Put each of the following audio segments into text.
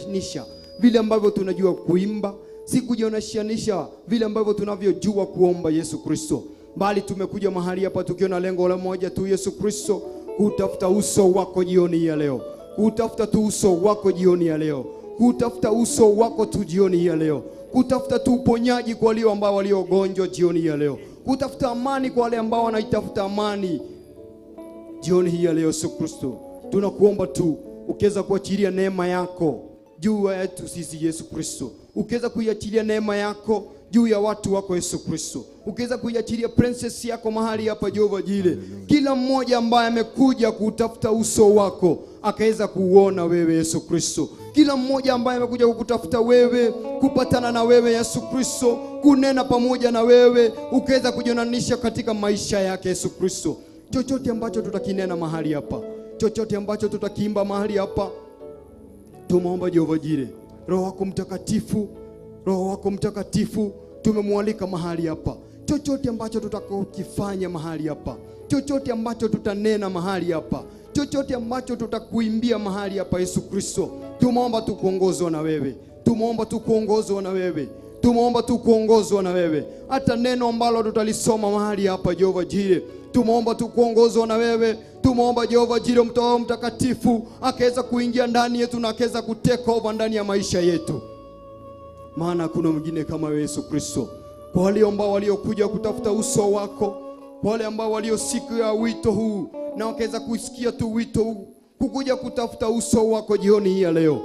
kujioneshanisha vile ambavyo tunajua kuimba, si kujioneshanisha vile ambavyo tunavyojua kuomba Yesu Kristo, bali tumekuja mahali hapa tukiwa na lengo la moja tu, Yesu Kristo, kutafuta uso wako jioni ya leo, kutafuta tu uso wako jioni ya leo, kutafuta uso wako tu jioni ya leo, kutafuta tu uponyaji kwa wale ambao waliogonjwa jioni ya leo, kutafuta amani kwa wale ambao wanaitafuta amani jioni hii ya leo. Yesu Kristo, tunakuomba tu ukiweza kuachilia neema yako juu yetu sisi Yesu Kristo, ukiweza kuiachilia neema yako juu ya watu wako Yesu Kristo, ukiweza kuiachilia princess yako mahali hapa Jehova Jire, kila mmoja ambaye amekuja kutafuta uso wako akaweza kuona wewe Yesu Kristo, kila mmoja ambaye amekuja kukutafuta wewe, kupatana na wewe Yesu Kristo, kunena pamoja na wewe, ukaweza kujionanisha katika maisha yake Yesu Kristo. Chochote ambacho tutakinena mahali hapa, chochote ambacho tutakiimba mahali hapa, tumeomba Jehova Jire, Roho wako Mtakatifu, Roho wako Mtakatifu tumemwalika mahali hapa. Chochote ambacho tutakokifanya mahali hapa, chochote ambacho tutanena mahali hapa, chochote ambacho tutakuimbia mahali hapa Yesu Kristo, tumeomba tu kuongozwa na wewe, tumeomba tu kuongozwa na wewe, tumeomba tu kuongozwa na wewe. Hata neno ambalo tutalisoma mahali hapa Jehova Jire, tumeomba tu kuongozwa na wewe. Tumeomba Jehova Jire, Mtoto Mtakatifu akaweza kuingia ndani yetu na akaweza kuteka over ndani ya maisha yetu, maana hakuna mwingine kama wewe Yesu Kristo. Kwa wale ambao waliokuja kutafuta uso wako, kwa wale ambao waliosikia wito huu na wakaweza kusikia tu wito huu kukuja kutafuta uso wako jioni hii ya leo,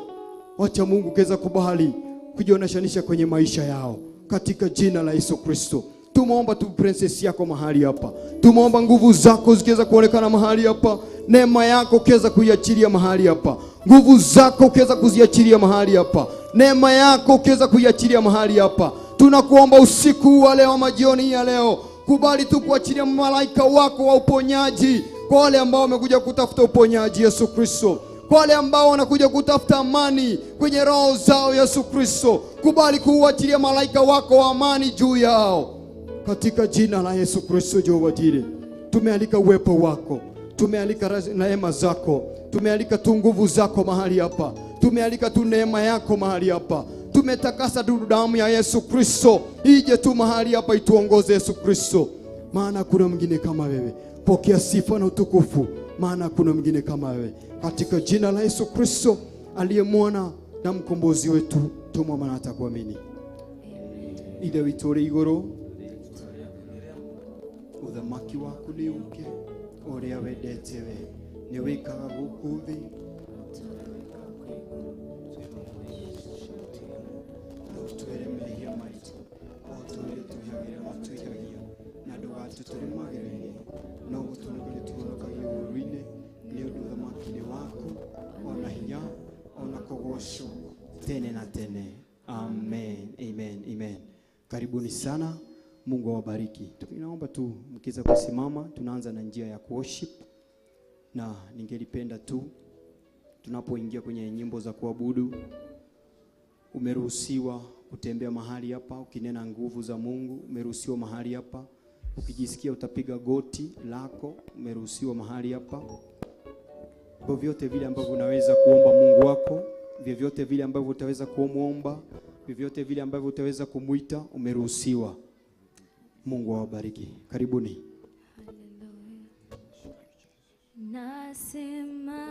wacha Mungu kaweza kubali kujioneshanisha kwenye maisha yao katika jina la Yesu Kristo. Tumeomba tu princess yako mahali hapa, tumeomba nguvu zako zikiweza kuonekana mahali hapa, neema yako ukiweza kuiachilia mahali hapa, nguvu zako ukiweza kuziachilia mahali hapa, neema yako ukiweza kuiachilia mahali hapa. Tunakuomba usiku wa leo, majioni ya leo, kubali tu kuachilia malaika wako wa uponyaji kwa wale ambao wamekuja kutafuta uponyaji Yesu Kristo, kwa wale ambao wanakuja kutafuta amani kwenye roho zao Yesu Kristo, kubali kuachilia malaika wako wa amani juu yao katika jina la Yesu Kristo. Jehova Jire, tumealika uwepo wako, tumealika neema zako, tumealika tu nguvu zako mahali hapa, tumealika tu neema yako mahali hapa, tumetakasa tu damu ya Yesu Kristo ije tu mahali hapa ituongoze Yesu Kristo, maana kuna mwingine kama wewe. Pokea sifa na utukufu, maana kuna mwingine kama wewe, katika jina la Yesu Kristo aliye mwana na mkombozi wetu tumwomba na atakuamini. Ide witore igoro uthamaki waku ni uke uria wendete we ni wikaga guku thi utwere mehia maitu otore tuyagira matuyagia na ndugatuture magere no gutunugire tuhonokagia uruine ni undu uthamaki ni waku ona hinya ona kugocwo tene na tene. Amen, amen, amen. Karibuni sana. Mungu awabariki. Tunaomba tu mkiweza kusimama, tunaanza na njia ya worship, na ningelipenda tu tunapoingia kwenye nyimbo za kuabudu, umeruhusiwa kutembea mahali hapa ukinena nguvu za Mungu, umeruhusiwa mahali hapa ukijisikia utapiga goti lako, umeruhusiwa mahali hapa. Vyovyote vile ambavyo unaweza kuomba Mungu wako, vyovyote vile ambavyo utaweza kuomba, vyovyote vile ambavyo utaweza kumuita, umeruhusiwa. Mungu awabariki. Karibuni. Nasema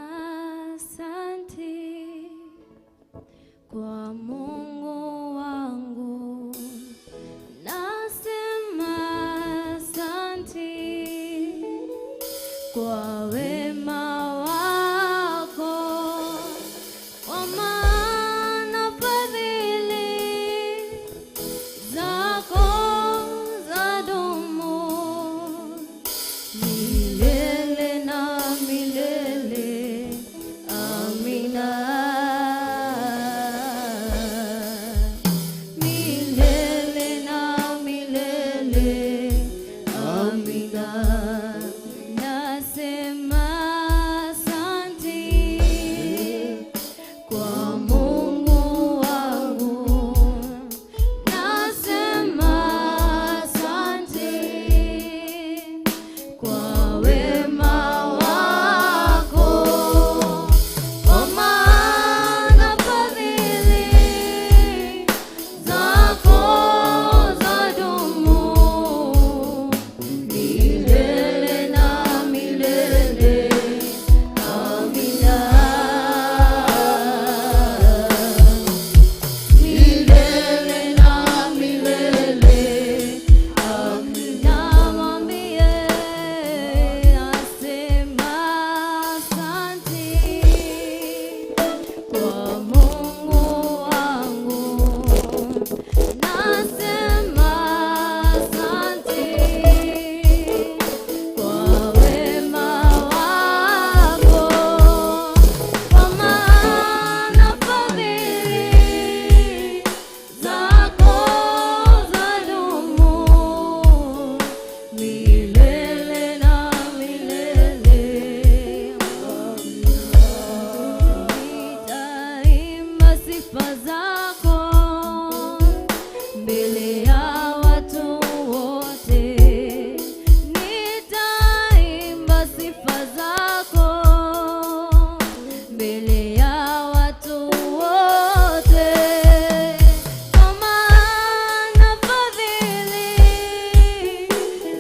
asante kwa Mungu wangu, nasema asante kwa wema wako, kwa maana fadhili zako zadumu milele na milele. Amina. sifa zako mbele ya watu wote, nitaimba sifa zako mbele ya watu wote, kwa maana fadhili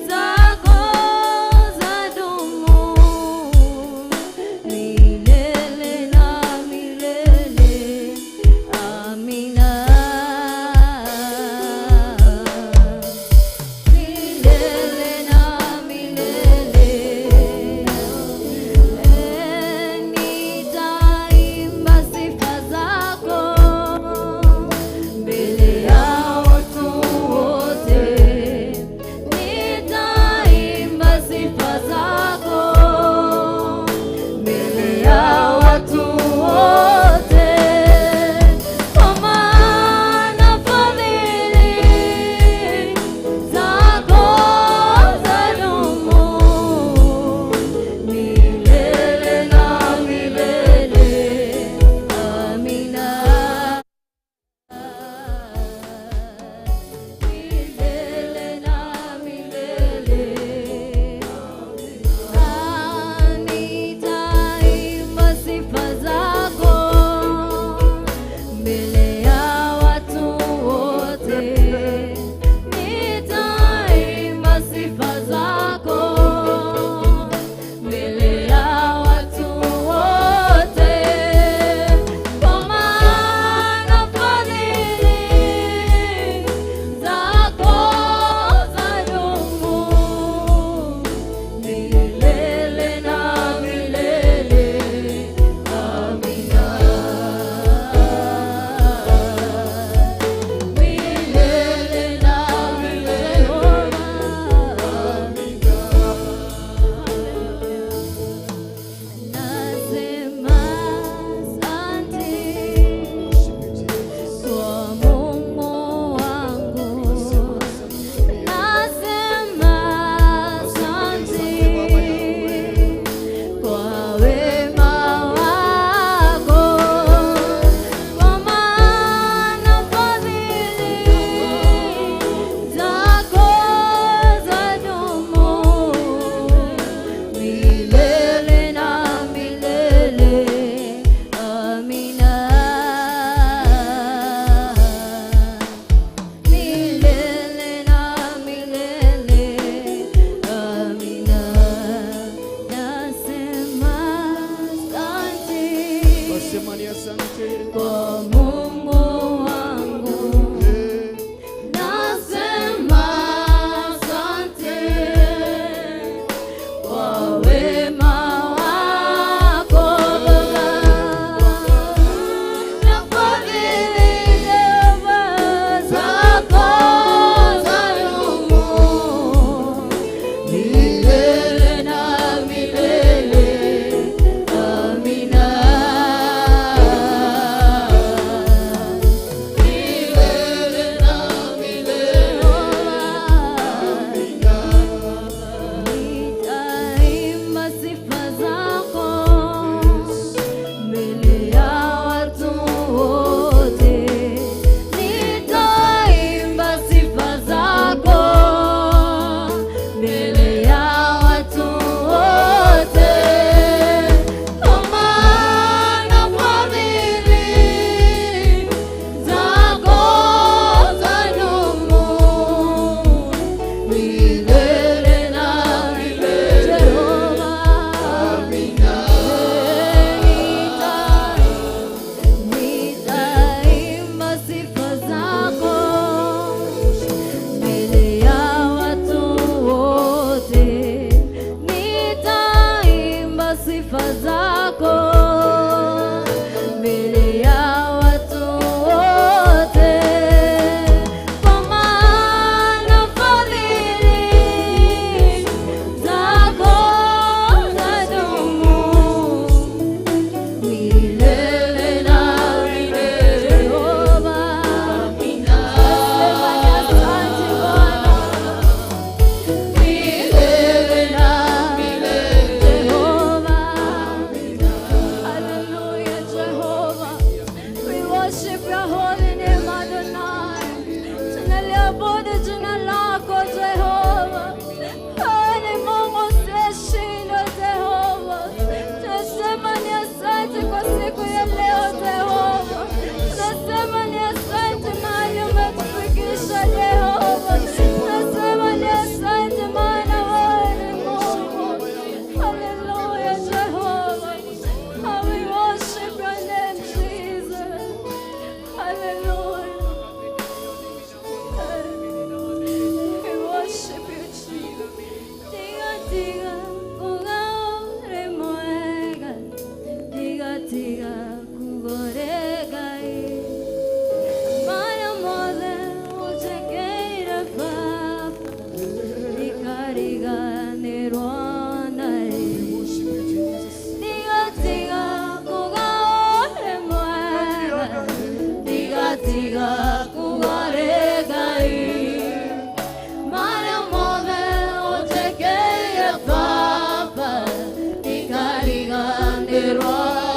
zako zadumu milele na milele. Amina. your holy name, Adonai. Tunaliabudu jina lako Jehova. Wewe ni Mungu usiyeshindwa Jehova. Tunasema ni asante kwa siku ya leo Jehova. Tunasema ni asante mahali umetufikisha Jehova. Tunasema ni asante maana wewe ni Mungu. Hallelujah Jehova. How we worship your name Jesus. Hallelujah. We worship you Jesus. Diga diga kugore moega. Diga diga kugorega. Maya mole uchekeira pa. Diga diga nirwana. Diga diga kugore moega. Diga diga kugorega. Maya mole uchekeira pa. Diga diga nirwana.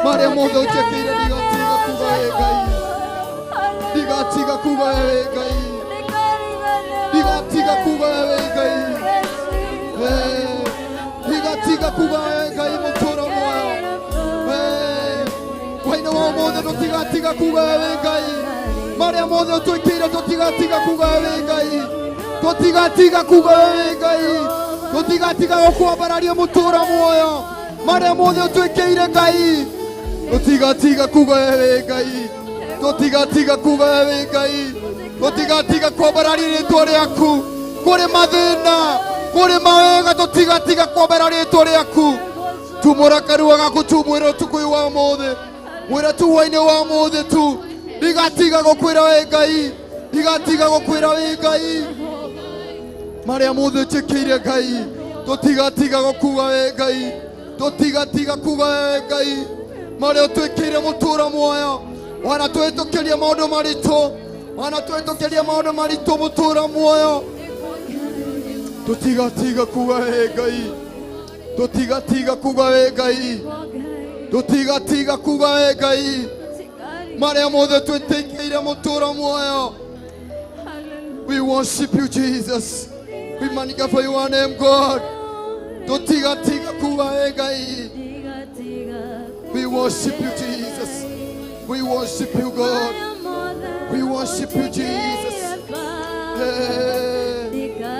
Maria modo chekira diga tiga kugaega. Diga tiga kugaega. Diga tiga kugaega. Diga tiga kugaega motora moyo. Waina modo no tiga kugaega. Maria modo chekira to tiga kugaega. To tiga kugaega. To tiga okubararia motora moyo. Maria modo chekira kai. O tiga kugaega. Tũtigatiga kuga we wĩ Ngai, tũtigatiga kwambararia rĩĩtwa rĩaku kũrĩ mathĩna, kũrĩ mawega, tũtigatiga kwambara rĩĩtwa rĩaku. Tumũra kanua gaku tumwĩra ũtukũ ũyũ wa ũmũthĩ, mwĩra tuwa-inĩ wa ũmũthĩ tu, ndigatiga gũkwĩra wĩ Ngai, ndigatiga gũkwĩra wĩ Ngai. Marĩa mũthĩtĩkĩire Ngai, tũtigatiga gũkuga wĩ Ngai, tũtigatiga kuga wĩ Ngai. Marĩa ũtwĩkĩire mũtũũra muoyo, wanatũhĩtũkĩria maũndũ maritũ, wanatũhĩtũkĩria maũndũ maritũ mũtũũra muoyo. Tũtigatiga kuga wĩ Ngai, tũtigatiga kuga wĩ Ngai, tũtigatiga kuga wĩ Ngai. Marĩa mothe twĩtĩkĩire mũtũũra muoyo. We worship you, Jesus. We magnify your name, God. Tũtigatiga kuga wĩ Ngai. We worship you, Jesus. We worship you, God. We worship you, Jesus. Tiga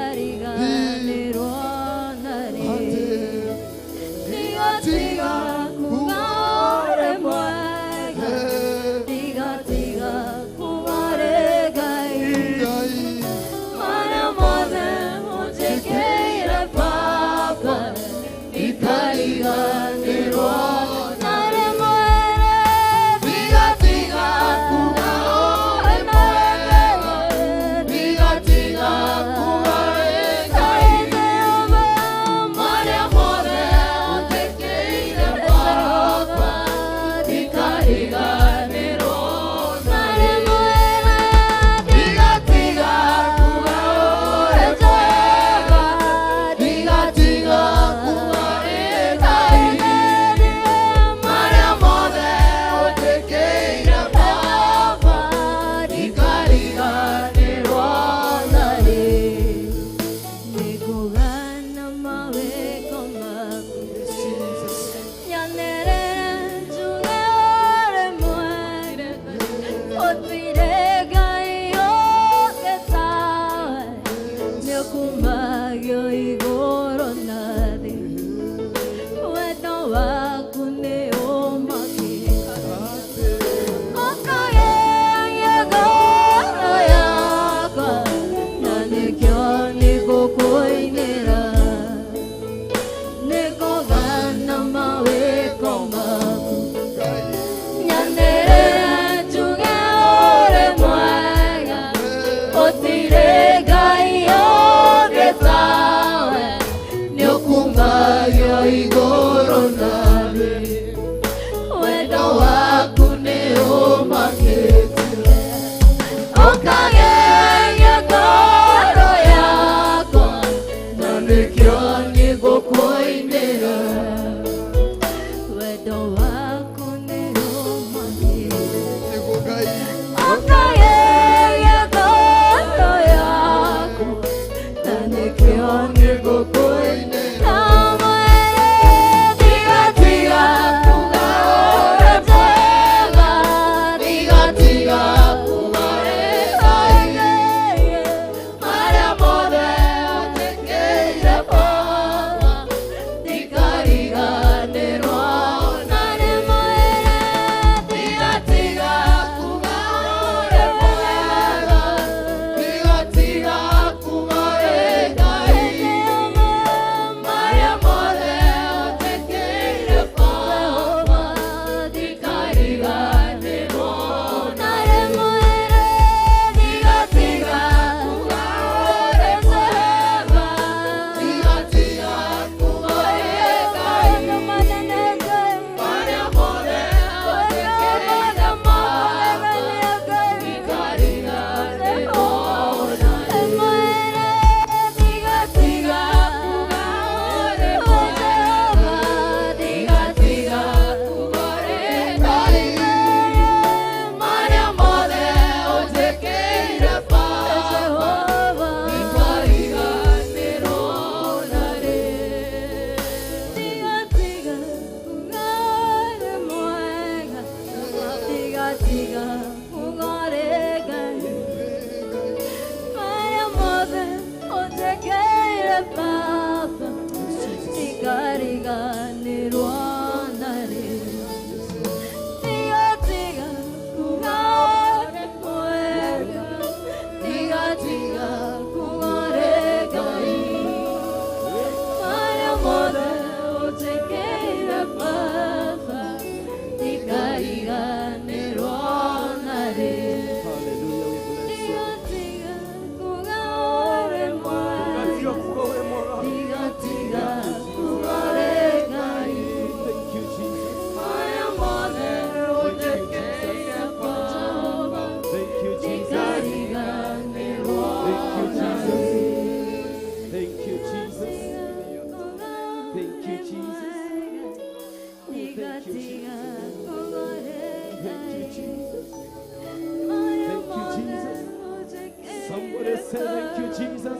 Somebody say thank you, Jesus.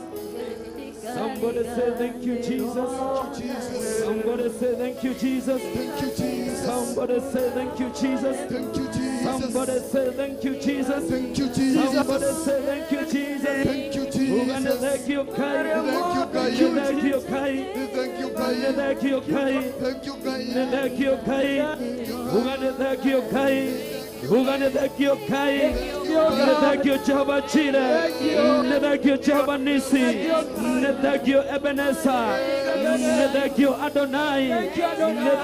Somebody say thank you, Jesus. Somebody say thank you, Jesus. Thank you, Jesus. Somebody say thank you, Jesus. Thank you, Jesus. Somebody say thank you, Jesus. Thank you, Jesus. Somebody say thank you, Jesus. Thank you, Jesus. Uganda thank you, Kai. Thank you, Thank you, Kai. Thank you, God. Thank you, Kai. Thank you, God. Thank you, Kai. Uganda thank you, Kai. Uganda thank you, Kai. Thank you, Jehovah Jireh. Thank you, Jehovah Nisi. Thank you, Ebenezer. Thank you, Adonai.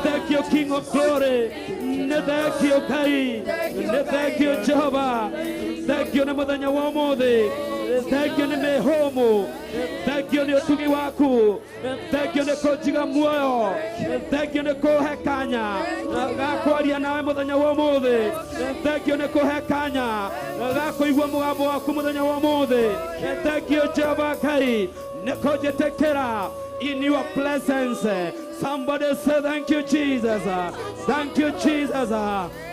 Thank you, King of Glory. Thank you, Kai. Thank you, Jehovah. Thank you, Namadanya Wamode. Thank you, Nemehomo. Thank you, Neotugi Waku. Thank you, Nekojiga Muyo. Thank you, Neko Hekanya. Gakoria na Namadanya Wamode. Thank you, Neko Hekanya. Gako Iwamuabo Akumadanya Wamode. Thank you, Jehovah Kai. Nekoje Tekera. In your presence, somebody say thank you, Jesus. Thank you, Jesus.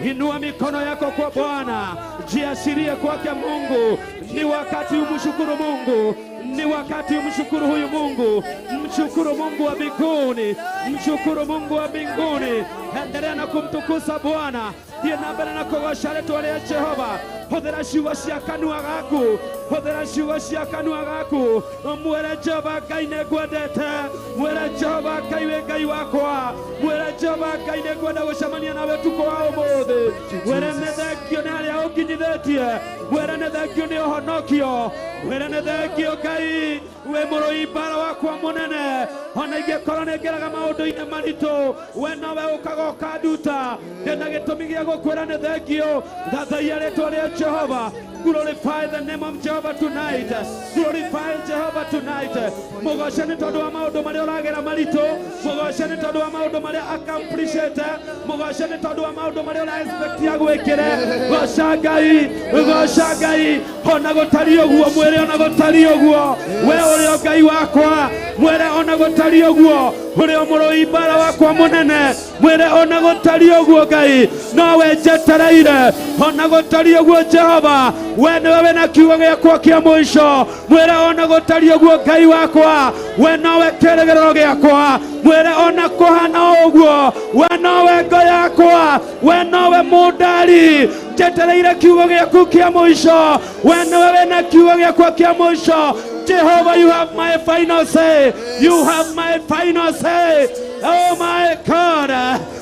Inua mikono yako kwa Bwana, jiashirie kwake Mungu. Ni wakati umshukuru Mungu, ni wakati umshukuru huyu Mungu. Mshukuru Mungu wa mbinguni, mshukuru Mungu wa mbinguni. Endelea na kumtukuza Bwana. Ndiye nambere na kogosha letu ya Jehova. Hodera ciugo cia kanua gaku, hodera ciugo cia kanua gaku. Mwere Jehova Ngai nĩ ngwendete, mwere Jehova Ngai wĩ Ngai wakwa, mwere Jehova Ngai nĩ ngwenda gũcemania nawe ũtukũ wa ũmũthĩ. Mwere nĩ thengio nĩ harĩa ũnginyithĩtie, mwere nĩ thengio nĩ ũhonokio, mwere nĩ thengio Ngai wĩ mũrũi mbara wakwa mũnene. Ona ingĩkorwo nĩ ngeraga maũndũ-inĩ maritũ, we nowe ũkaga ũkanduta. Ndĩna gĩtũmi gĩa gũkwĩra nĩ thengio. Thathaia rĩĩtwa rĩa Jehovah. Glorify the name of Jehovah tonight. Glorify Jehovah tonight. Mugoce nĩ tondũ wa maũndũ marĩa ũragera maritũ, mugoce nĩ tondũ wa maũndũ marĩa accomplishete, mugoce nĩ tondũ wa maũndũ marĩa ũra expect ya gwĩkĩre. Goca Ngai, goca Ngai. Ona gũtari ũguo mwĩre, ona gũtari ũguo we ũrĩ Ngai wakwa, mwĩre ona gũtari ũguo ũrĩ mũrũi mbara wakwa mũnene, mwĩre ona gũtari ũguo Ngai nowe njetereire, ona gũtari ũguo Jehova we nĩwe wĩna kiugo gĩakwa kĩa mũico, mwĩre ona gũtari ũguo Ngai wakwa we nowe kĩĩrĩgĩrĩro gĩakwa, mwĩre ona kũhana ũguo we nowe ngo yakwa, we nowe mũndari njetereire kiugo gĩaku kĩa mũico, we nĩwe wĩna kiugo gĩakwa kĩa mũico. Jehovah, you have my final say. You have my final say. Oh my God.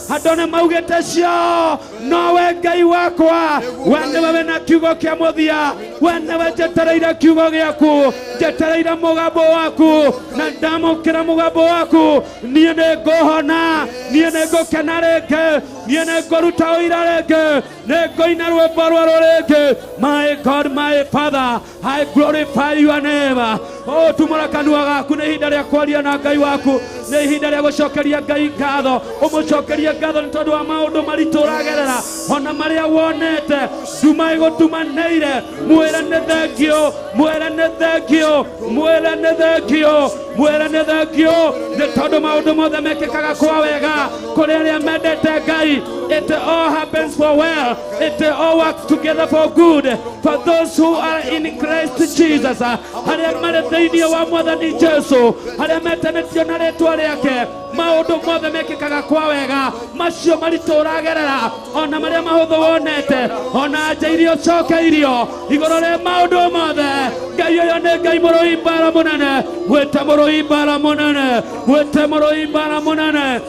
Adone maugete cio nowe Ngai wakwa, we nĩwe wĩna kiugo kĩa mũthia, we nĩwe njetereire kiugo gĩaku, njetereire mũgambo waku, na ndamũkĩra mũgambo waku niĩ nĩ ngũhona, niĩ nĩ ngũkena rĩngĩ, niĩ nĩ ngũruta ũira rĩngĩ, nĩ ngũina rwĩmbo rwerũ rĩngĩ. My God, my Father, I glorify your name. Oh, tumũra kanua gaku, nĩ ihinda rĩa kwaria na Ngai waku, nĩ ihinda rĩa gũcokeria Ngai ngatho, ũmũcokerie ngatho nĩ tondũ wa maũndũ maritũ ũragerera, ona marĩa wonete nduma ĩgũtumanĩire. Mwĩre nĩ thengio, mwĩre nĩ thengio, mwĩre nĩ thengio, mwĩre nĩ thengio, nĩ tondũ maũndũ mothe mekĩkaga kwa wega kũrĩ arĩa mendete Ngai. It all happens for well, it all works together for good for those who are in Christ Jesus. Arĩa marĩ thĩinĩ wa Mwathani Jesũ, arĩa metanĩtio na rĩĩtwa rĩake, maũndũ mothe mekĩkaga kwa wega. Macio maritũ ũragerera, ona marĩa mahũthũ wonete, ona nja iria ũcokeirio igũrũ rĩa maũndũ mothe, Ngai ũyũ nĩ Ngai mũrũi mbara mũnene, mwĩte mũrũi mbara mũnene, mwĩte mũrũi mbara mũnene,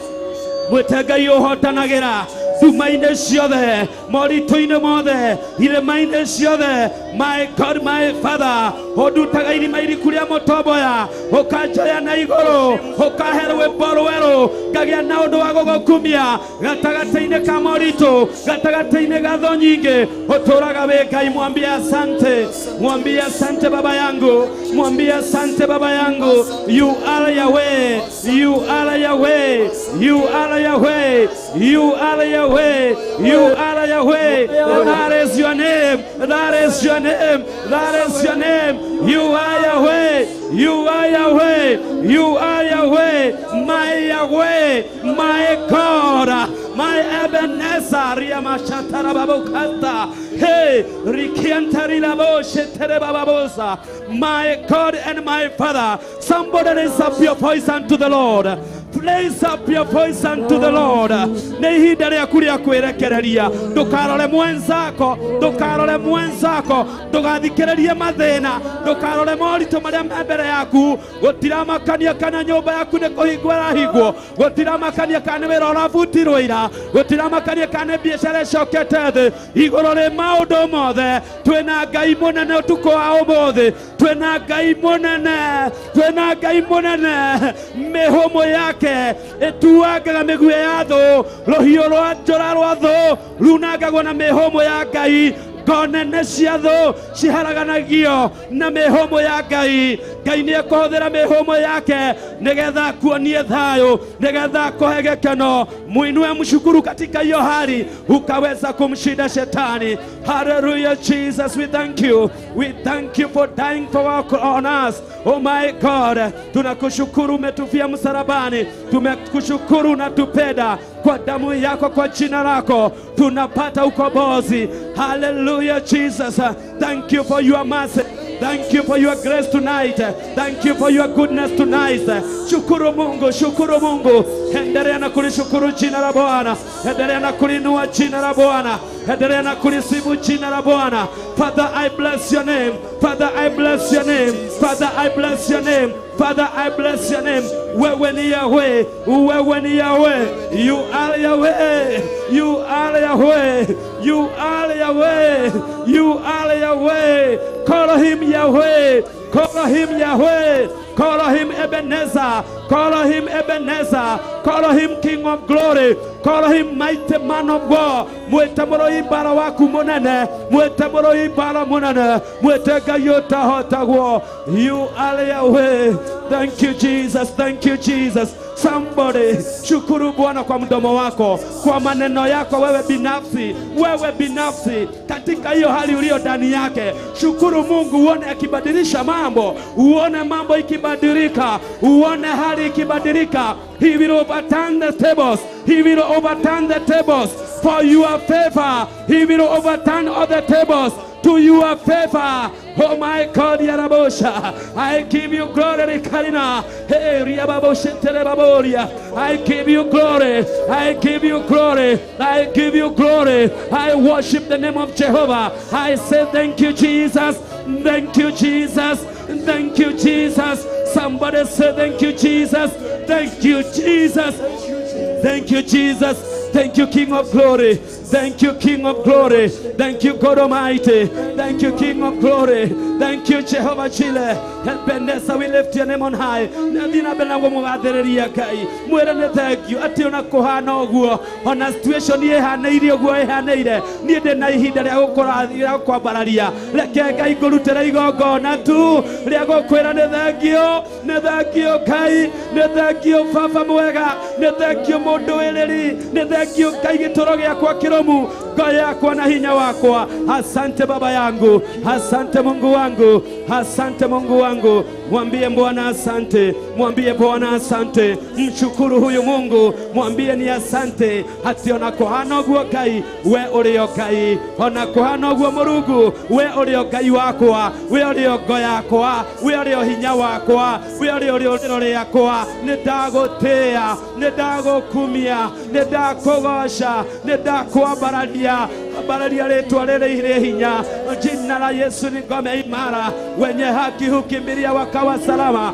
mwĩte Ngai ũhotanagĩra nduma-inĩ ciothe, moritũ-inĩ mothe, irĩma-inĩ ciothe. My God, my Father, ũndutaga irima iriku rĩa mũtomboya, ũkanjoya na igũrũ, ũkahe rwĩmbo rwerũ, ngagĩa na ũndũ wa gũgũkumia gatagatĩ-inĩ ka moritũ, gatagatĩ-inĩ ga thũ nyingĩ. Ũtũũraga wĩ Ngai. Mwambie asante, mwambie asante baba yangu, mwambie asante baba yangu. You are Yahweh, you are Yahweh, you are Yahweh, you are Yahweh, you are Yahweh. That is your name, that is your name, that is your name. You are Yahweh, you are Yahweh, you are Yahweh, my Yahweh, my God, my Ebenezer Riamashatara Babukata. Hey, Rikiantari Labo Shetere Bababosa. My God and my Father, somebody raise up your voice unto the Lord. Raise up your voice unto the Lord. Nehida ya kuria kwerekereria. Ndukarore mwenzako, ndukarore mwenzako, ndugathikiririe mathina, ndukarore moritu maria mbere yaku. Gutiramakania kana nyumba yaku ni kuhingwo rahingwo. Gutiramakania kana wira urabutirwo ira. Gutiramakania kana biashara cokete thi. Iguru ri maundu mothe. Twina Ngai munene utuku wa umuthi. Twina Ngai munene. Twina Ngai munene. Mihumo yake etuagaga miguu ya thũ, rũhiũ rwa njora rwa thũ runangagwo na mĩhũmũ ya Ngai. Ngonene cia thũ ciharaganagio na mĩhũmũ ya Ngai. Ngai nĩ ekũhũthĩra mĩhũmũ yake nĩgetha kuonie thayũ, nĩgetha kũhe gĩkeno. Muinue mshukuru katika hiyo hali ukaweza kumshinda shetani. Hallelujah. Jesus, we thank you. We thank you for dying on us. Oh my God, tunakushukuru umetufia msalabani. Tumekushukuru na tupenda kwa damu yako, kwa jina lako tunapata ukombozi. Hallelujah. Jesus, thank you for your mercy. Thank you for your grace tonight. Thank you for your goodness tonight. Shukuru Mungu, shukuru Mungu. Endelea na kulishukuru jina la Bwana. Endelea na kulinua jina la Bwana. Endelea na kulisifu jina la Bwana. Father, I bless your name. Father, I bless your name. Father, I bless your name. Father, I bless your name. Wewe ni Yahweh. Wewe ni Yahweh. You are Yahweh. You are Yahweh. You are Yahweh. You are Yahweh. Call him Yahweh. Call him Yahweh. Call him Ebenezer. Call him Ebenezer. Call him King of Glory. Call him Mighty Man of War. Mwete moro ibara waku munene. Mwete moro ibara munene. Mwete gayota hotagwo. You are Yahweh. Thank you, Jesus. Thank you, Jesus. Somebody shukuru Bwana kwa mdomo wako, kwa maneno yako wewe binafsi, wewe binafsi katika hiyo hali ulio ndani yake. Shukuru Mungu, uone akibadilisha mambo, uone mambo ikibadilika, uone hali ikibadilika. He will overturn the tables. He will overturn the tables for your favor. He will overturn all the tables to your favor. Oh my God, Yarabosha, I give you glory, Karina. Hey, Riababosha, Telebaboria. I give you glory. I give you glory. I give you glory. I worship the name of Jehovah. I say thank you, Jesus. Thank you, Jesus. Thank you, Jesus. Somebody say thank you, Jesus. Thank you, Jesus. Thank you, Jesus. Thank you, King of Glory. Thank you, King of Glory. Thank you, God Almighty. Thank you, King of Glory. Thank you, Jehovah Chile. Ebenezer, we lift your name on high. Nadina benangwo mugathiriria Ngai. Mwere ne thank you. Ati ona kuhana oguo. Ona situation ye haneire oguo ihaneire. Nie ndi na ihinda ria gukora kwambararia. Reke Ngai ngurutira igongona tu. Ria gukwira ne thank you. Ne thank you Ngai. Ne thank you Baba mwega. Ne thank you mundu wiriri. Ne thank you Ngai gitoro giakwa kiromu. Ngo yakwa na hinya wakwa. Asante Baba yangu. Asante Mungu wangu. Asante Mungu wangu. Mwambie Bwana asante. Mwambie Bwana asante. Mshukuru huyu Mungu. Mwambie ni asante. Ati ona kohana oguo Ngai, we uri o Ngai. Ona kohana oguo Murugu, we uri o Ngai wakwa. We uri o ngo yakwa. We uri o hinya wakwa. We uri o rĩũrĩro rĩakwa. Nĩndagũtĩa, nĩndagũkumia, nĩndakũgoca, nĩndakwambararia. Ambararia rĩtwa rĩrĩ hinya. Jina la Yesu ni ngome imara. Wenye haki hukimbilia wakawa salama.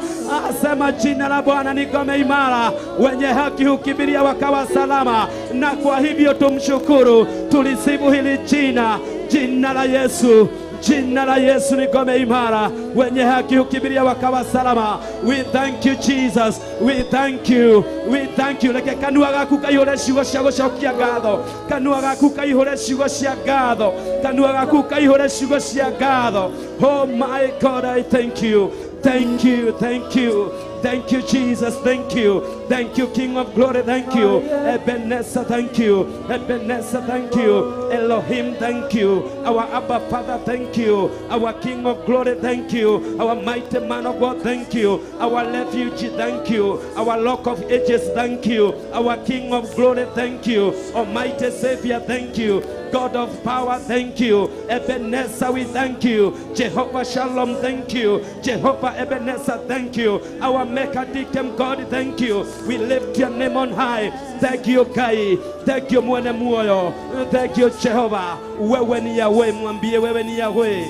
Asema jina la Bwana ni ngome imara. Wenye haki hukimbilia wakawa salama. Na kwa hivyo tumshukuru, tulisifu hili jina. Jina la Yesu. Jina la Yesu ni ngome imara. Wenye haki hukimbilia wakawa salama. We thank you, Jesus. We thank you. We thank you. Leke kanua gaku kaihũre ciugo cia gũcokia ngatho. Kanua gaku kaihũre ciugo cia ngatho. Kanua gaku kaihũre ciugo cia ngatho. Oh my God, I thank you. Thank you. Thank you. Thank you, Jesus. Thank you. Thank you, King of Glory. Thank you. Ebenezer, thank you. Ebenezer, thank you. Elohim, thank you. Our Abba Father, thank you. Our King of Glory, thank you. Our mighty man of God, thank you. Our refuge, thank you. Our Rock of Ages, thank you. Our King of Glory, thank you. Almighty Savior, thank you. God of power, thank you. Ebenezer, we thank you. Jehovah Shalom, thank you. Jehovah Ebenezer, thank you. Our Maker, Dictum God, thank you. We lift your name on high. Thank you, Kai. Thank you, Mwene Muoyo. Thank you, Jehovah. Wewe ni Yahweh, mwambie wewe ni Yahweh.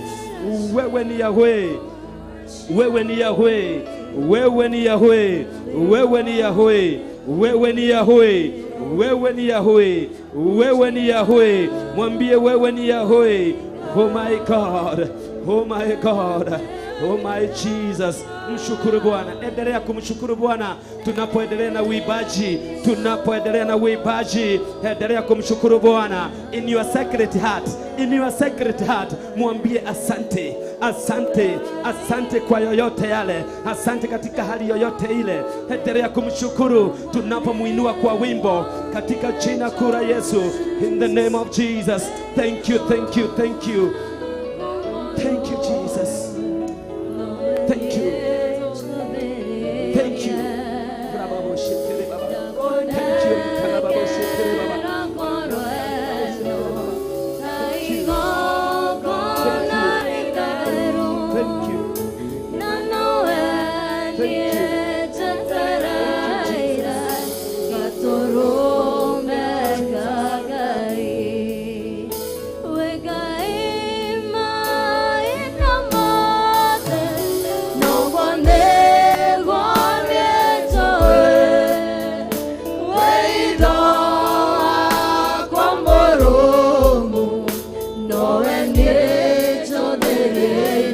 Wewe ni Yahweh. Wewe ni Yahweh. Wewe ni Yahweh. Wewe ni Yahweh. Wewe ni Yahweh. Wewe ni Yahweh. Wewe ni Yahweh. Mwambie wewe ni Yahweh. Oh my God. Oh my God. Oh my Jesus. Mshukuru Bwana. Endelea kumshukuru Bwana tunapoendelea na uimbaji. Tunapoendelea na uimbaji, endelea kumshukuru Bwana. In your secret heart. In your secret heart, mwambie asante. Asante. Asante kwa yoyote yale. Asante katika hali yoyote ile. Endelea kumshukuru tunapomuinua kwa wimbo katika jina kuu la Yesu. In the name of Jesus. Thank you, thank you, thank you. Thank you, Jesus. Thank you. Thank you.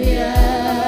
Yeah.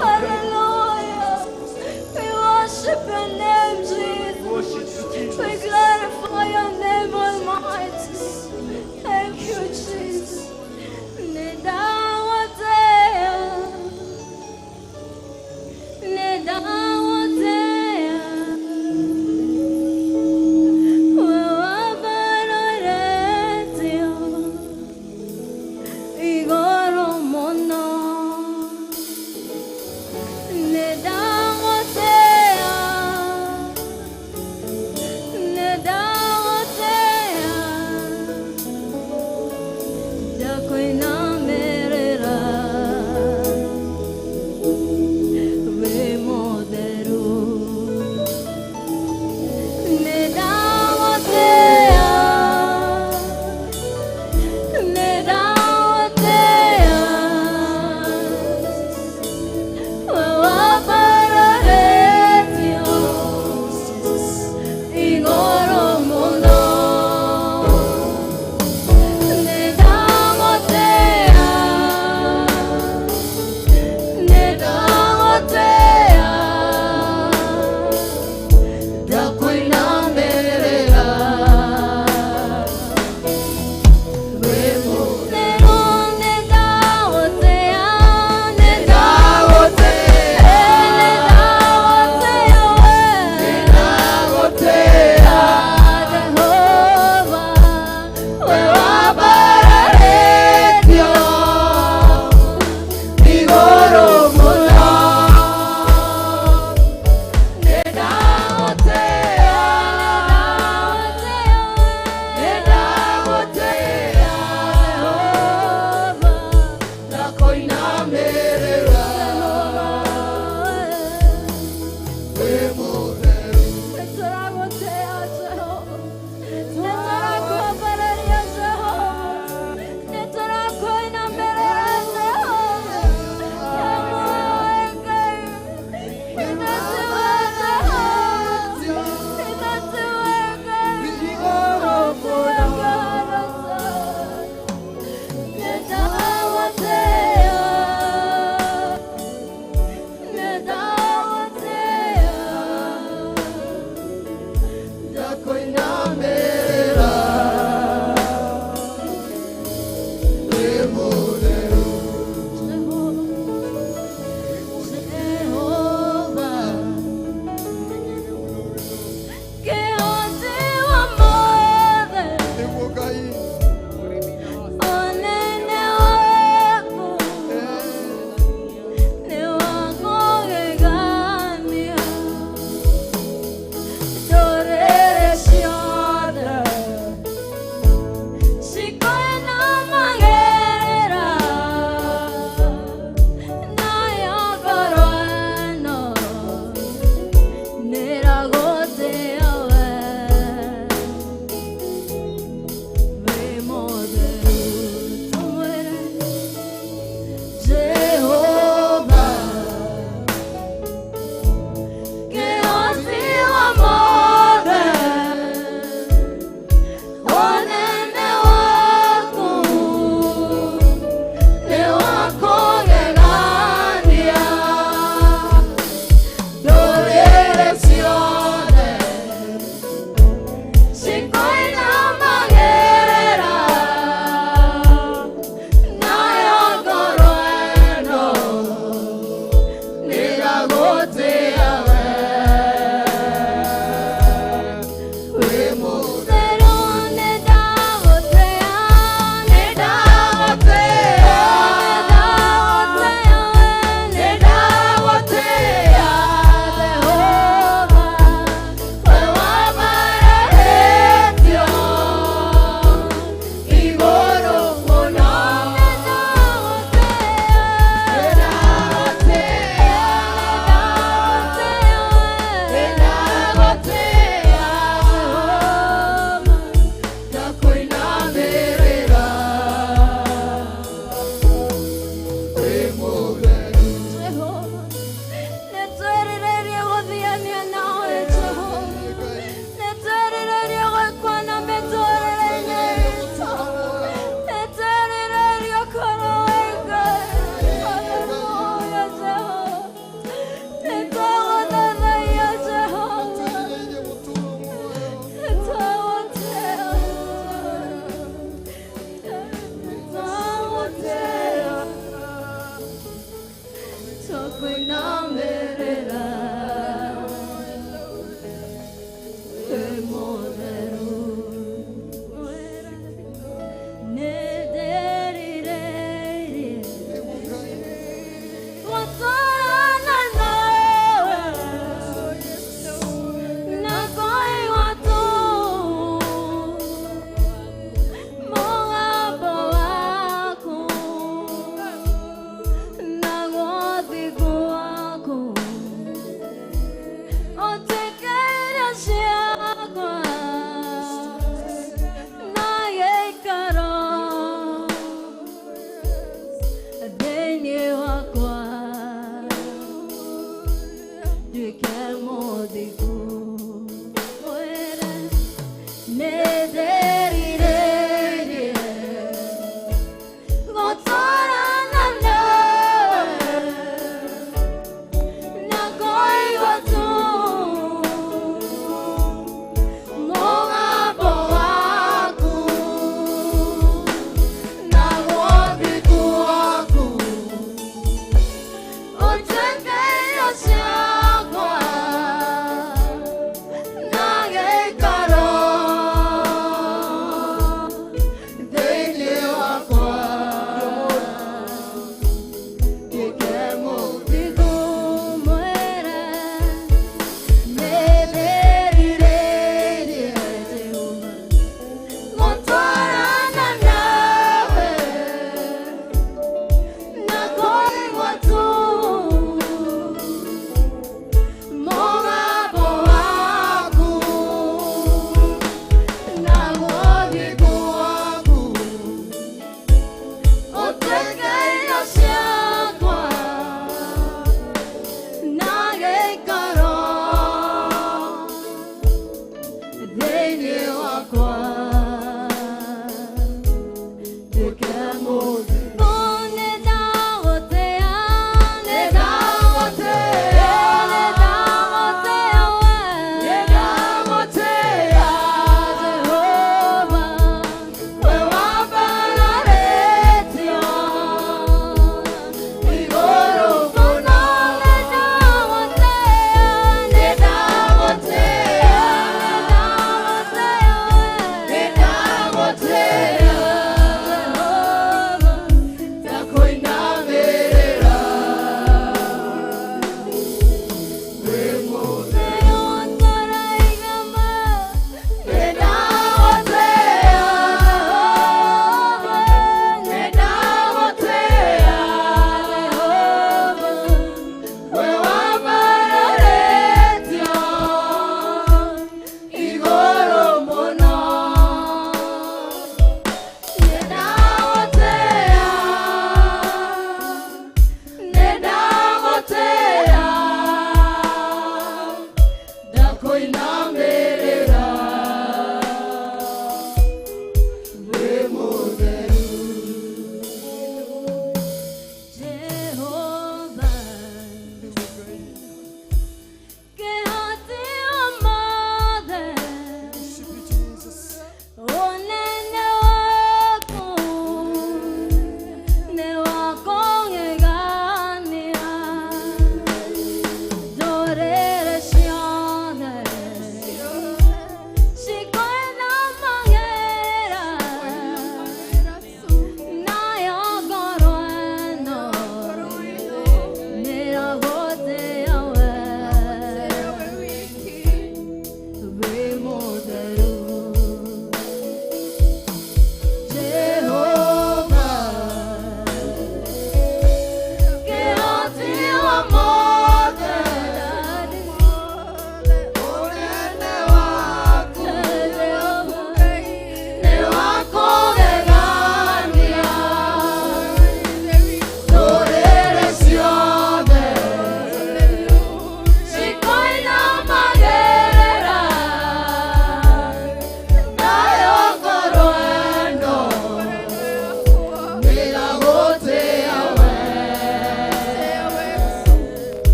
Hallelujah. We worship your name, Jesus. We glorify your name, Almighty. Thank you, Jesus. Nidawotea, nidawotea, wewabaroretio, igoro mono.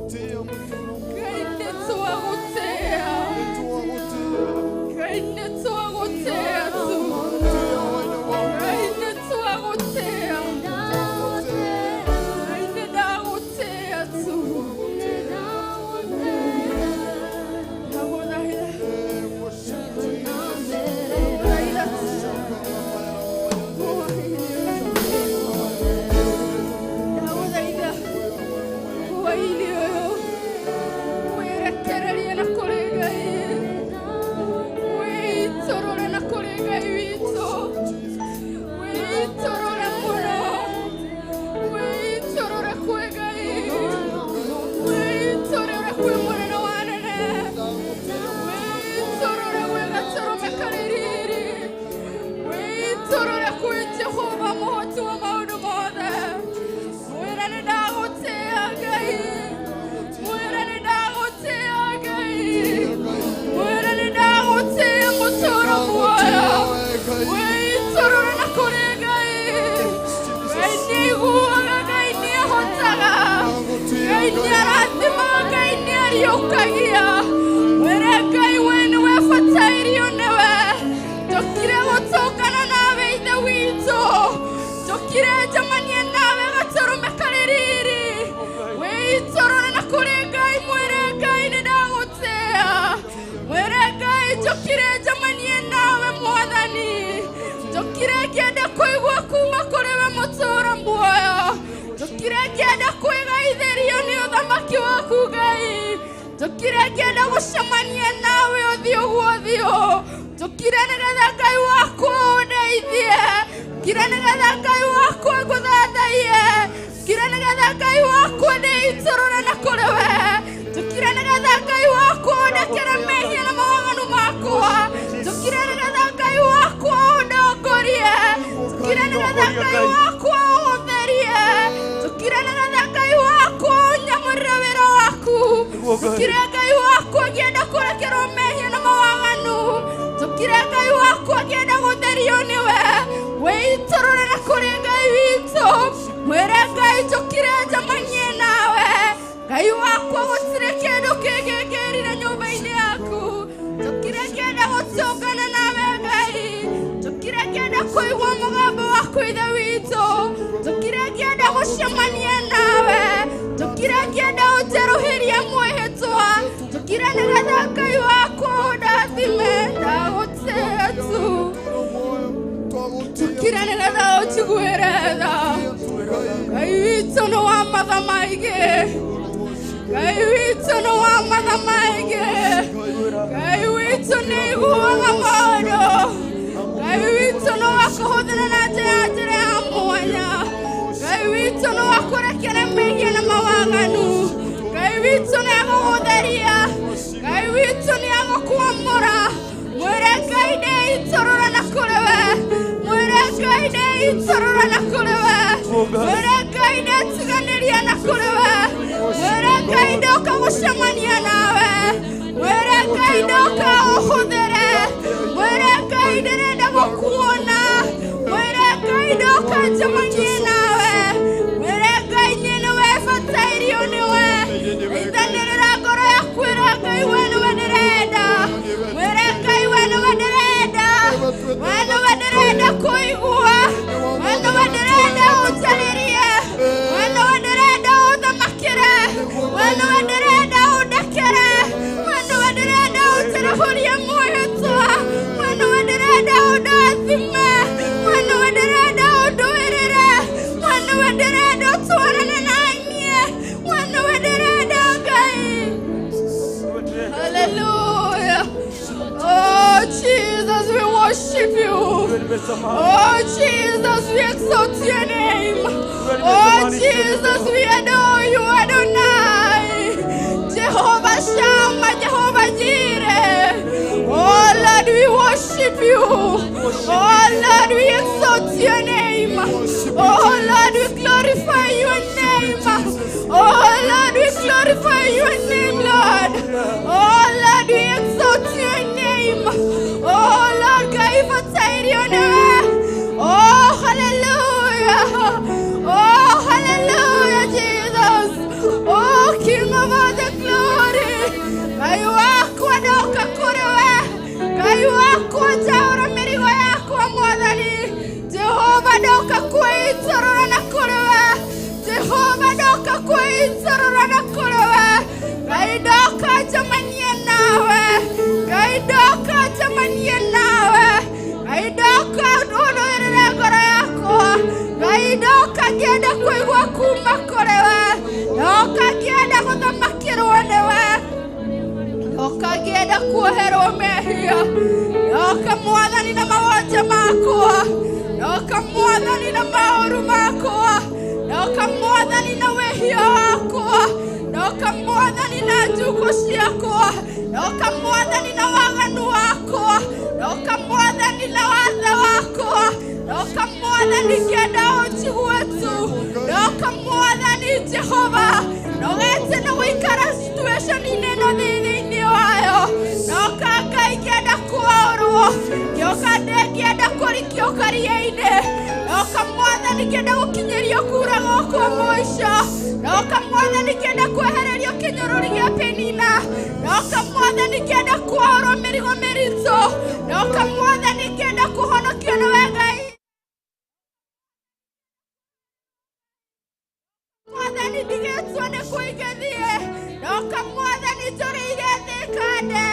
King of Noka Mwathani na mawoja makwa, noka Mwathani na maoru makwa, noka Mwathani na wehia wakwa, noka Mwathani na njuko ciakwa, noka Mwathani na waganu wakwa, noka Mwathani na watha wakwa, noka Mwathani ngenda ũnjiguĩtu, noka Mwathani Jehova, nogete na gũikara situation-inĩ ĩno thĩinĩ wayo, noka Ngai ngenda kũorwo, ngĩoka ngĩenda kũrikio karia-inĩ, noka Mwathani ngenda gũkinyĩrio kura gũkwa mũico, noka Mwathani ngenda kwehererio kĩnyũrũri gĩa Penina, noka Mwathani ngenda kũorwo mĩrigo mĩritũ, noka Mwathani ngenda kũhonokio nawe Ngai. Mwathani ndigetwo nĩ kũingĩthie, noka Mwathani njũrĩire thĩ kande,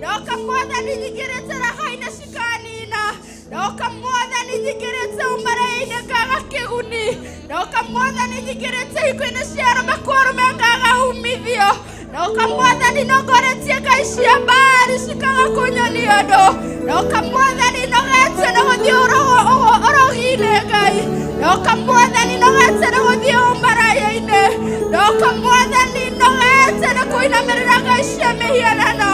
noka Mwathani nyingĩrĩte raha-inĩ cikanina, noka Mwathani nyingĩrĩte ũmaraya-inĩ ngaga kĩguni, noka Mwathani nyingĩrĩte hiko-inĩ cia arũme kwa arũme ngaga umithio, noka Mwathani nongoretie ngai cia Baali cikaga kũnyonia ũndũ, noka Mwathani nogete na gũthiĩ ũrogi-inĩ Ngai, noka Mwathani nogete na gũthiĩ ũmaraya-inĩ, noka Mwathani nogete na kũinamĩrĩra ngai cia mĩhianano,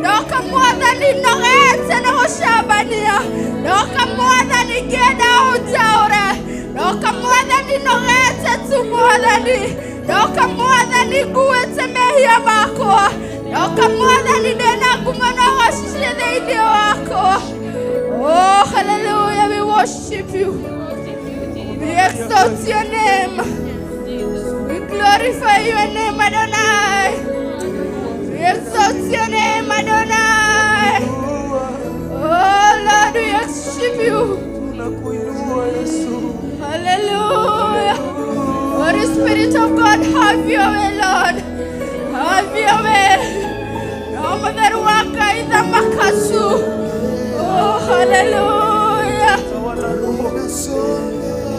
noka Mwathani nogete na gũcambania, noka Mwathani ngĩenda ũnjaũre, noka Mwathani nogete tu Mwathani, noka Mwathani nguĩte mehia makwa, noka Mwathani ndĩna ngumo na gũcicie thĩinĩ wakwa. Oh, hallelujah, we worship you. We exalt your name. We glorify your name, Adonai. We exalt your name, Adonai. Oh, Lord, we worship you. Hallelujah. Holy Spirit of God, have your way, Lord. Have your way. No matter what kind of makasu. Oh, hallelujah.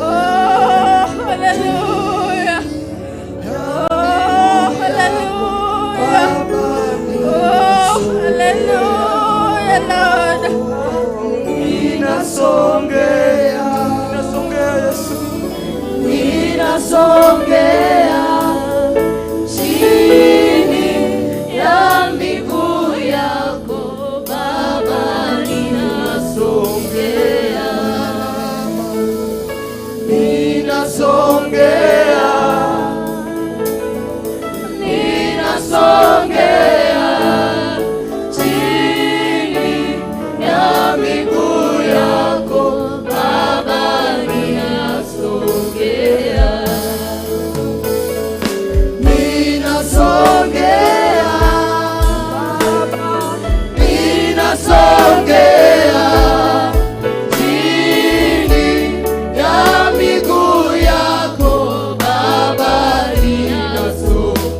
Oh, hallelujah. Oh, hallelujah. Oh, hallelujah, Lord. Ninasongea, ninasongea Yesu, ninasongea chini ya miguu yako Baba, ninasongea, ninasongea, ninasongea chini ya miguu yako Baba, ninasongea, ninasongea, ninasongea chini ya miguu yako Baba, ninasongea,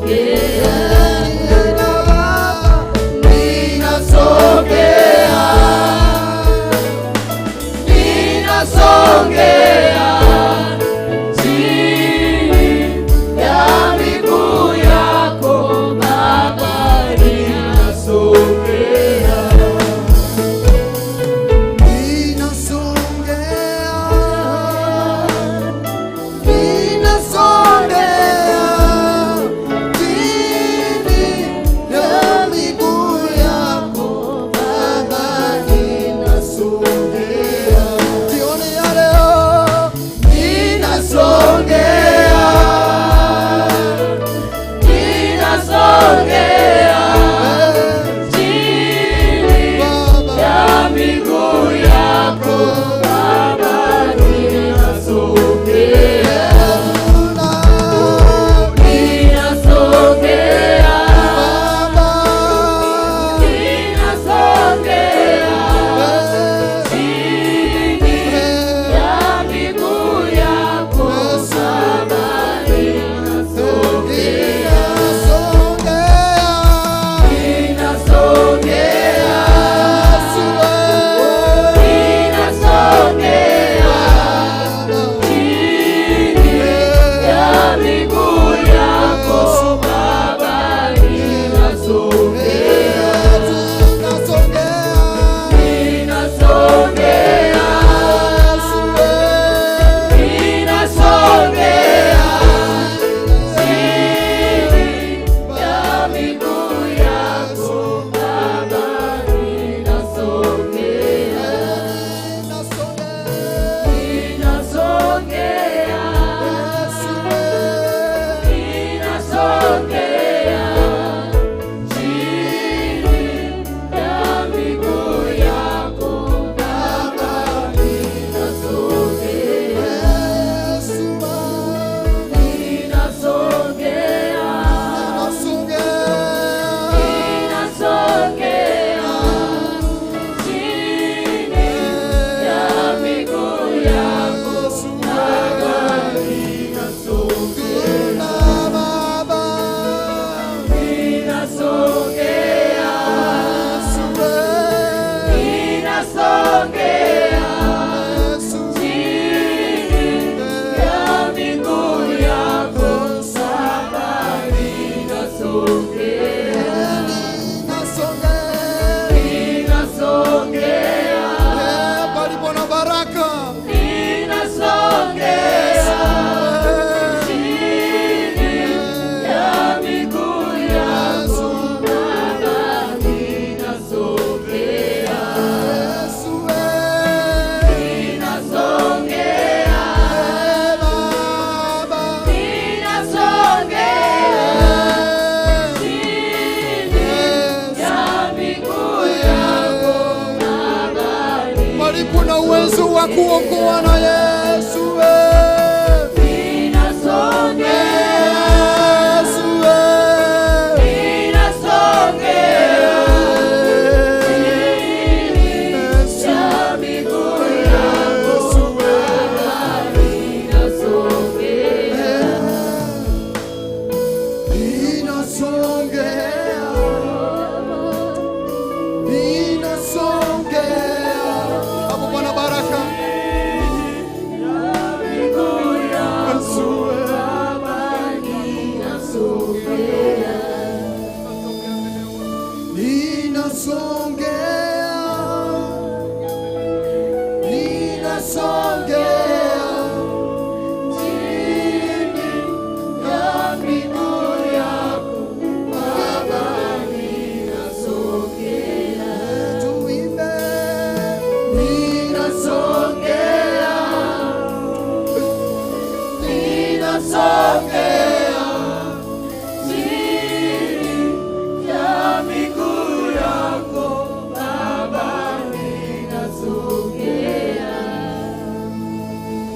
Kuna uwezo wa kuokoa na Yesu.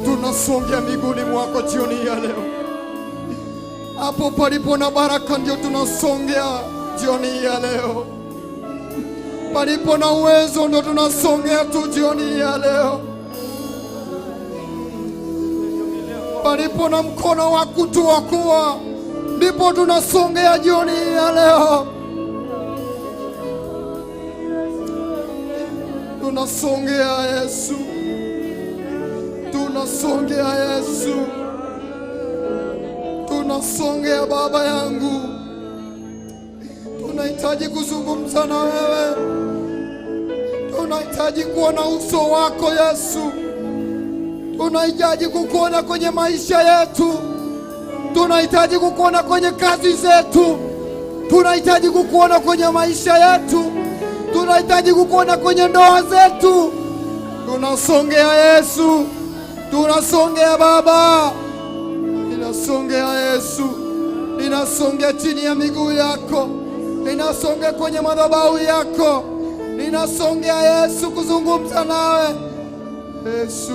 Tunasongea miguuni mwako jioni ya leo. Hapo palipo na baraka ndio tunasongea jioni ya leo. Palipo na uwezo ndio tunasongea tu jioni ya leo. Palipo na mkono wa kutuokoa ndipo tunasongea jioni ya leo. Tunasongea Yesu. Tunasongea Yesu. Tunasongea Baba yangu. Tunahitaji kuzungumza na wewe. Tunahitaji kuona uso wako Yesu. Tunahitaji kukuona kwenye maisha yetu. Tunahitaji kukuona kwenye kazi zetu. Tunahitaji kukuona kwenye maisha yetu. Tunahitaji kukuona kwenye ndoa zetu. Tunasongea Yesu. Tunasongea Baba. Ninasongea Yesu. Ninasongea chini ya miguu yako. Ninasongea kwenye madhabahu yako. Ninasongea Yesu kuzungumza nawe. Yesu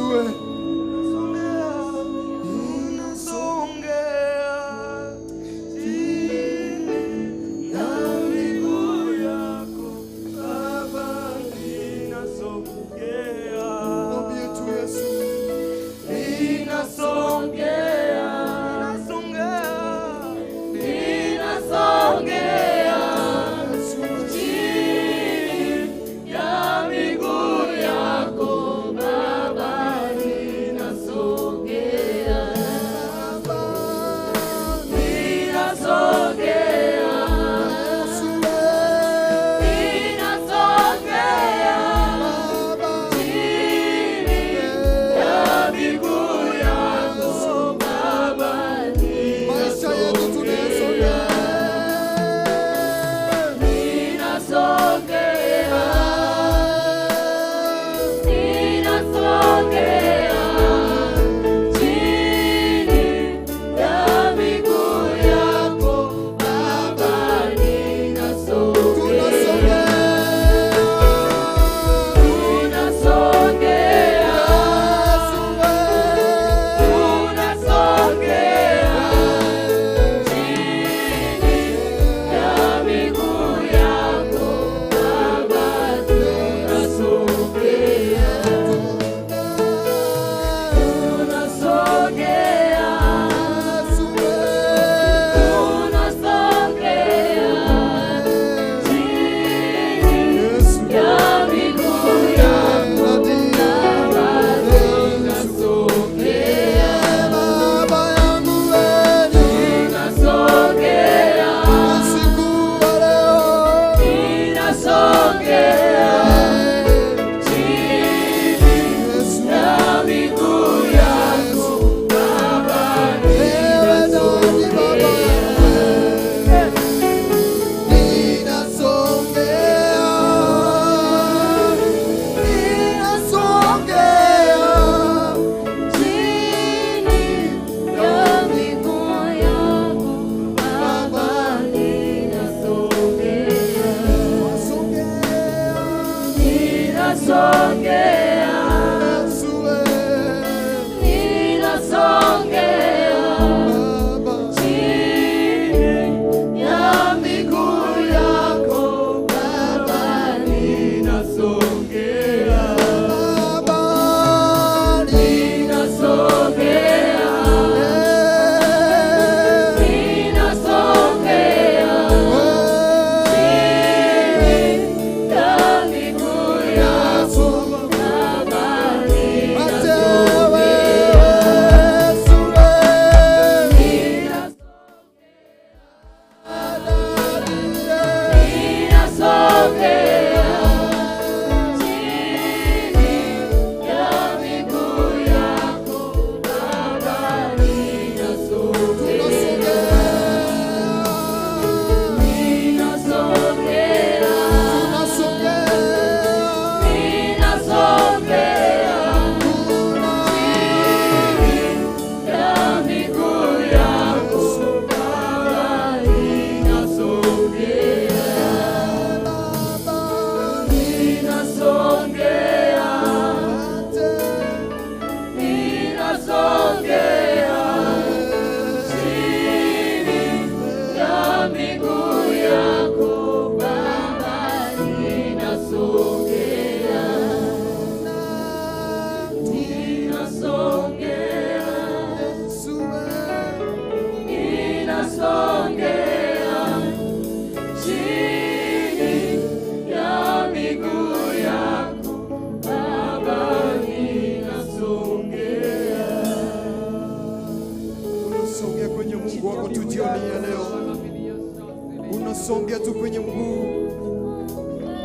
tunasongea tu kwenye mguu,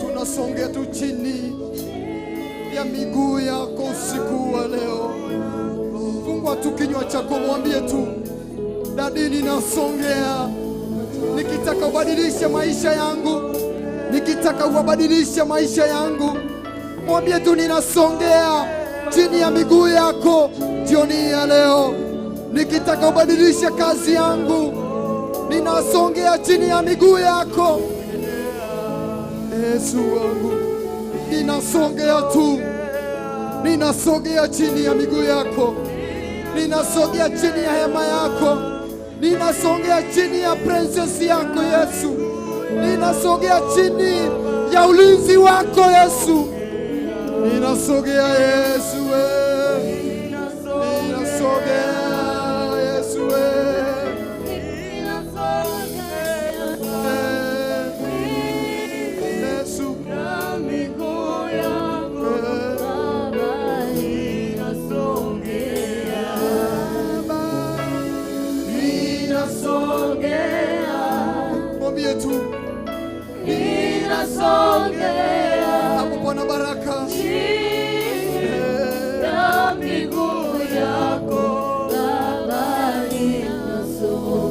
tunasongea tu chini ya miguu yako usiku wa leo. Fungua tu kinywa chako, mwambie tu, Dadi, ninasongea nikitaka ubadilishe maisha yangu, nikitaka ubadilishe maisha yangu. Mwambie tu, ninasongea chini ya miguu yako jioni ya leo, nikitaka ubadilishe kazi yangu, ninasongea chini ya miguu yako. Yesu wangu, ninasongea tu, ninasogea chini ya miguu yako, ninasogea chini ya hema yako, ninasogea chini ya presence yako Yesu, ninasogea chini ya ulinzi wako Yesu, ninasogea Yesu, ninasogea Yesu, mwambie tu, ninasongea hapo Bwana baraka ya miguu yako Baba, ninasongea,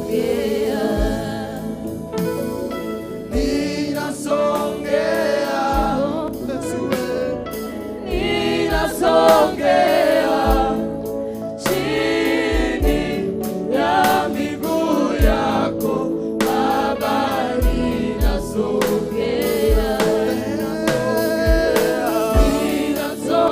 ninasongea Yesu, ninasongea chini ya miguu yako Baba, ninasongea, ninasongea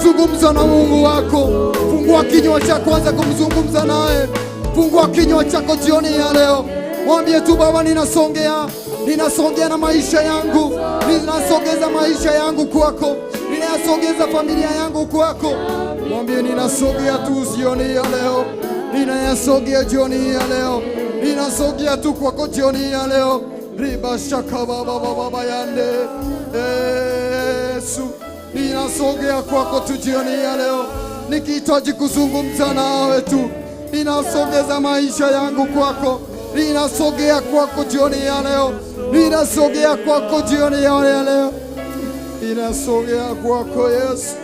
Zungumza na Mungu wako. Fungua kinywa chako, anza kumzungumza naye. Fungua kinywa chako jioni ya leo. Mwambie tu, Baba, ninasongea na maisha yangu. Ninasogeza maisha yangu kwako. Ninasogeza familia yangu kwako. Mwambie ninasogea tu jioni ya leo. Ninasogea jioni ya leo. Ninasogea tu kwako jioni ya leo. Riba shaka baba yande. Yesu, ninasogea kwako tu jioni ya leo. Nikihitaji kuzungumza nawe tu. Ninasogeza maisha yangu kwako. Ninasogea kwako jioni ya leo. Ninasogea kwako jioni ya leo. Ninasogea kwako Yesu.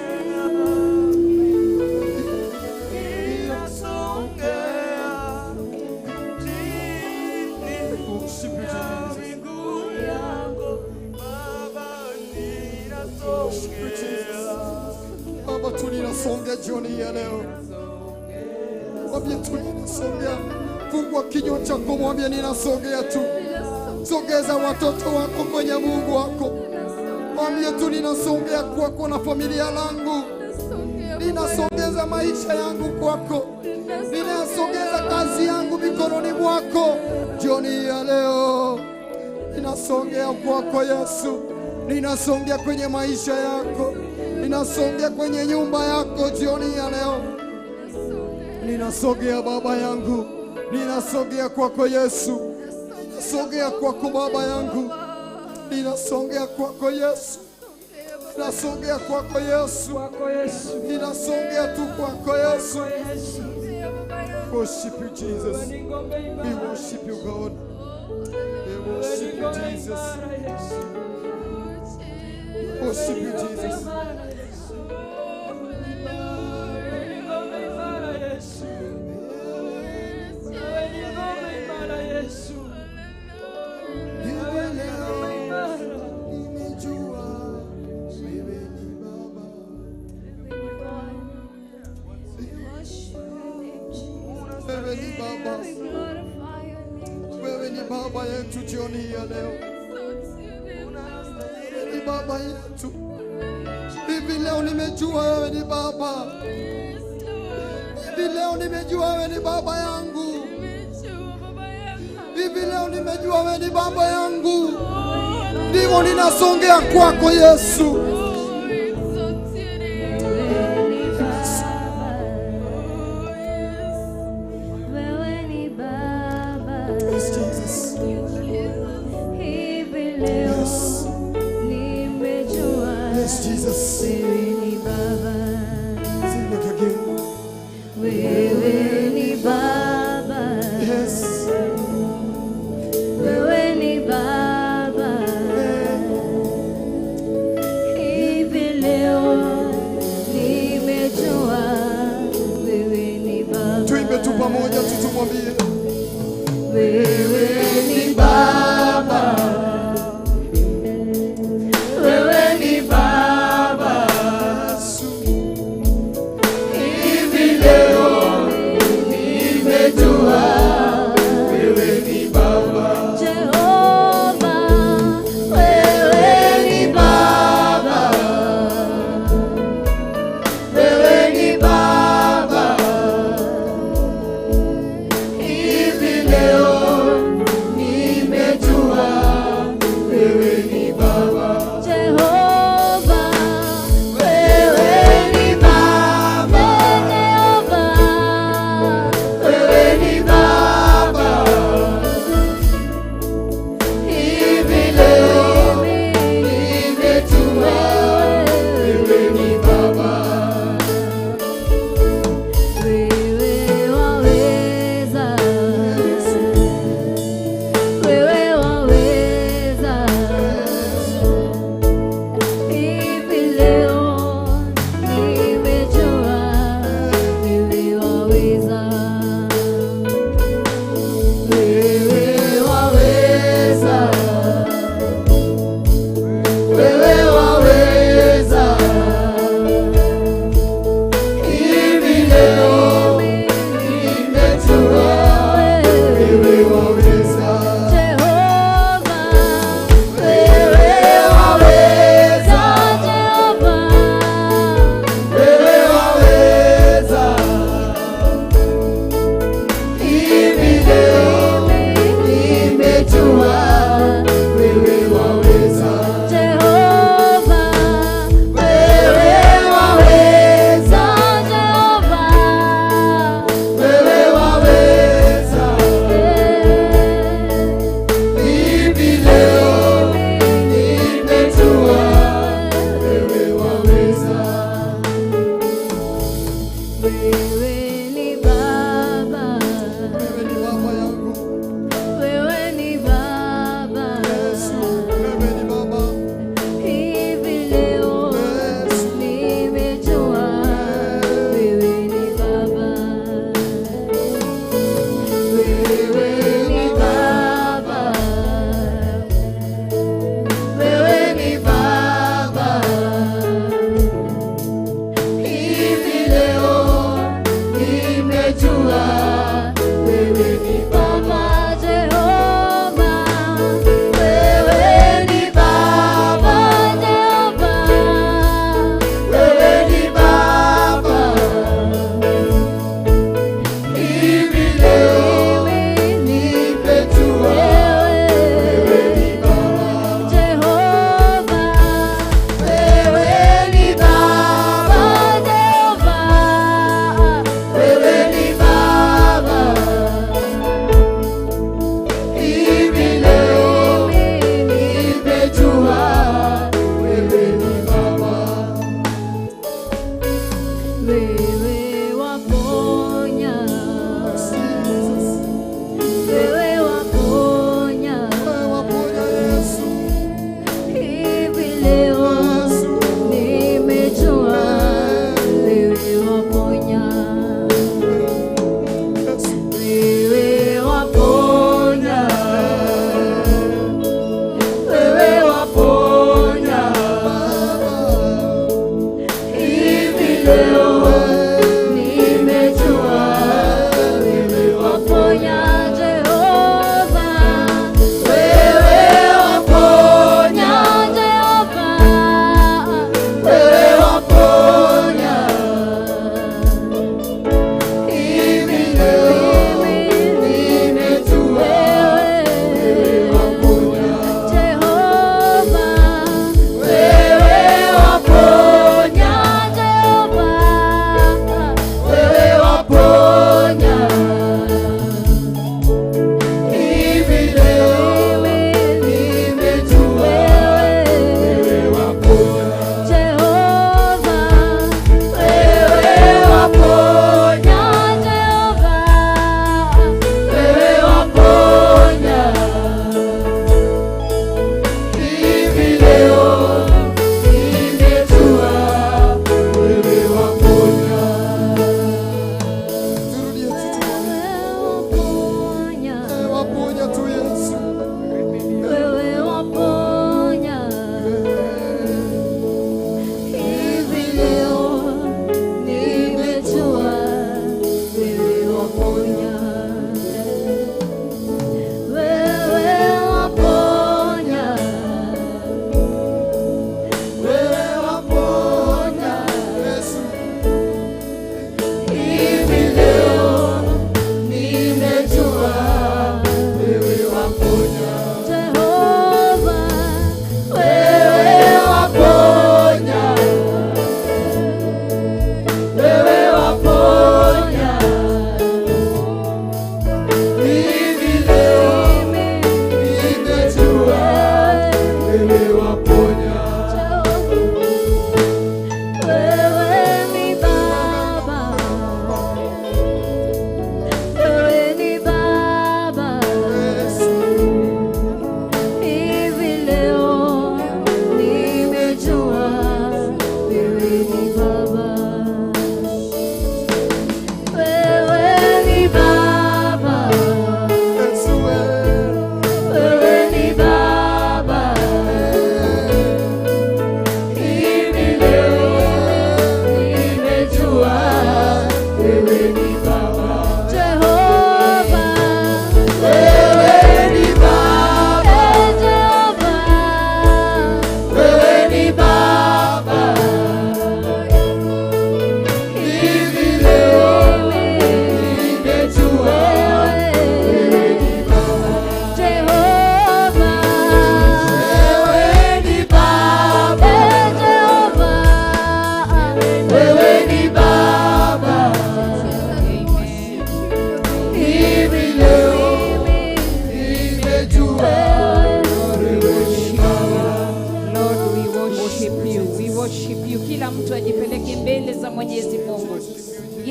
Baba, tuninasongea jioni ya leo. Mwambie tuninasongea. Fungua kinywa chako, mwambie ninasogea tu. Sogeza watoto wako kwenye Mungu wako. Mwambie tu ninasongea kwako na familia langu. Ninasogeza maisha yangu kwako. Ninasogeza kazi yangu mikononi mwako jioni ya leo. Ninasongea kwako Yesu. Ninasongea kwenye maisha yako. Ninasongea kwenye nyumba yako jioni ya leo. Ninasogea Baba yangu. Ninasogea kwako Yesu. Ninasogea kwako Baba yangu. Ninasogea kwako Yesu. Ninasogea kwako Yesu. Ninasogea tu kwako Yesu. Worship you, Jesus. We worship you, God. We worship you, Jesus. Worship you, Jesus. Wewe ni Baba yetu jioni ya leo. Wewe ni Baba yetu. Hivi leo nimejua wewe ni Baba. Hivi leo nimejua wewe ni Baba yangu. Hivi leo nimejua wewe ni Baba yangu. Ndivyo ninasongea kwako Yesu. pamoja tutumwambie wewe ni Baba, wewe ni Baba. Hivi leo nimejua wewe ni Baba. Jehova, wewe ni Baba, wewe ni Baba. Hivi leo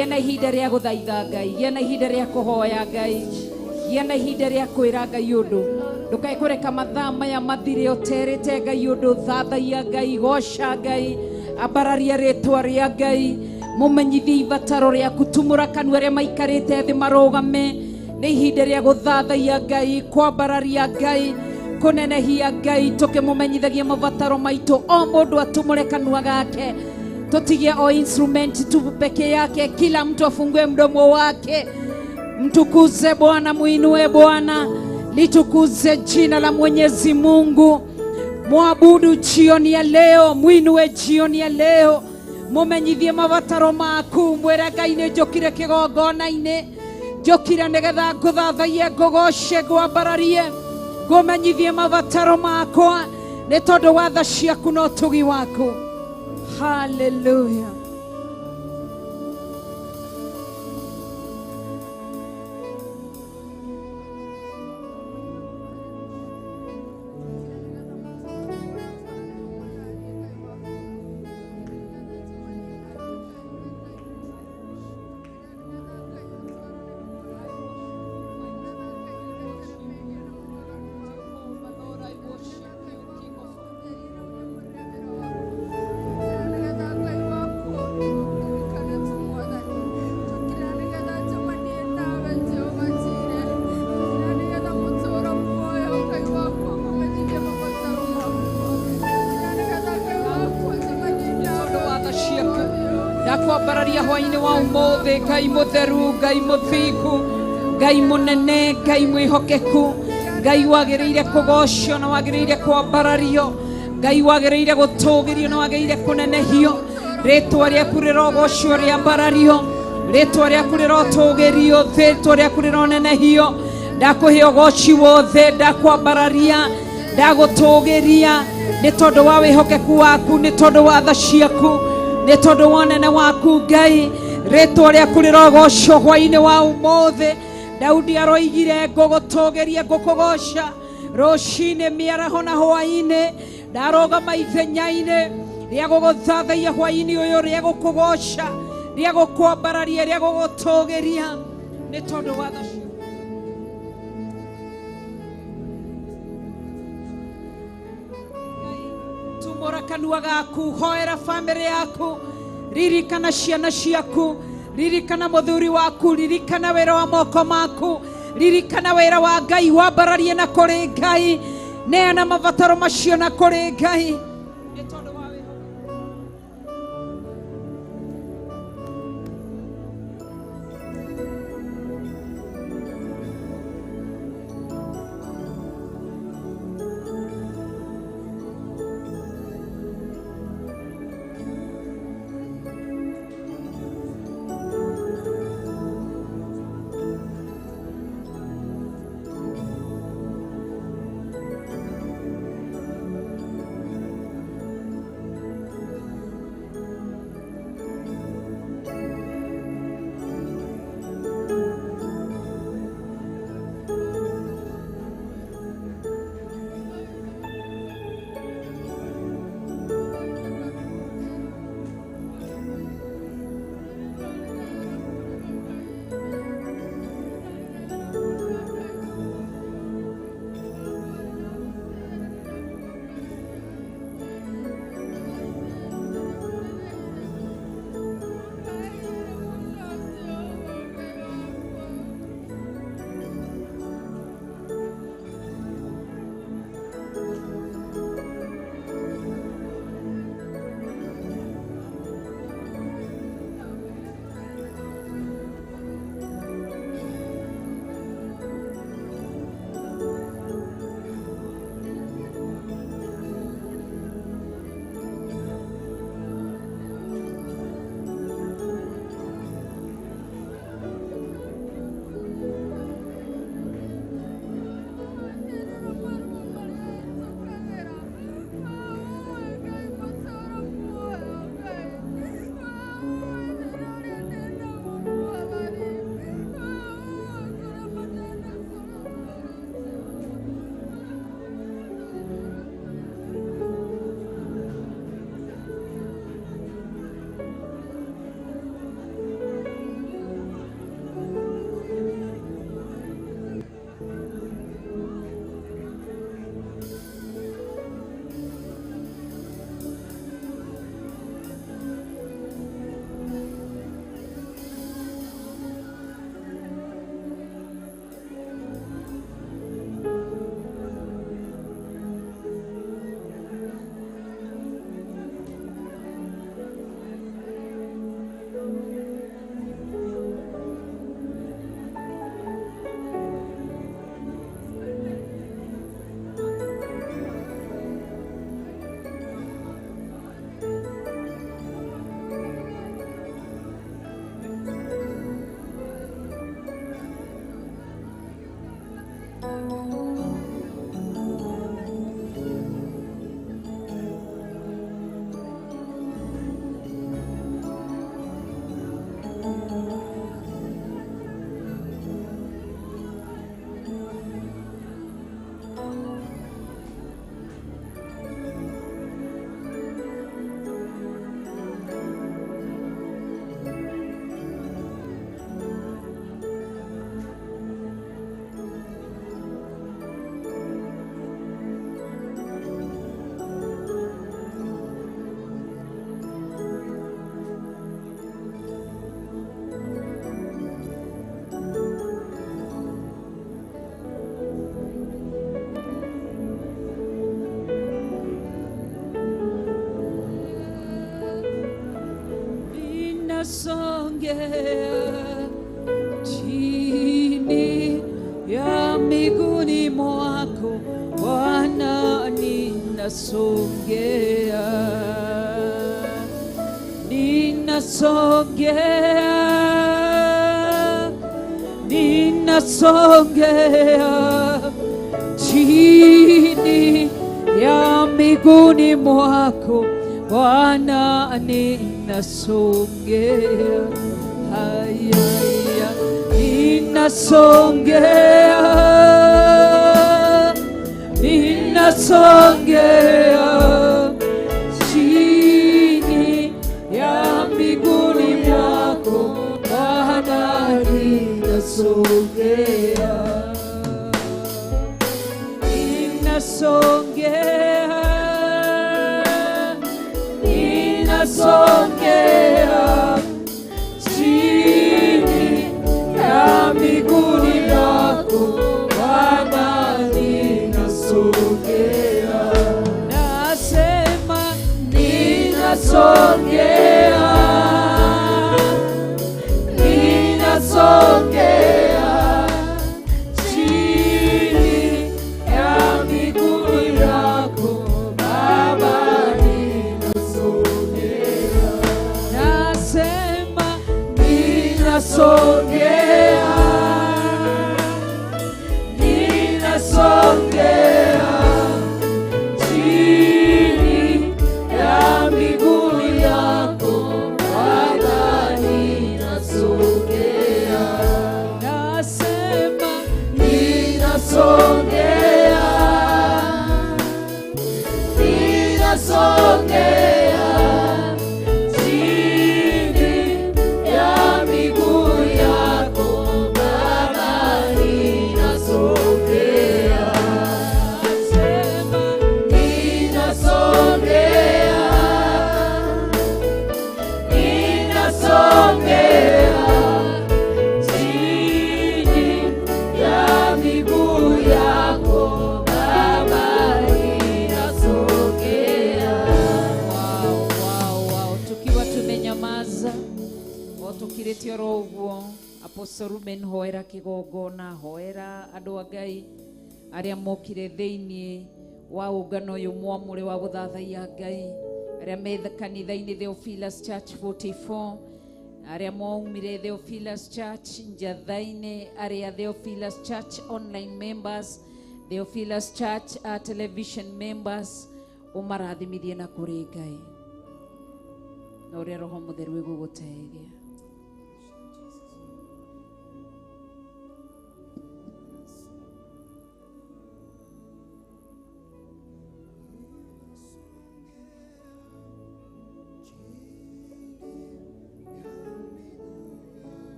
Gĩa na ihinda rĩa gũthaitha Ngai, gĩa na ihinda rĩa kũhoya Ngai, gĩa na ihinda rĩa kwĩra Ngai ũndũ. Ndũkae kũreka mathaa maya mathire ũterĩte Ngai ũndũ. Thathaia Ngai, goca Ngai, ambararia rĩtwa rĩa Ngai, mũmenyithie ibataro rĩaku. Tumũra kanua arĩa maikarĩte thĩ marũgame. Nĩ ihinda rĩa gũthathaia Ngai, kwambararia Ngai, kũnenehia Ngai, tũkĩmũmenyithagia mabataro maitũ. O mũndũ atumũre kanua gake, tutige o instrument tu peke yake. Kila mtu afungue mdomo wake. Mtukuze Bwana, muinue Bwana, litukuze jina la Mwenyezi Mungu. Muabudu jioni ya leo, muinue jioni ya leo. Mumenyithie mabataro maku. Mwera Ngai nĩ njũkire kĩgongona-inĩ, njũkire nĩgetha ngũthathaie, ngũgoce, ngwambararie, ngũmenyithie mabataro makwa, nĩ tondũ wa tha ciaku na ũtugi waku. Hallelujah. Ndakwambararia hwainĩ wa ũmũthĩ, Ngai mũtheru, Ngai mũthingu, Ngai mũnene, Ngai mwĩhokeku, Ngai wagĩrĩire kũgocio na wagĩrĩire kwambarario, Ngai wagĩrĩire gũtũgĩrio na wagĩrĩire kũnenehio. Rĩtwa rĩaku rĩrogocio, rĩambarario, rĩtwa rĩaku rĩrotũgĩrio, rĩtwa rĩaku rĩronenehio. Ndakũhe ũgoci wothe, ndakwambararia, ndagũtũgĩria, nĩ tondũ wa wĩhokeku waku, nĩ tondũ wa tha ciaku, nĩ tondũ wa ũnene waku Ngai. Rĩtwa rĩaku rĩrogocio hwainĩ wa ũmũthĩ. Daudi aroigire, ngũgũtũgĩria, ngũkũgoca rũcinĩ, mĩaraho na hwainĩ. Ndarũgama ithenya-inĩ rĩa gũgũthathaia hwainĩ ũyũ, rĩa gũkũgoca, rĩa gũkwambararia, rĩa gũgũtũgĩria, nĩ tondũ wa tha ciaku. Tumũra kanua gaku, hoera family yaku, ririkana ciana ciaku, ririkana mũthuri waku, ririkana wĩra wa moko maku, ririkana wĩra wa Ngai, wambararie na kũrĩ Ngai, neana mabataro macio na kũrĩ Ngai. Ninasongea chini ya miguuni mwako Bwana, ninasongea, ninasongea, ninasongea chini ya miguuni mwako Bwana, ninasongea, haya, ninasongea, ninasongea chini ya miguuni mwako Bwana, ninasongea, ninasongea, ninasongea chini ya miguuni mwako Bwana, ninasongea, nasema ninasongea, ninasongea chini ya miguuni mwako Baba, ninasongea, nasema ninasongea, ninasongea chini ya miguuni yako Baba, ninasongea, nasema ninasongea, ninasongea chini ya miguu yako Baba, ninasongea, nasema ninasongea, ninasongea chini ya miguu yako Baba, ninasongea. Wow. Tukiwa tumenyamaza tukirĩtio roguo, Apostle Ruben hoera kĩgongona, hoera andũ a Ngai arĩa mokire thĩinĩ wa ũngano ũyũ mwamũre wa gũthathaiya Ngai, arĩa me kanitha-inĩ Theophilus Church 44, arĩa maumire Theophilus Church Njatha-inĩ, arĩa Theophilus Church online members, Theophilus Church television members, ũmarathimithie na kũrĩ Ngai na ũrĩa Roho Mũtheru egũgũteithia.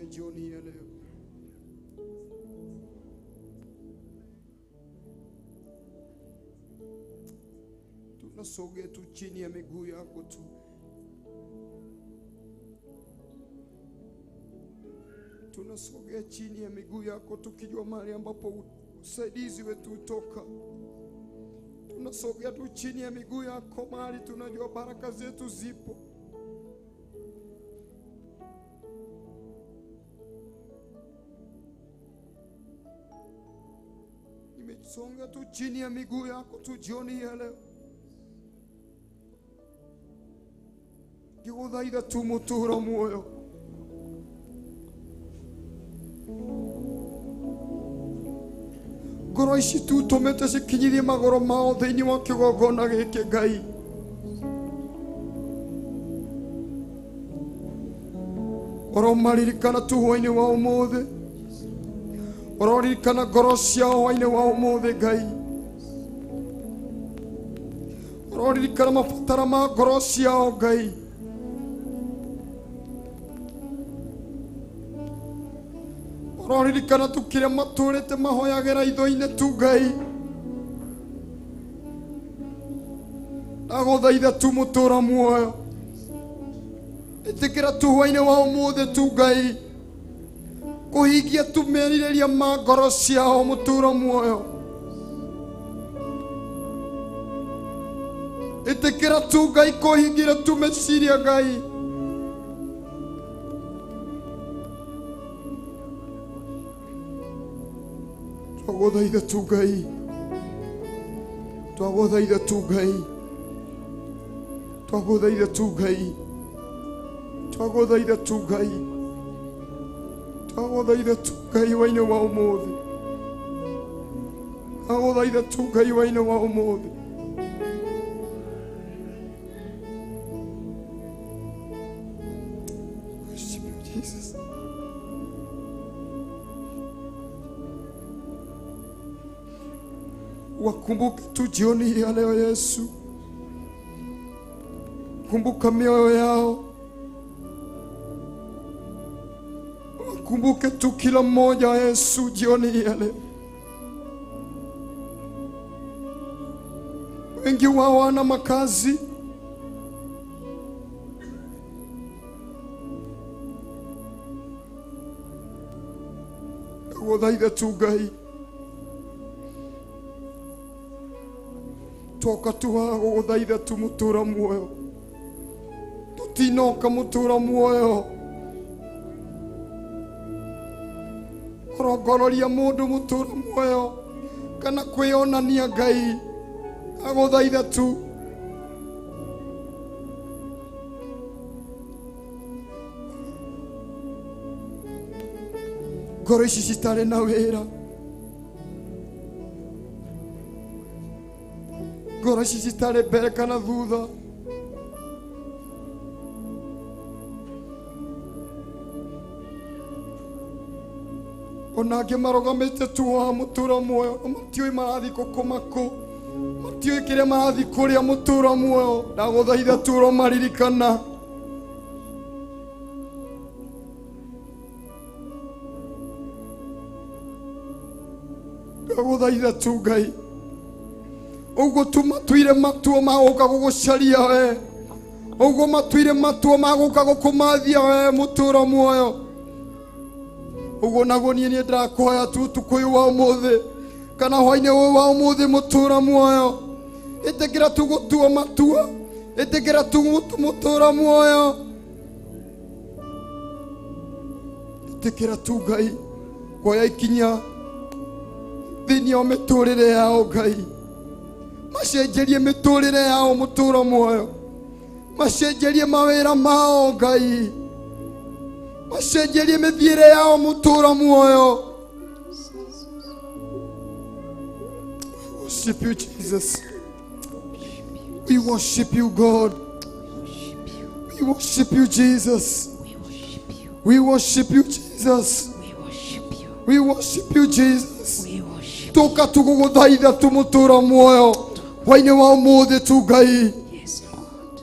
Jioni ya leo tunasogea tu chini ya miguu yako tu, tunasogea chini ya miguu yako tukijua mahali ambapo usaidizi wetu utoka. Tunasogea tu chini ya miguu yako mahali tunajua baraka zetu zipo. Nimesonga tu chini ya miguu yako tu jioni ya leo. Ngiguthaitha tu mutura muoyo. Ngoro ici tu tumete cikinyithie magoro mao thiini wa kigongona giki Ngai. Oromaririkana tu hwaini wa umuthi. Ororirikana ngoro ciao hwaini wa umuthi Ngai. Ororirikana mabatara ma ngoro ciao Ngai. Ororirikana tu kiria maturite mahoyagera itho-ini tu Ngai. Ndaguthaitha tu mutura muoyo. Itikira tu hwaini wa umuthi tu Ngai. Kuhingia tu meririria ma ngoro ciao mutura muoyo. Itikira tu Ngai kuhingira tu meciria Ngai. Twaguthaitha tu Ngai. Twaguthaitha tu Ngai. Twaguthaitha tu Ngai. Twaguthaitha tu Ngai. Twaguthaitha tu Ngai waini wa umuthi. Twaguthaitha tu Ngai waini wa umuthi. Worship you, Jesus. Wakumbuke tu jioni ya leo Yesu. Kumbuka mioyo yao. Wakumbuke tu kila mmoja Yesu jioni ya leo. Wengi wao wana makazi. Ndaguthaitha tu Ngai. Twoka tu guthaitha tu mutura muoyo. Tutinoka mutura muoyo. Orongororia mundu mutura muoyo kana kwionania Ngai. Aguthaitha tu. Ngoro ici citari na wira. Ngoro ici citari mbere kana thutha. Ona angĩ marogamĩte tu wa mutura muoyo, matiũĩ marathi kũkũ, matiũĩ kĩrĩa marathi kũrĩa mutura muoyo. Ndagũthaitha tu ũromaririkana. Ndagũthaitha tu Ngai. Ũguo tu matuire matua ma gũka gũgũcaria we. Ũguo matuire matua ma gũka gũkũmathia we mutura muoyo. Ugo nago nie ndirakoya tu tukuyu wa umuthi kana hwaine wa umuthi mutura muoyo. Itikira tu gutua matua. Itikira tu mutura muoyo. Itikira tu Ngai koya ikinya thini o miturire yao Ngai. Macenjerie miturire yao mutura muoyo. Macenjerie mawira mao Ngai. Macenjerie mithiire yao mutura muoyo. Worship you, Jesus. We worship you, God. We worship you, Jesus. We worship you, Jesus. We worship you, Jesus. Toka tuguguthaitha tu mutura muoyo hwaine wa umuthi tu Ngai. Yes, Lord.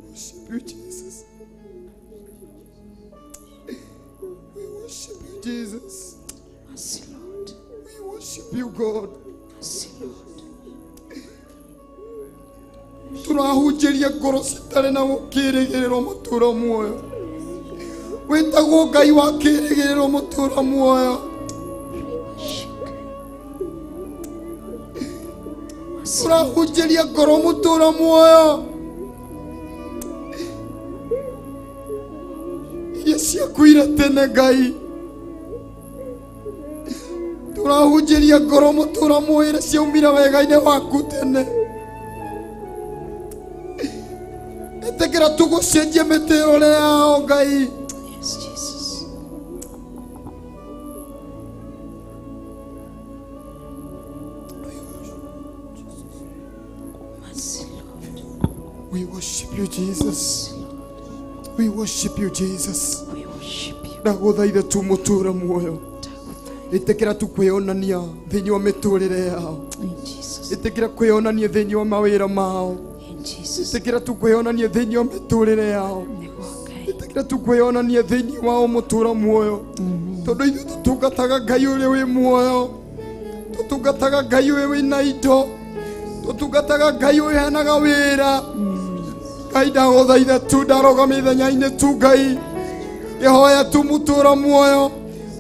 Worship you, Jesus. We worship you, Jesus. Mercy, Lord. We worship you, God. Mercy, Lord. Turahunjiria ngoro citari na gukirigiriro mutura muoyo. wetagwo Ngai wa kĩĩrĩgĩrĩro mũtũũra muoyo. Turahunjĩria ngoro mũtũũra muoyo. Iria ciakuire tene Ngai. Turahunjĩria ngoro mũtũũra muoyo iria ciaumire wega-inĩ waku tene. Etĩkĩra tũgũcenjie mĩtũũrĩre yao Ngai. Yes, Jesus. We worship you, Jesus. We worship you, Jesus. We worship you. Ndagũthaitha tu mũtũũra muoyo. Etĩkĩra tu kwĩonania thĩinĩ wa mĩtũũrĩre yao. In Jesus. Etĩkĩra kwĩonania thĩinĩ wa mawĩra mao. In Jesus. Etĩkĩra tu kwĩonania thĩinĩ wa mĩtũũrĩre yao. Etĩkĩra tu kwĩonania thĩinĩ wao mũtũũra muoyo. Tondũ ithuĩ tũtungataga Ngai ũrĩa wĩ muoyo. Tũtungataga Ngai ũrĩa wĩna indo. Tũtungataga Ngai ũrĩa ũheanaga wĩra. Ngai ndagũthaitha tu ndarogama ithenya-inĩ tu Ngai. Ngĩhoya tu mũtũũra muoyo.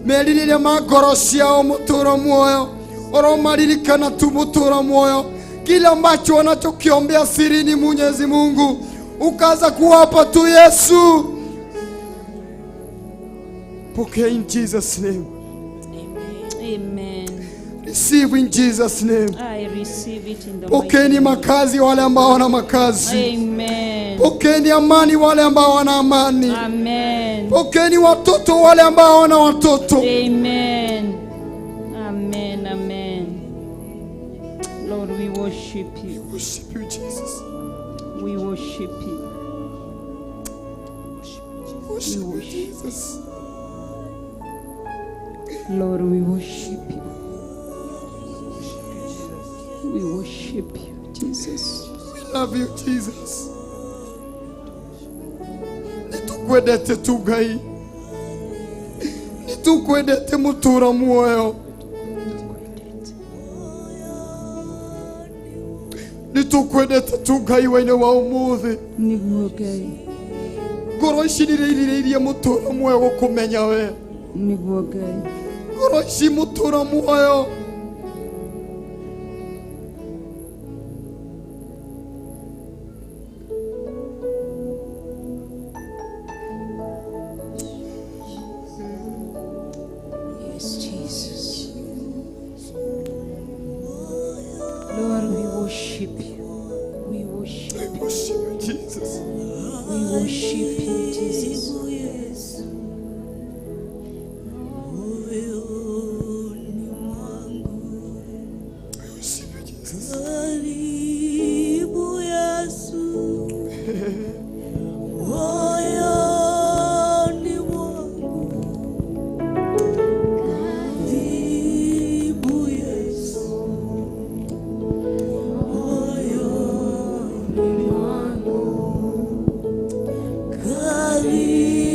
Merirĩria ma ngoro ciao mũtũũra muoyo. Oromaririkana tu mũtũũra muoyo. Kila ambacho wanachokiombea sirini Mwenyezi Mungu ukaanza kuwapa tu Yesu. Pokea in Jesus name. Amen. Receive in Jesus name. I receive it in the Pokeeni mighty name. makazi wale ambao wana makazi. Amen. Pokeeni amani wale ambao wana amani. Amen. Pokeeni watoto wale ambao wana watoto. Amen. Amen. Amen. Lord, we worship you. Worship you, Jesus. We worship you. Worship you, Jesus. Lord, we worship you. We worship you, Jesus. We love you, Jesus. Nitukwendete tu Ngai. Nitukwendete mũtũũra muoyo. Nitukwendete tu Ngai waine wa ũmũthĩ. Nĩguo Ngai. Ngoro ici nĩirirĩirie mũtũũra muoyo gũkũmenya we. Nĩguo Ngai. Ngoro ici mũtũũra muoyo. Yes, Jesus. Lord, we worship you. We worship you. Worship you, Jesus. We worship you, Jesus. Worship you, Jesus. Karibu Yesu, moyoni mwangu. Karibu Yesu, moyoni mwangu. Karibu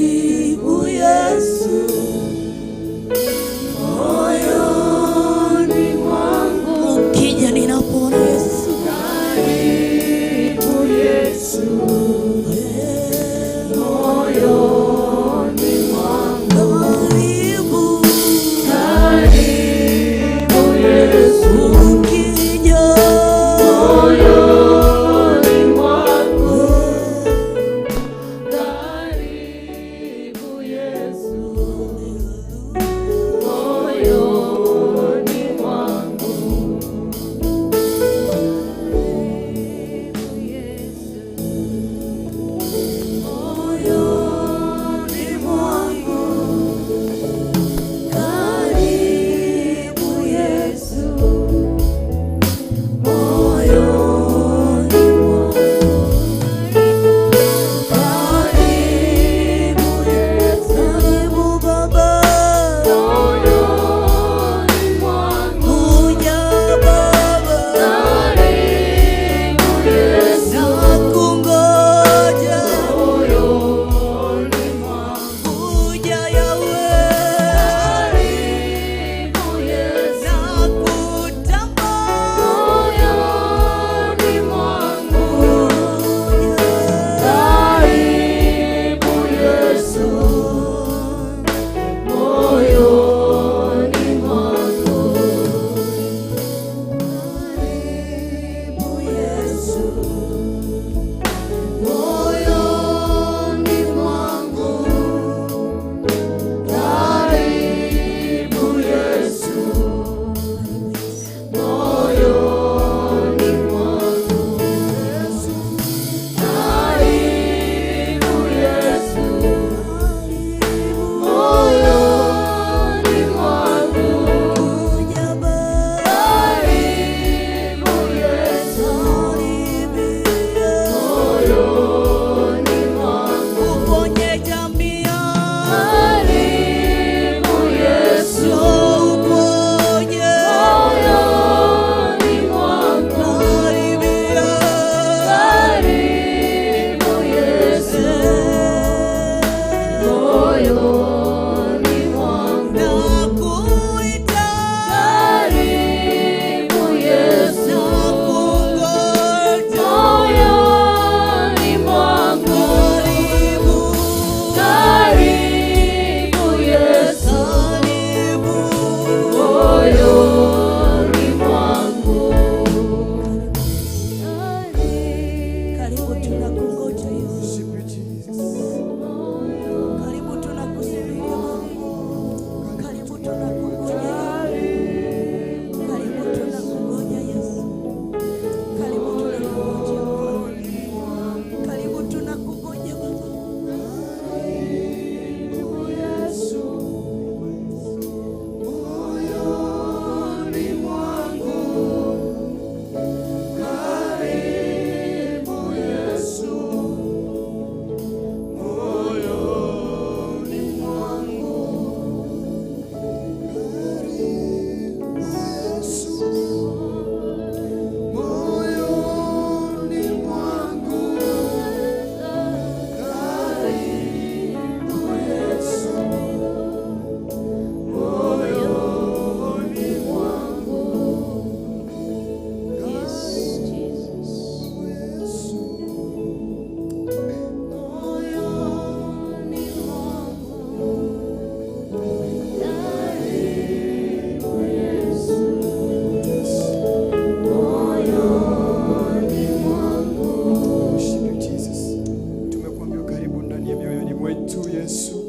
Yesu.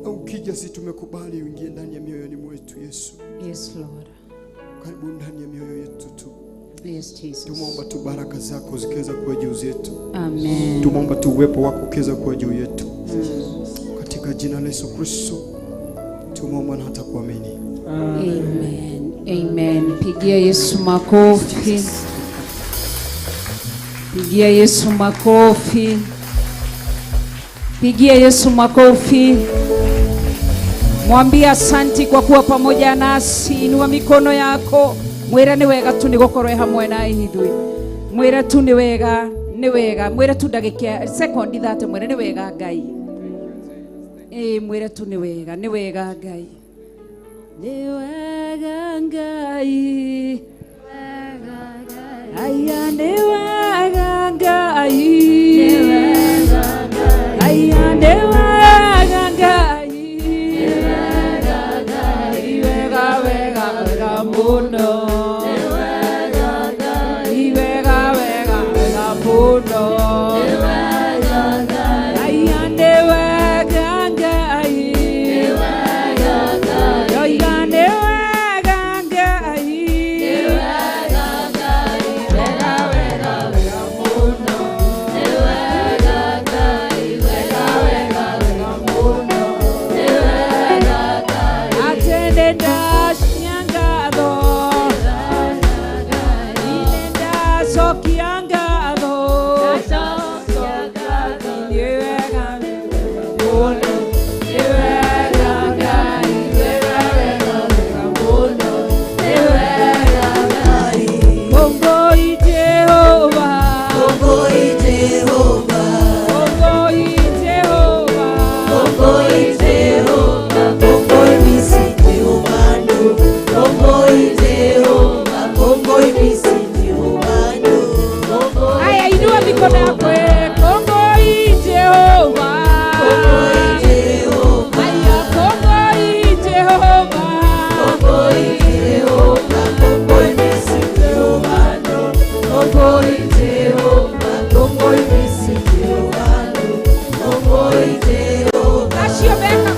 Na ukija si tumekubali uingie ndani ya mioyoni mwetu Yesu. Yes, Lord. Karibu ndani ya mioyo yetu tu. Yes, Jesus. Tumeomba tu baraka zako zikiweza kuwa juu yetu. Amen. Tumeomba tu uwepo wako ukiweza kuwa juu yetu. Katika jina la Yesu Kristo tumeomba na hata kuamini. Amen. Amen. Pigia Yesu makofi. Pigia Yesu makofi. Pigia Yesu makofi. Mwambie asante kwa kuwa pamoja nasi. Inua mikono yako. Mwira ni wega tu ni gukorwe hamwe na ithui. Mwira tu ni wega, ni wega. Mwira tu ndagika sekondi thate mwira ni wega Ngai. Mwira tu ni wega, ni wega Ngai. Ni wega Ngai. Aya ni wega Ngai. Ni wega Ngai. Aya ni wega Ngai. Ni wega Ngai. Wega wega wega muno. Ni wega Ngai. Wega wega wega muno. Ni wega Ngai. Aya ni wega Ngai. Ni wega Ngai. Aya ni wega Ngai. Ni wega Ngai. Wega wega wega muno. Ni wega Ngai. Wega wega wega muno. Ni wega Ngai. Atende ndashiangado. Inenda sokiangado. Ni wega muno. Ni wega Ngai. Wega wega wega muno. Ni wega Ngai. Kongoi Jehova. Kongoi Jehova. Kongoi Jehova. Kongoi Jehova. Kongoi misiti umanu. Kongoi Jehova. Kongoi misiti umanu. Haya, inua mikono yako. Kongoi Jehova. Kongoi Jehova. Haya, kongoi Jehova. Kongoi Jehova. Kongoi misiti umanu. Kongoi Jehova. Kongoi misiti umanu. Kongoi Jehova. Ashio beka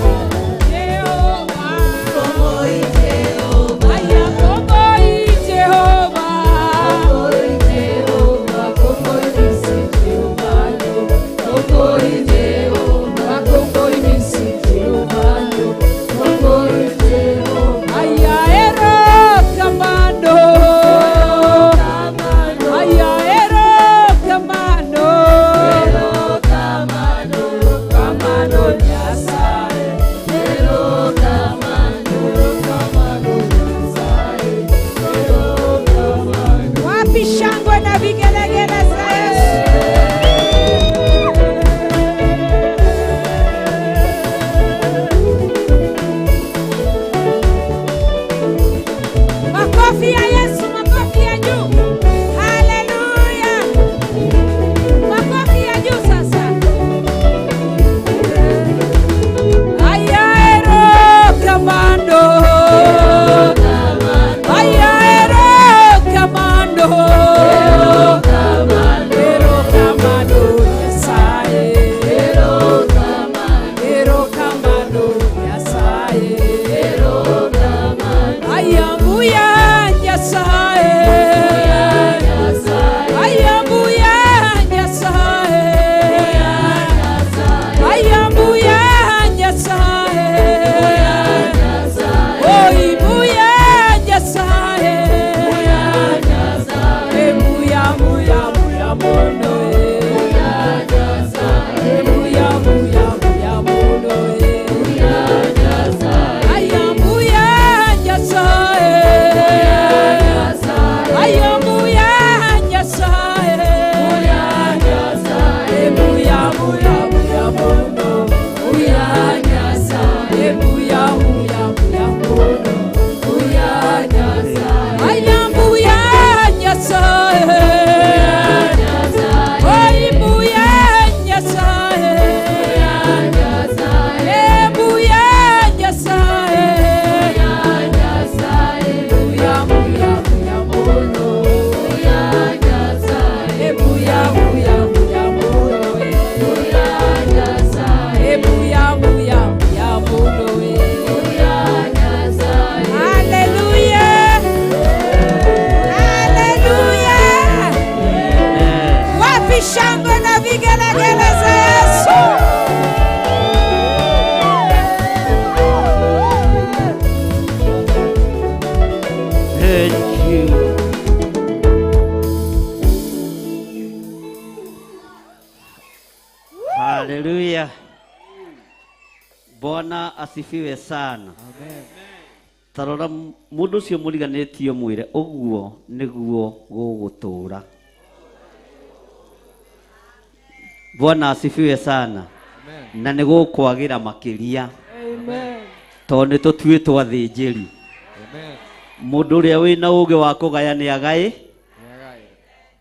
Jehova. Kongoi Jehova. Haya, kongoi Jehova. Kongoi Jehova. Kongoi misiti umanu. Kongoi Jehova. Kongoi misiti umanu. Kongoi Jehova. Haya, ero kamando. Haya, ero kamando. Ero kamando. Kamando. Bwana asifiwe sana. Tarora mundu ucio muriganitio mwire uguo niguo gugutura. Bwana asifiwe sana. Na nigukwagira makiria. Tondu nitutuitwo athinjiri. Mundu uria wina uge wa kugaya ni agae.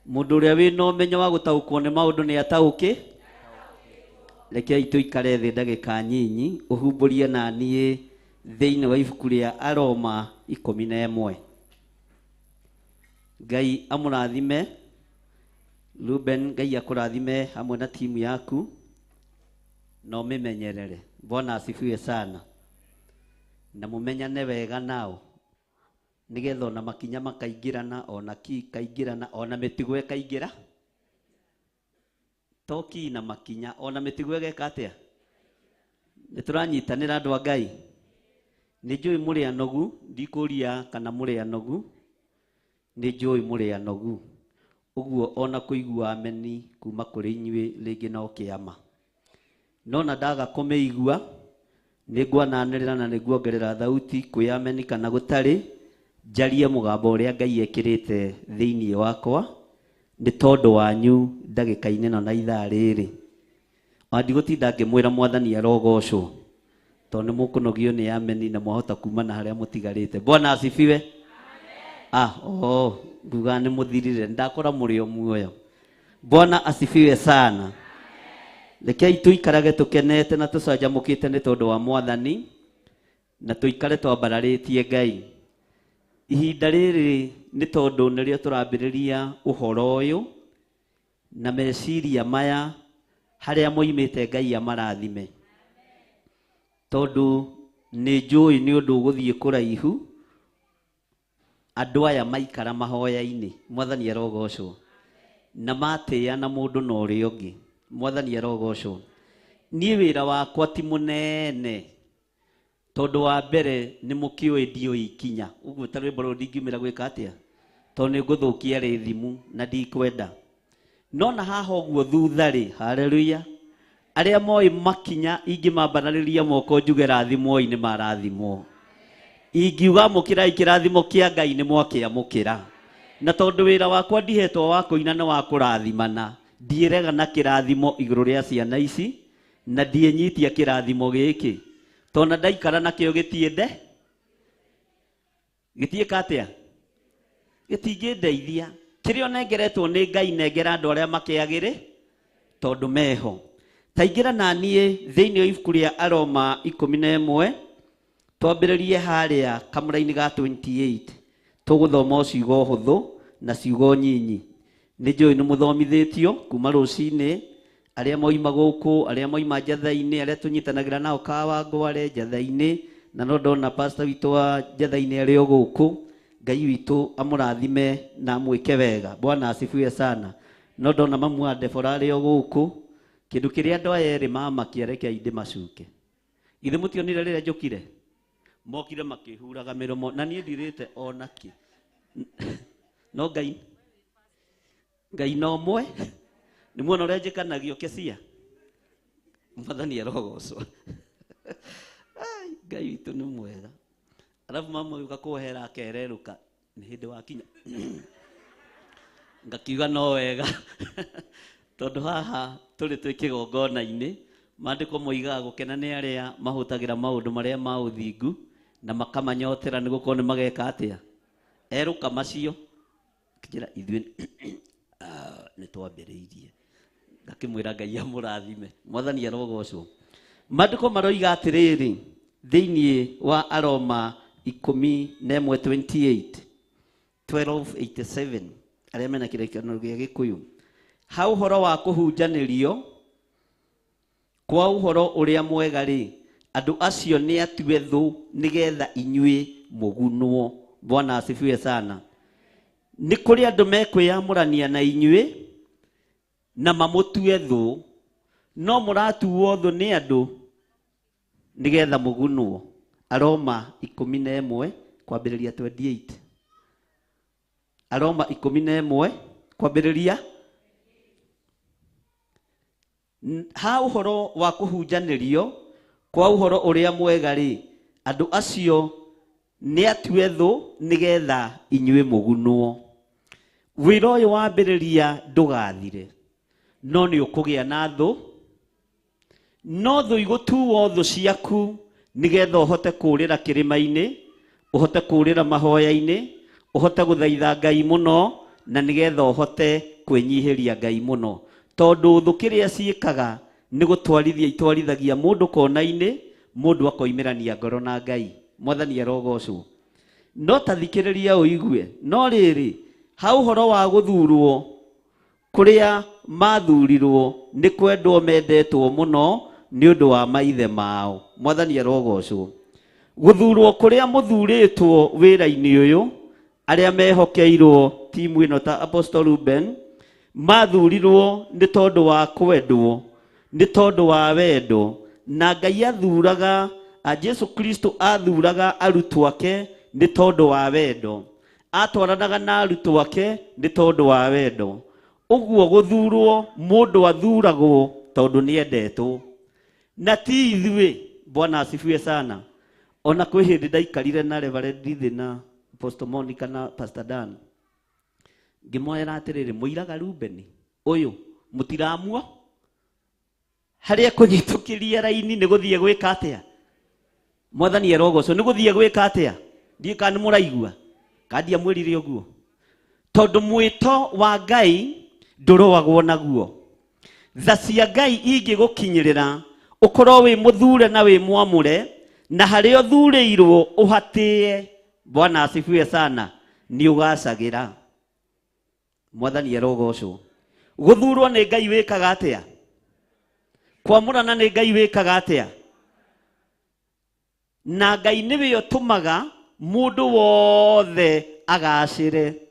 Mundu uria wina umenyo wa gutaukwo ni maundu ni atauki. Rekei tuikare thi ndagika nyinyi uhumburie na nie thiini wa ibuku ria Aroma 11. Ngai amurathime. Ruben, Ngai akurathime hamwe na timu yaku na umimenyerere. Bwana asifiwe sana. Na mumenyane wega nao nigetha ona makinya makaingirana, ona ki kaingirana, ona mitugo ikaingira. Toki na makinya ona mitugo igeka atia. Nituranyitanira andu a Ngai. Nijui muri anogu, ndikuria kana muri anogu. Nijui muri anogu. Uguo ona kuigua ameni kuma kuri inyui ringi no kiama. Nona ndaga kumeigua ningwananirira na niguongerera thauti kwi ameni kana gutari jarie mugambo uria Ngai ekirite thiini wakwa ni tondu wanyu ndagika-ini no na ithaa riri. Andi gutinda ngimwira mwathani arogocwo tondu mukunogio ni ameni na mwahota kuma na haria mutigarite. Bwana asifiwe. Nguga ni muthirire ndakora muri o muoyo. Bwana asifiwe sana. Rekei tuikarage tukenete na tucanjamukite ni tondu wa mwathani na tuikare twambararitie Ngai. Ihinda riri ni tondu nirio turambiriria uhoro uyu na meciria maya haria moimite Ngai amarathime. Tondu ni njui ni undu guthie kuraihu andu aya maikara mahoya-ini. Mwathani arogocwo na matia na mundu na uria ungi. Mwathani arogocwo. Nie wira wakwa ti munene tondu wa mbere ni mukiwe ndio ikinya. Uguo tarwe baro ndingimira gwika atia tondu ni nguthukia rithimu na ndikwenda. No na haha uguo thutha ri, haleluya, aria moi makinya ingimambanariria moko njuge rathimwo ni marathimwo. Ingiuga mukirai kirathimo kia Ngai ni mwakiamukira. Na tondu wira wakwa ndihetwo wa kuina na wa kurathimana, ndierega na kirathimo iguru ria ciana ici na ndienyitia kirathimo giki tondu ndaikara nakio gitiende gitieka atia gitingindeithia. Kirio nengeretwo ni Ngai nengera andu aria makiagire tondu meho. Taingira na nie thiini wa ibuku ria Aroma 11 twambiririe haria kamura-ini ga 28 tuguthoma ciugo huthu na ciugo nyinyi. Ni njui ni muthomithitio kuma rucini, aria moima guku, aria moima njatha-ini, aria tunyitanagira nao Kawangware njatha-ini, na no ndona pastor witu wa njatha-ini ario guku. Ngai witu amurathime na mwike wega. Bwana asifiwe sana. No ndona mamu wa Debora ario guku. Kindu kiria andu aya eri mamakia reke inde macuke. Ithe mutionire riria njukire mokire makihuraga miromo na nie ndirite onaki. No Ngai no mwe ni muona uria njikanagio Kesia. Mwathani arogocwo. Ngai witu ni mwega. Alafu mama yuka kuhera akereruka ni hindi wakinya. Ngakiuga no wega. Tondu haha turi twi kigongona-ini mandiko moigaga gukena ni aria mahutagira maundu maria ma uthingu na makamanyotera ni gukorwo ni mageka atia eruka macio kijira ithuĩ ni twambĩrĩirie. Ngakĩmwĩra Ngai amũrathime. Mwathani arogocwo. Mandiko maroiga atiriri thiini wa Aroma 11:28 12:87 aria mena kĩrĩkanĩro gĩa Gĩkũyũ. Ha ũhoro wa kũhunjanĩrio kwa ũhoro ũrĩa mwega rĩ, andũ acio nĩ atue thũ nigetha inyuĩ mũgunwo. Bwana asifiwe sana. Nĩ kũrĩ andũ mekwĩyamũrania na inyuĩ na mamũtue thũ, no mũratuo thũ nĩ andũ nigetha mũgunwo. Aroma 11 kwambĩrĩria 28. Aroma 11 kwambĩrĩria. Ha ũhoro wa kũhunjanĩrio kwa uhoro uria mwega ri andu acio ni atue thu nigetha inyue mugunwo. Wira uyu wambiriria ndugathire, no ni ukugia na thu, no thu igutuo thu ciaku nigetha uhote kurira kirima-ini, uhote kurira mahoya-ini, uhote guthaitha Ngai muno, na nigetha uhote kwinyihiria Ngai muno. Tondu thu kiria ciikaga ni gutwarithia itwarithagia mundu kona-ini, mundu akoimirania ngoro na Ngai. Mwathani arogocwo. No tathikiriria uigue, no riri hau horo wa guthurwo kuria mathurirwo ni kwendwo mendetwo muno ni undu wa maithe mao. Mwathani arogocwo. Guthurwo kuria muthuritwo wira-ini uyu, aria mehokeirwo timu ino ta Apostle Ruben mathurirwo ni tondu wa kwendwo, ni tondu wa wendo, na Ngai athuraga Jesu Kristo athuraga arutwo ake ni tondu wa wendo, atwaranaga na arutwo ake ni tondu wa wendo. Uguo guthurwo mundu athuragwo tondu ni endetwo, na ti ithuĩ. Bwana asifiwe sana. Ona kwi hindi ndaikarire na Reverend Dithi na Apostle Monica na Pastor Dan, ngimwera atiriri, muiraga Ruben uyu mutiramuo haria kunyitukiria raini ni guthie gwika atia. Mwathani arogocwo. Ni guthie gwika atia? Ndie kana muraigua kandi amwirire uguo, tondu mwito wa Ngai ndurowagwo naguo. Tha cia Ngai ingigukinyirira ukorwo wi muthure na wi mwamure, na haria uthuriirwo uhatie. Bwana asifiwe sana. Ni ugacagira. Mwathani arogocwo. Guthurwo ni Ngai wikaga atia? Kwamurana ni Ngai wikaga atia? Na Ngai niwe utumaga mundu wothe agacire.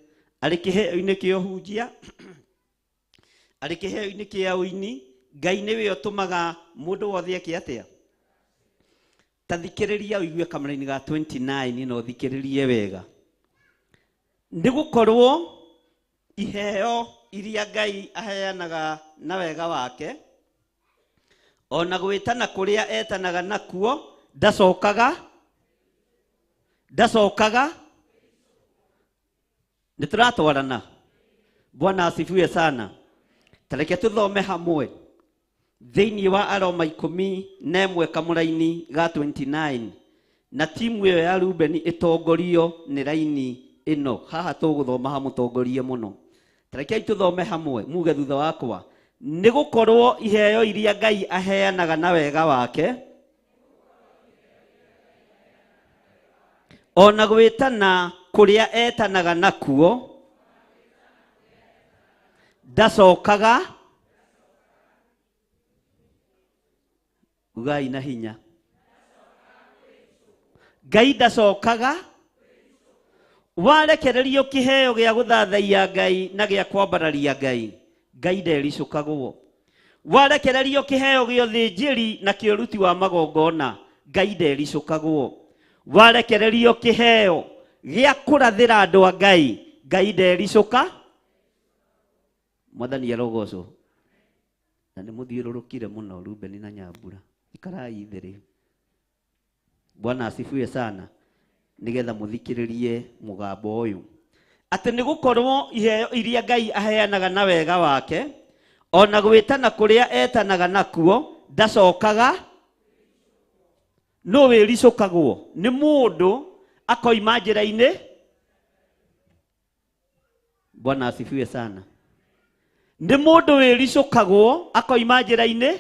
Ari kiheo-ini kia uhunjia, ari kiheo-ini kia uini, Ngai niwe utumaga mundu wothe eke atia? Tathikiriria uigue kamera-ini ga 29 no thikiririe wega. Ni gukorwo iheo iria Ngai aheanaga na wega wake, ona gwitana kuria etanaga nakuo ndacokaga nituratwarana. Bwana asifiwe sana. Tareke tuthome hamwe thiini wa Aroma 11 kamura-ini ga 29, na timu iyo ya Ruben itongorio ni raini ino. Haha tuguthoma ha mutongorie muno. Tareke tuthome hamwe, muge thutha wakwa. Ni gukorwo iheo iria Ngai aheanaga na wega wake, ona gwitana kuria etanaga nakuo ndacokaga. Ugai na hinya. Ngai ndacokaga. Warekererio kiheo gia guthathaia Ngai na gia kwambararia Ngai, Ngai ndericukagwo. Warekererio kiheo gia uthinjiri na kioruti wa magongona, Ngai ndericukagwo. Warekererio kiheo gia kurathira andu a Ngai, Ngai ndericuka. Mwathani arogocwo. Na ni muthiururukire muno Ruben na Nyambura. Ikarai thiri. Bwana asifiwe sana. Nigetha muthikiririe mugambo uyu ati ni gukorwo iheo iria Ngai aheanaga na wega wake, ona gwitana kuria etanaga nakuo ndacokaga. No wiricukagwo ni mundu akoima njira-ini. Bwana asifiwe sana. Ni mundu wiricukagwo akoima njira-ini.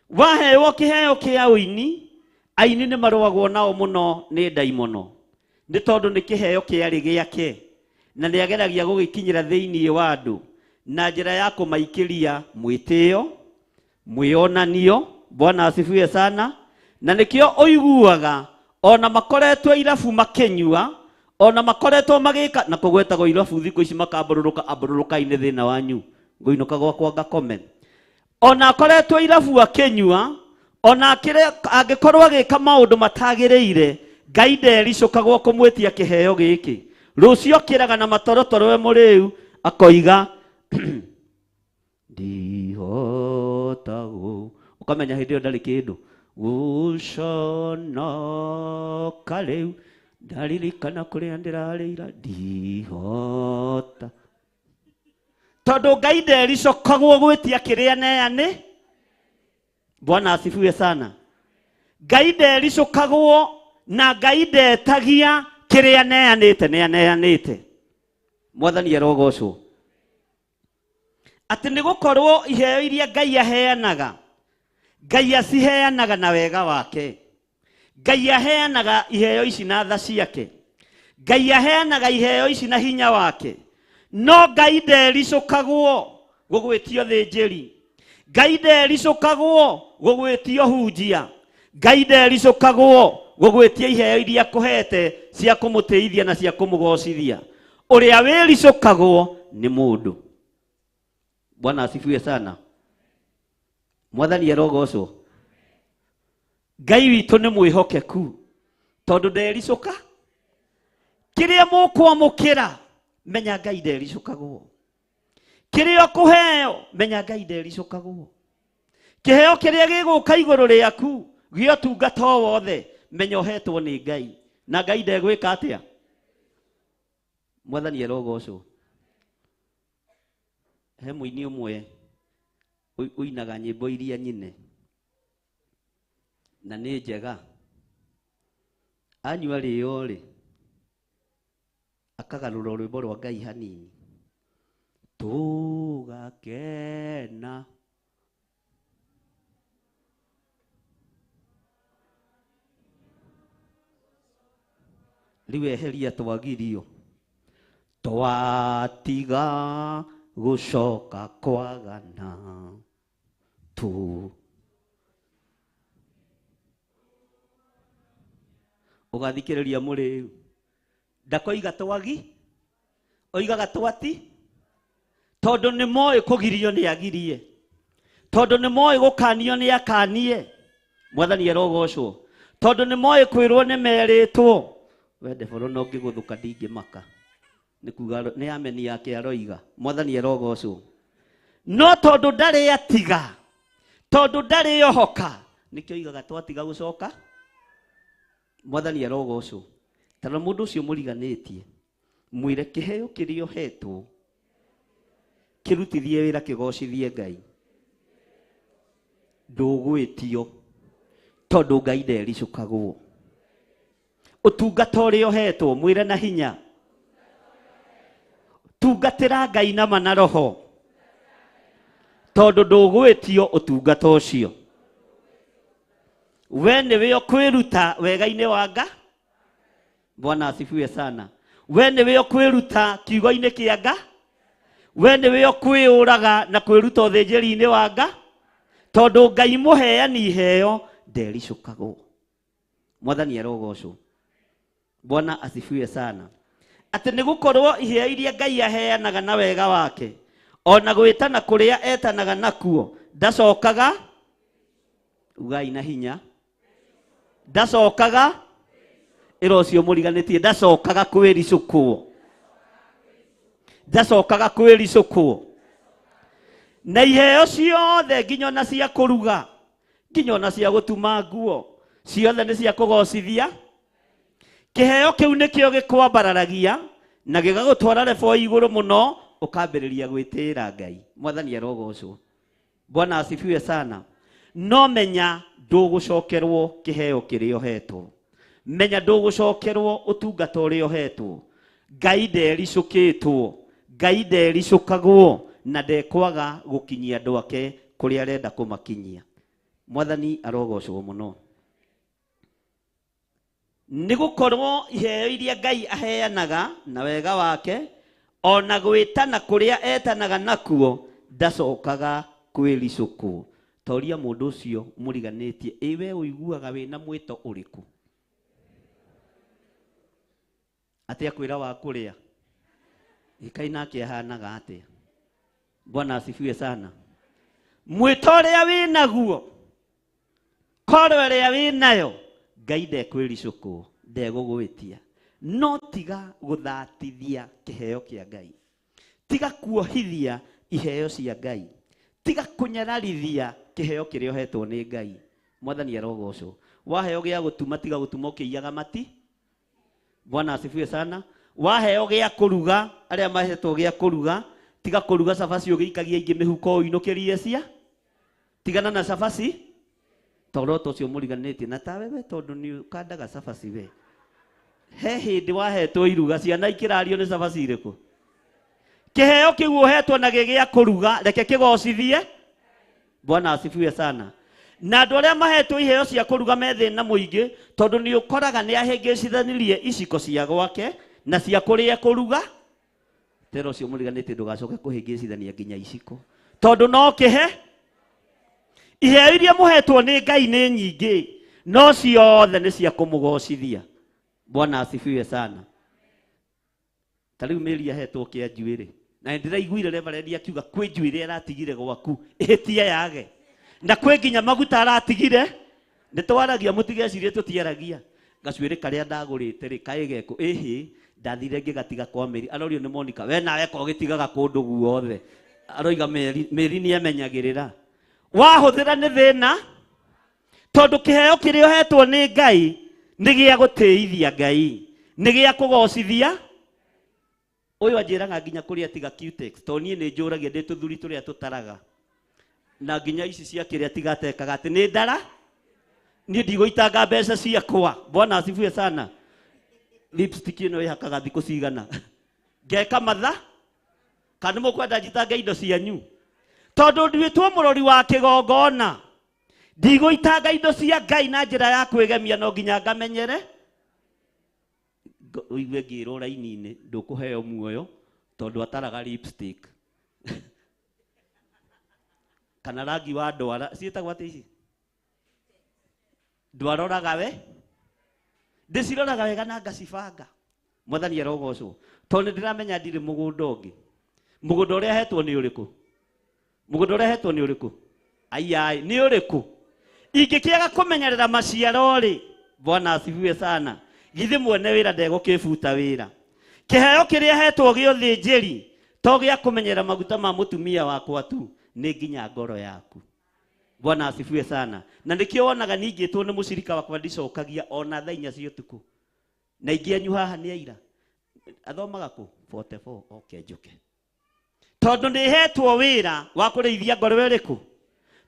Waheo kiheo kia uini, aini ni marwagwo nao muno ni ndaimono, ni tondu ni kiheo kiari giake, na ni ageragia gugikinyira thiini wa andu na njira ya kumaikiria mwitio, mwionanio. Bwana asifiwe sana. Na nikio uiguaga ona makoretwo irabu makenyua, ona makoretwo magika na kugwetagwo irabu thikũ ici makambururuka-ini thina wanyu nguinuka gwakwa ngakome. Ona akoretwo irabu akenyua, ona angikorwo agika maundu matagiriire, Ngai ndericukagwo kumwitia kiheo giki. Rucio kiraga na matorotoro we muriu akoiga ndihotago ukamenya hindi yo ndari kindu guconoka riu ndaririkana kuria ndirari ira ndihota tondu Ngai ndericokagwo gwitia kiria neane. Bwana asifiwe sana. Ngai ndericokagwo na Ngai ndetagia kiria neanite neanite. Mwathani arogocwo. Ati nigukorwo iheo iria Ngai aheanaga, Ngai aciheanaga na wega wake. Ngai aheanaga iheo ici na tha ciake. Ngai aheanaga iheo ici na hinya wake. No Ngai ndericokagwo gugwitio thinjiri. Ngai ndericokagwo gugwitio hunjia. Ngai ndericokagwo gugwitio iheo iria kuhete cia kumuteithia na cia kumugocithia. Uria wiricokagwo ni mundu. Bwana asifiwe sana. Mwathani arogocwo. Ngai witu ni mwihokeku tondu ndericoka. Kiria mukwamukira menya Ngai ndericokagwo. Kiria kuheo menya Ngai ndericokagwo. Kiheo kiria giguka iguru riaku gio tungata wothe menya uhetwo ni Ngai na Ngai ndegwika atia. Mwathani arogocwo. He muini umwe uinaga nyimbo iria nyine na nĩ njega. Anyua rĩo rĩ akagarũra rwĩmbo rwa Ngai hanini. Tũgakena rĩu eheria twagirio twatiga gucoka kwagana tu. Ugathikiriria muri ndakoiga twagi oigaga twati tondu ni moe kugirio ni agirie tondu ni moe gukanio ni akanie. Mwathani arogocwo. Tondu ni moe kwirwo ni meritwo wende boro no ngiguthuka ndingimaka ni kuga ni ameni yake aroiga. Mwathani arogocwo. No tondu ndari atiga tondu ndari yohoka nikio igaga twatiga gucoka. Mwathani arogocwo. Tara mundu ucio muriganitie mwire kiheo kirio hetwo kirutithie wira kigocithie Ngai. Ndugwitio tondu Ngai ndericokagwo. Utungata uria hetwo mwire na hinya. Tungatira Ngai na mana roho tondu ndugwitio utungata ucio. We niwe ukwiruta wega-ini wa Ngai. Bwana asifiwe sana. We niwe ukwiruta kiugo-ini kia Ngai. We niwe ukwiuraga na kwiruta uthinjiri-ini wa Ngai tondu Ngai muheani iheo ndericokagwo. Mwathani arogocwo. Bwana asifiwe sana. Ati nigukorwo iheo iria Ngai aheanaga na wega wake ona gwitana kuria etanaga nakuo ndacokaga. Ugai na hinya. Ndacokaga irocio muriganitie ndacokaga kwiricukwo. Ndacokaga kwiricukwo. Na iheo ciothe nginya na cia kuruga nginya na cia gutuma nguo ciothe ni cia kugocithia. Kiheo kiu nikio gikwambararagia na gigagutwara lebo iguru muno ukambiriria gwitira Ngai. Mwathani arogocwo. Bwana asifiwe sana. No menya ndugucokerwo kiheo kirio hetwo. Menya ndugucokerwo utungata urio hetwo. Ngai ndericukitwo. Ngai ndericukagwo na ndekwaga gukinyia andu ake kuria arenda kumakinyia. Mwathani arogocwo muno. Nigukorwo iheo iria Ngai aheanaga na wega wake ona gwitana kuria etanaga nakuo ndacokaga kwiricukwo. Toria mundu ucio muriganitie iwe uiguaga wina mwito uriku atia kwira wa kuria ikaina kiahanaga atia. Bwana asifiwe sana. Mwito uria winaguo korwo uria winayo Ngai ndekwiricukwo ndegugwitia. No tiga guthatithia kiheo kia Ngai. Tiga kuohithia iheo cia Ngai. Tiga kunyararithia kiheo kiria uhetwo ni Ngai. Mwathani arogocwo. Waheo gya gutuma tiga gutuma ukiiyaga mati. Bwana asifiwe sana. Waheo gya kuruga, aria mahetwo gya kuruga, tiga kuruga cabaci ugiikagia ingi mihuko uinukirie cia. Tigana na cabaci. Toroto cio muriganitie na tawe we tondu ni ukandaga cabaci we. He hindi wahetwo iruga ciana ikirario ni cabaci iriku. Kiheo kiu uhetwo na gigya kuruga, reke kigocithie. Bwana asifiwe sana. Na andu aria mahetwo iheo cia kuruga methe na muingi tondu ni ukoraga ni ahingicithanirie iciko cia gwake na cia kuria kuruga. Tero cio muriganitie ndugacoke kuhingicithania nginya iciko tondu no kihe. Iheo iria muhetwo ni Ngai ni nyingi no ciothe ni cia kumugocithia. Bwana asifiwe sana. Tariu Mary ahetwo kia njuiri na ndiraiguire Reverend akiuga kwi njuiri aratigire gwaku ihitia yage na kwi nginya maguta aratigire nitwaragia mutigecirie tutiaragia gacuiri karia ndagurite ri kaigeko ihi ndathire ngigatiga kwa Mary arorio ni Monica we nawe ko gitigaga kundu guothe aroiga Mary ni amenyagirira wahuthira ni thina tondu kiheo kiria uhetwo ni Ngai ni gia gutiithia Ngai ni gia kugocithia. Uyu anjiraga nginya kuria tiga Cutex to nie ni njuragia ndi tuthuri turia tutaraga na nginya ici cia kiria tiga tekaga ati ni ndara ni ndigũitanga mbeca ciakwa. Bwana asifiwe sana. Lipstick ino ihakaga thiku cigana ngeka matha kana mukwenda njitange indo cianyu tondu ndwitwo murori wa kigongona ndigũitanga indo cia Ngai na njira ya kwigemia no nginya ngamenyere uigue ngiro raini-ini ndukuheo muoyo tondu ataraga lipstick kana rangi wa ndwara ciitagwo ati ici ndwaroraga we ndiciroraga wega na ngacibanga. Mwathani arogocwo tondu ndiramenya ndiri mugunda ungi. Mugunda uria hetwo ni uriku? Mugunda uria hetwo ni uriku? Ai ni uriku? Ingikiaga kumenyerera maciaro ri. Bwana asifiwe sana. Githi mwene wira ndegukibuta wira. Kiheo kiria hetwo gio thinjiri to gia kumenyera maguta ma mutumia wakwa tu ni nginya ngoro yaku. Bwana asifiwe sana. Na nikio wonaga ningitwo ni mucirika wakwa ndicokagia ona thaa 4 cia utuku na ingianyu haha ni aira athomaga ku 44 okay njuke tondu ni hetwo wira wa kureithia ngoro iriku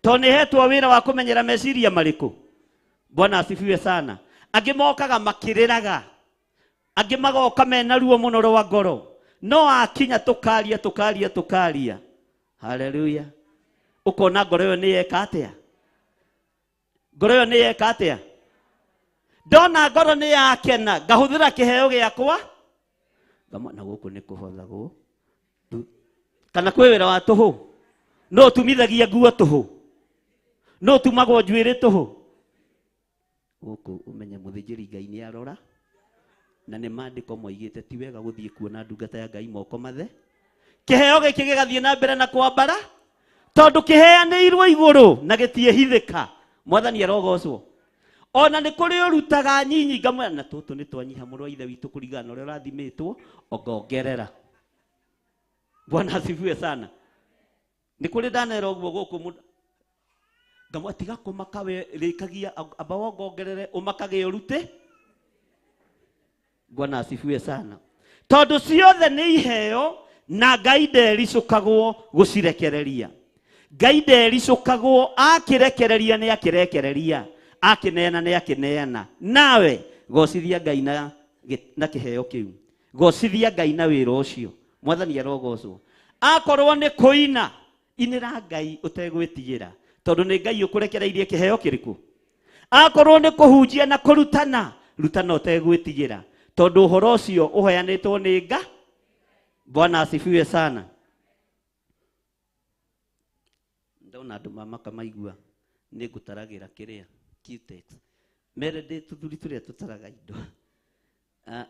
tondu ni hetwo wira wa kumenyera meciria mariku. Bwana asifiwe sana. Angi mokaga makiriraga angi magoka mena ruo muno rwa ngoro no akinya tukaria. Haleluya. Ukona ngoro yo ni yeka atia? Ngoro yo ni yeka atia? Ndona ngoro ni yakena ngahuthira kiheo giakwa ngamona guku ni kuhothago kana kwi wira wa tuhu no tumithagia nguo tuhu no tumagwo njuiri tuhu guku umenye muthinjiri Ngai ni arora na ni maandiko moigite ti wega guthie kuona ndungata ya Ngai moko mathe. Kiheo giki gigathie na mbere na kwambara tondu kiheanirwo iguru na gitiehithika. Mwathani arogocwo. Ona ni kuri urutaga nyinyi ngamwe na tutu ni twanyiha murwa ithe witu kurigana uria rathimitwo ongongerera. Bwana asifiwe sana. Ni kuri ndanera uguo guku ngamwe tiga kumaka we rikagia abawo ngongerere umakage urute. Bwana asifiwe sana. Tondu ciothe ni iheo na Ngai ndericukagwo gucirekereria. Ngai ndericukagwo akirekereria ni akirekereria akineana ni akineana. Nawe gocithia Ngai na kiheo kiu. Gocithia Ngai na wira ucio. Mwathani arogocwo. Akorwo ni kuina inira Ngai utegwitigira tondu ni Ngai ukurekereirie kiheo kiriku. Akorwo ni kuhunjia na kurutana rutana utegwitigira tondu uhoro ucio uheanitwo ni Ngai. Bwana asifiwe sana. Ndona andu mamaka maigua ni ngutaragira kiria Cutex mere ndi tuthuri turia tutaraga indo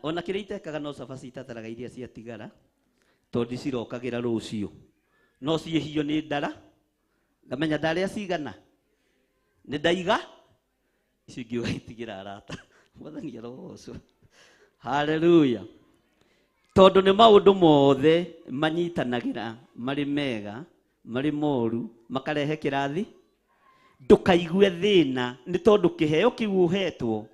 ona kiria itekaga no cabaci itataraga iria cia tigara tondu cirokagira rucio no ciehio ni ndara ngamenya ndaria cigana ni ndaiga icingiuga itigira arata. Mwathani arogocwo. Haleluya. Tondu ni maundu mothe manyitanagira mari mega mari moru makarehe kirathi ndukaigue thina ni tondu kiheo kiu uhetwo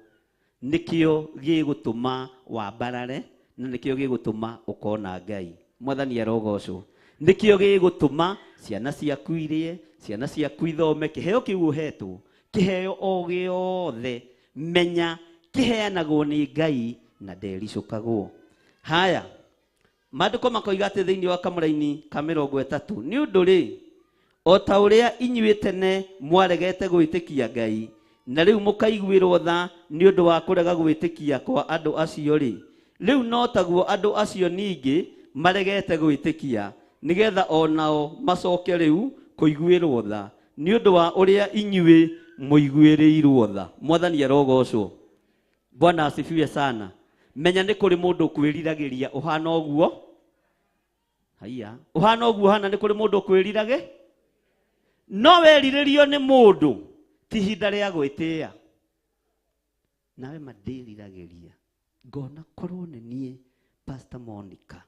nikio gigutuma wambarare na nikio gigutuma ukona Ngai. Mwathani arogocwo. Nikio gigutuma ciana ciaku irie, ciana ciaku ithome. Kiheo kiu uhetwo, kiheo o giothe menya kiheanagwo ni Ngai na ndericukagwo. Haya, maandiko makoiga ati thiini wa Kamũra-ini ka 30 ni undu ri o ta uria inyuĩ tene mwaregete gwĩtĩkia Ngai na rĩu mũkaiguĩrwo tha nĩ ũndũ wa kũrega gwĩtĩkia kwa andũ acio rĩ, rĩu no taguo andũ acio ningĩ maregete gwĩtĩkia nĩgetha onao macoke rĩu kũiguĩrwo tha nĩ ũndũ wa ũrĩa inyuĩ mũiguĩrĩirwo tha. Mwathani arogocwo. Bwana asifiwe sana. Menya nĩ kũrĩ mũndũ kwĩriragĩria ũhana ũguo. Haiya, ũhana ũguo hana nĩ kũrĩ mũndũ kwĩriragĩria. No werirĩrio nĩ mũndũ ti ihinda rĩa gwĩtĩĩa. Nawe mandĩriragĩria ngona korwo nĩ niĩ Pastor Monica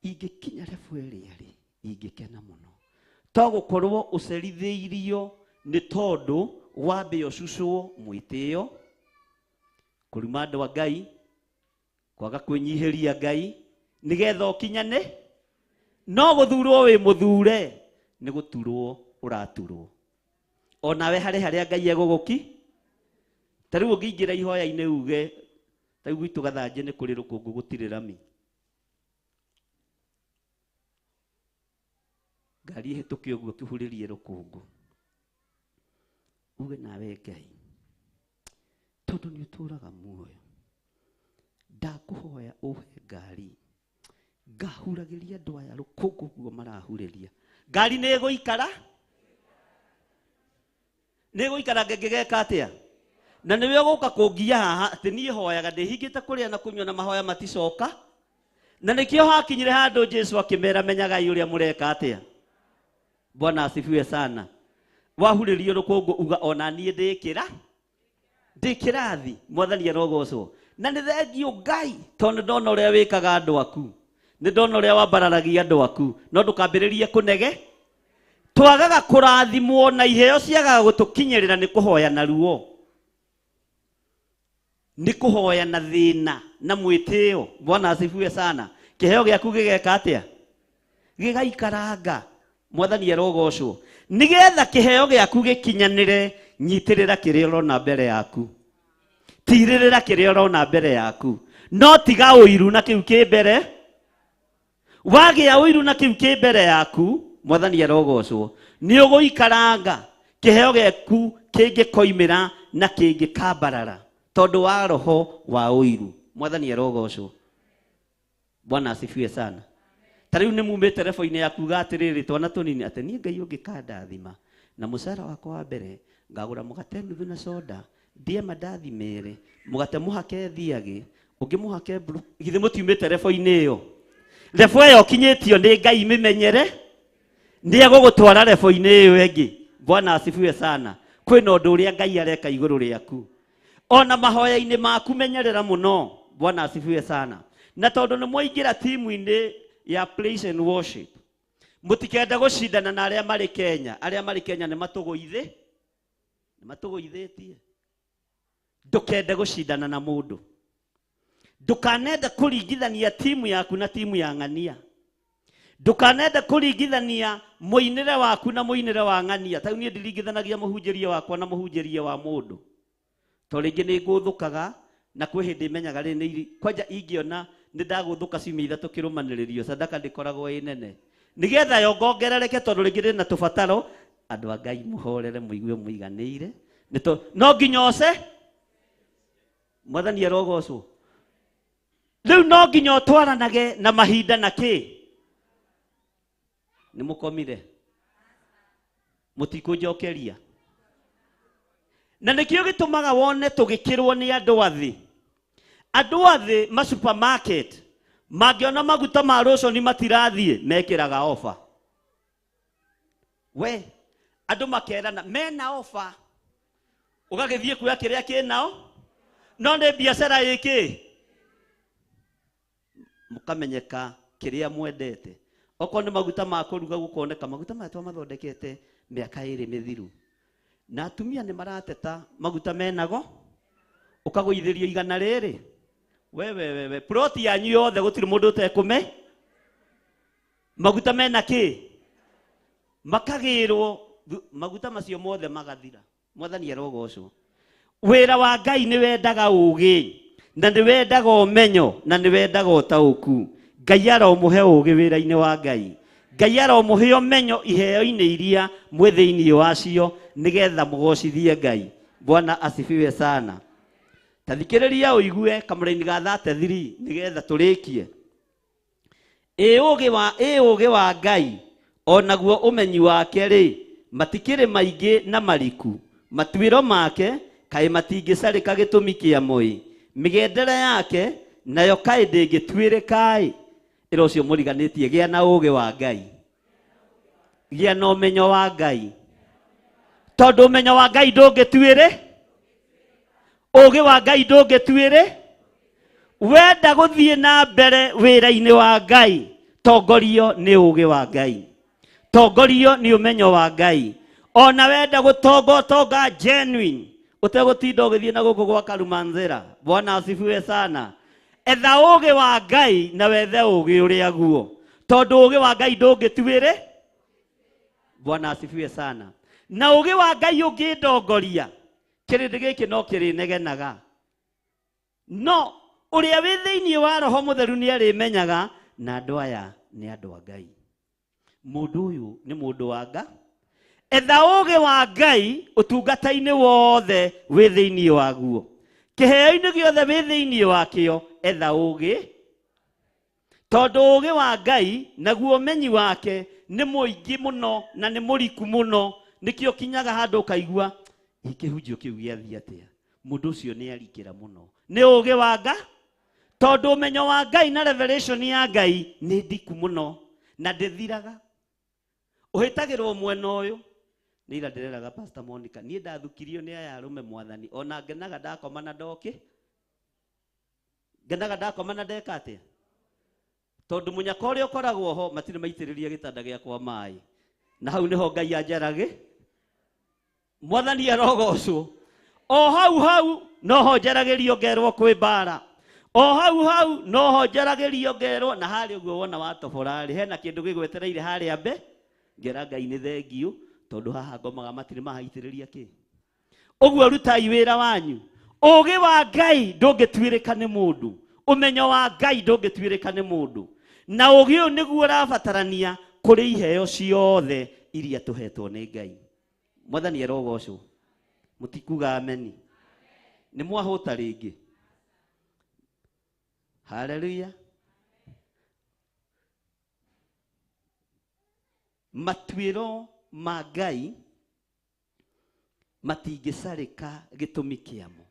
ingĩkinya level ĩrĩa rĩ ingĩkena mũno to gũkorwo ũcerithĩirio nĩ tondũ wambe ũcucwo mwĩtĩo kũruma andũ a Ngai kwaga kwĩnyihĩria Ngai nĩgetha ũkinyane. No gũthurwo wĩ mũthure nĩ gũturwo ũraturwo. Onawe harĩa Ngai egũgũki. Ta rĩu ũngĩingĩra ihoya-inĩ uge ta rĩu gwitũ Gathanje nĩ kũrĩ rũkũngũ gũtirĩ rami. Ngari ĩhĩtũke ũguo kĩhurĩrie rũkũngũ. Uge nawe Ngai tondũ nĩ ũtũraga muoyo ndakũhoya ũhe ngari ngahuragĩria andũ aya rũkũngũ guo marahurĩria. Ngari nĩ ĩgũikara? Nĩ ĩgũikara ngĩgeka atĩa? Na nĩwe ũgũka kũngia haha atĩ niĩ hoyaga ndĩhingĩte kũrĩa na kũnyua na mahoya maticoka. Na nĩkĩo hakinyire handũ Jesũ akĩmera menyagai ũrĩa mũreka atĩa. Bwana asifiwe sana. Wahurĩrio rũkũngũ uga ona niĩ ndĩkĩrathi. Mwathani arogocwo. Na nĩ thengio Ngai tondũ ndona ũrĩa wĩkaga andũ aku. Nĩ ndona ũrĩa wambararagia andũ aku. No ndũkambĩrĩrie kũnege. Twagaga kũrathimwo na iheo ciagaga gũtũkinyĩrĩra nĩ kũhoya na ruo. Nĩ kũhoya na thĩna na mwĩtĩo. Bwana asifiwe sana. Kĩheo gĩaku gĩgeka atĩa? Gĩgaikaranga. Mwathani arogocwo. Nĩgetha kĩheo gĩaku gĩkinyanĩre nyitĩrĩra kĩrĩa ũrona mbere yaku. Tirĩrĩra kĩrĩa ũrona mbere yaku. No tiga ũiru na kĩu kĩ mbere. Wagĩa ũiru na kĩu kĩ mbere yaku. Mwathani arogocwo. Nĩ ũgũikaranga. Kĩheo gĩaku kĩngĩkoimĩra na kĩngĩkambarara tondũ wa roho wa ũiru. Mwathani arogocwo. Bwana asifiwe sana. Ta rĩu nĩ mumĩte rebo-inĩ ya kuga atĩrĩrĩ twana tũnini atĩ niĩ Ngai ũngĩkandathima na mũcara wakwa wa mbere ngagũra mũgate nuthu na soda ndie mandathi merĩ mũgate mũhake thiagĩ ũngĩ mũhake githĩ mũtiumĩte rebo-inĩ ĩyo. Rebo ĩyo kinyĩtio nĩ Ngai mĩmenyere nĩ egũgũtwara rebo-inĩ ĩyo ĩngĩ. Bwana asifiwe sana. Kwĩna ũndũ ũrĩa Ngai areka igũrũ rĩaku. Ona mahoya-inĩ maku menyerera mũno. Bwana asifiwe sana. Na tondũ nĩ mwaingĩra timu-inĩ ya praise and worship mũtikenda gũcindana na arĩa marĩ Kenya. Arĩa marĩ Kenya nĩ matũgũithĩtie. Ndũkende gũcindana na mũndũ. Ndũkanenda kũringithania timu yaku na timu ya ng'ania. Ndũkanenda kũringithania mũinĩre waku na mũinĩre wa ng'ania. Ta niĩ ndiringithanagia mũhunjĩria wakwa na mũhunjĩria wa mũndũ. To rĩngĩ nĩ ngũthũkaga na kwĩ hĩndĩ menyaga rĩ nĩ kwanja ingĩona nĩ ndagũthũka ciumia ithatũ kĩrũmanĩrĩrio sadaka ndĩkoragwo ĩ nene. Nĩgetha yongongerereke tondũ rĩngĩ rĩ na tũbataro andũ a Ngai mũhorere mũigue mũiganĩire. No nginya ũce. Mwathani arogocwo. Rĩu no nginya ũtwaranage na mahinda na kĩ. Nĩ mũkomire. Mũtikũnjokeria. Na nĩkĩo gĩtũmaga wone tũgĩkĩrwo nĩ andũ athĩ. Andũ athĩ ma supermarket mangĩona maguta ma lotion matirathiĩ mekĩraga offer. We andũ makerana mena offer. Ũgagĩthiĩ kuoya kĩrĩa kĩnao. No nĩ biacara ĩkĩ. Mũkamenyeka kĩrĩa mwendete. Okorwo nĩ maguta ma kũruga gũkoneka maguta maya twamathondekete mĩaka ĩrĩ mĩthiru, na atumia nĩ marateta maguta menago, ũkagũithĩrio 100 wewe ploti yanyu yothe gũtirĩ mũndũ ũtekũme maguta mena kĩ makagĩrwo maguta macio mothe magathira. Mwathani arogocwo. Wĩra wa Ngai nĩ wendaga ũũgĩ, na nĩ wendaga ũmenyo, na nĩ wendaga ũtaũku. Ngai aromũhe ũũgĩ wĩra-inĩ wa Ngai. Ngai aromũhe ũmenyo iheo-inĩ iria mwĩ thĩinĩ wacio nĩgetha mũgocithie Ngai. Bwana asifiwe sana. Tathikĩrĩria ũigue kamũra-inĩ ga 33 nĩgetha tũrĩkie. Ũũgĩ wa Ngai onaguo ũmenyi wake rĩ matikĩrĩ maingĩ na mariku, matuĩro make kaĩ matingĩcarĩka gĩtũmi kĩa mũĩ, mĩgendere yake nayo kaĩ ndĩngĩtuĩrĩka. Ĩra ũcio mũriganĩtie, gĩa na ũũgĩ wa Ngai, gĩa na ũmenyo wa Ngai, tondũ ũmenyo wa Ngai ndũngĩtuĩrĩ, ũũgĩ wa Ngai ndũngĩtuĩrĩ. Wenda gũthiĩ na mbere wĩra-inĩ wa Ngai, tongorio nĩ ũũgĩ wa Ngai, tongorio nĩ ũmenyo wa Ngai. Ona wenda gũtonga genuine, ũtegũtinda ũgĩthiĩ na gũkũ gwa Karumanzera. Bwana asifiwe sana. Etha ũũgĩ wa Ngai na wethe ũũgĩ ũrĩa guo, tondũ ũũgĩ wa Ngai ndũngĩtuĩrĩ. Bwana asifiwe sana. Na ũũgĩ wa Ngai ũngĩndongoria, kĩrĩndĩ gĩkĩ no kĩrĩnegenaga, no ũrĩa wĩ thĩinĩ wa Roho Mũtheru nĩ arĩmenyaga, na andũ aya nĩ andũ a Ngai. Mũndũ ũyũ nĩ mũndũ wa Ngai. Etha ũũgĩ wa Ngai ũtungata-inĩ wothe wĩ thĩinĩ waguo, kĩheo-inĩ gĩothe wĩ thĩinĩ wakĩo, etha ũũgĩ, tondũ ũũgĩ wa Ngai naguo ũmenyi wake nĩ mũingĩ mũno na nĩ mũriku mũno, nĩkĩo kinyaga handũ ũkaigua kĩhunjio kĩu gĩathiĩ atĩa, mũndũ ũcio nĩ arikĩra mũno. Nĩ ũũgĩ wa Ngai, tondũ ũmenyo wa Ngai na revelation ya Ngai nĩ ndiku mũno na ndĩthiraga. Ũhĩtagĩrwo mwena ũyũ nĩ ira ndĩreraga Pastor Monica, niĩ ndathukirio nĩ aya arũme Mwathani, ona ngenaga ndakoma na ndoki, ngenaga ndakoma na ndeka atĩa, tondũ mũnyaka ũrĩa ũkoragwo ho matirĩ maitĩrĩria gĩtanda gĩakwa maĩ, na hau nĩho Ngai anjaragĩ. Mwathani arogocwo. O hau noho njaragĩrio ngerwo kwĩ mbara, o hau noho njaragĩrio ngerwo, na harĩa ũguo wona watobora rĩ hena kĩndũ gĩgwetereire harĩa mbe, ngera Ngai nĩ thengio, tondũ haha ngomaga matirĩ mahaitĩrĩria kĩ. Ũguo rutai wĩra wanyu. Ũũgĩ wa Ngai ndũngĩtuĩrĩka nĩ mũndũ, ũmenyo wa Ngai ndũngĩtuĩrĩka nĩ mũndũ, na ũũgĩ ũyũ nĩguo ũrabatarania kũrĩ iheo ciothe iria tũhetwo nĩ Ngai. Mwathani arogocwo. Mũtikuga ameni. Nĩ mwahũta rĩngĩ. Haleluya. Matuĩro ma Ngai matingĩcarĩka gĩtũmi kĩamo.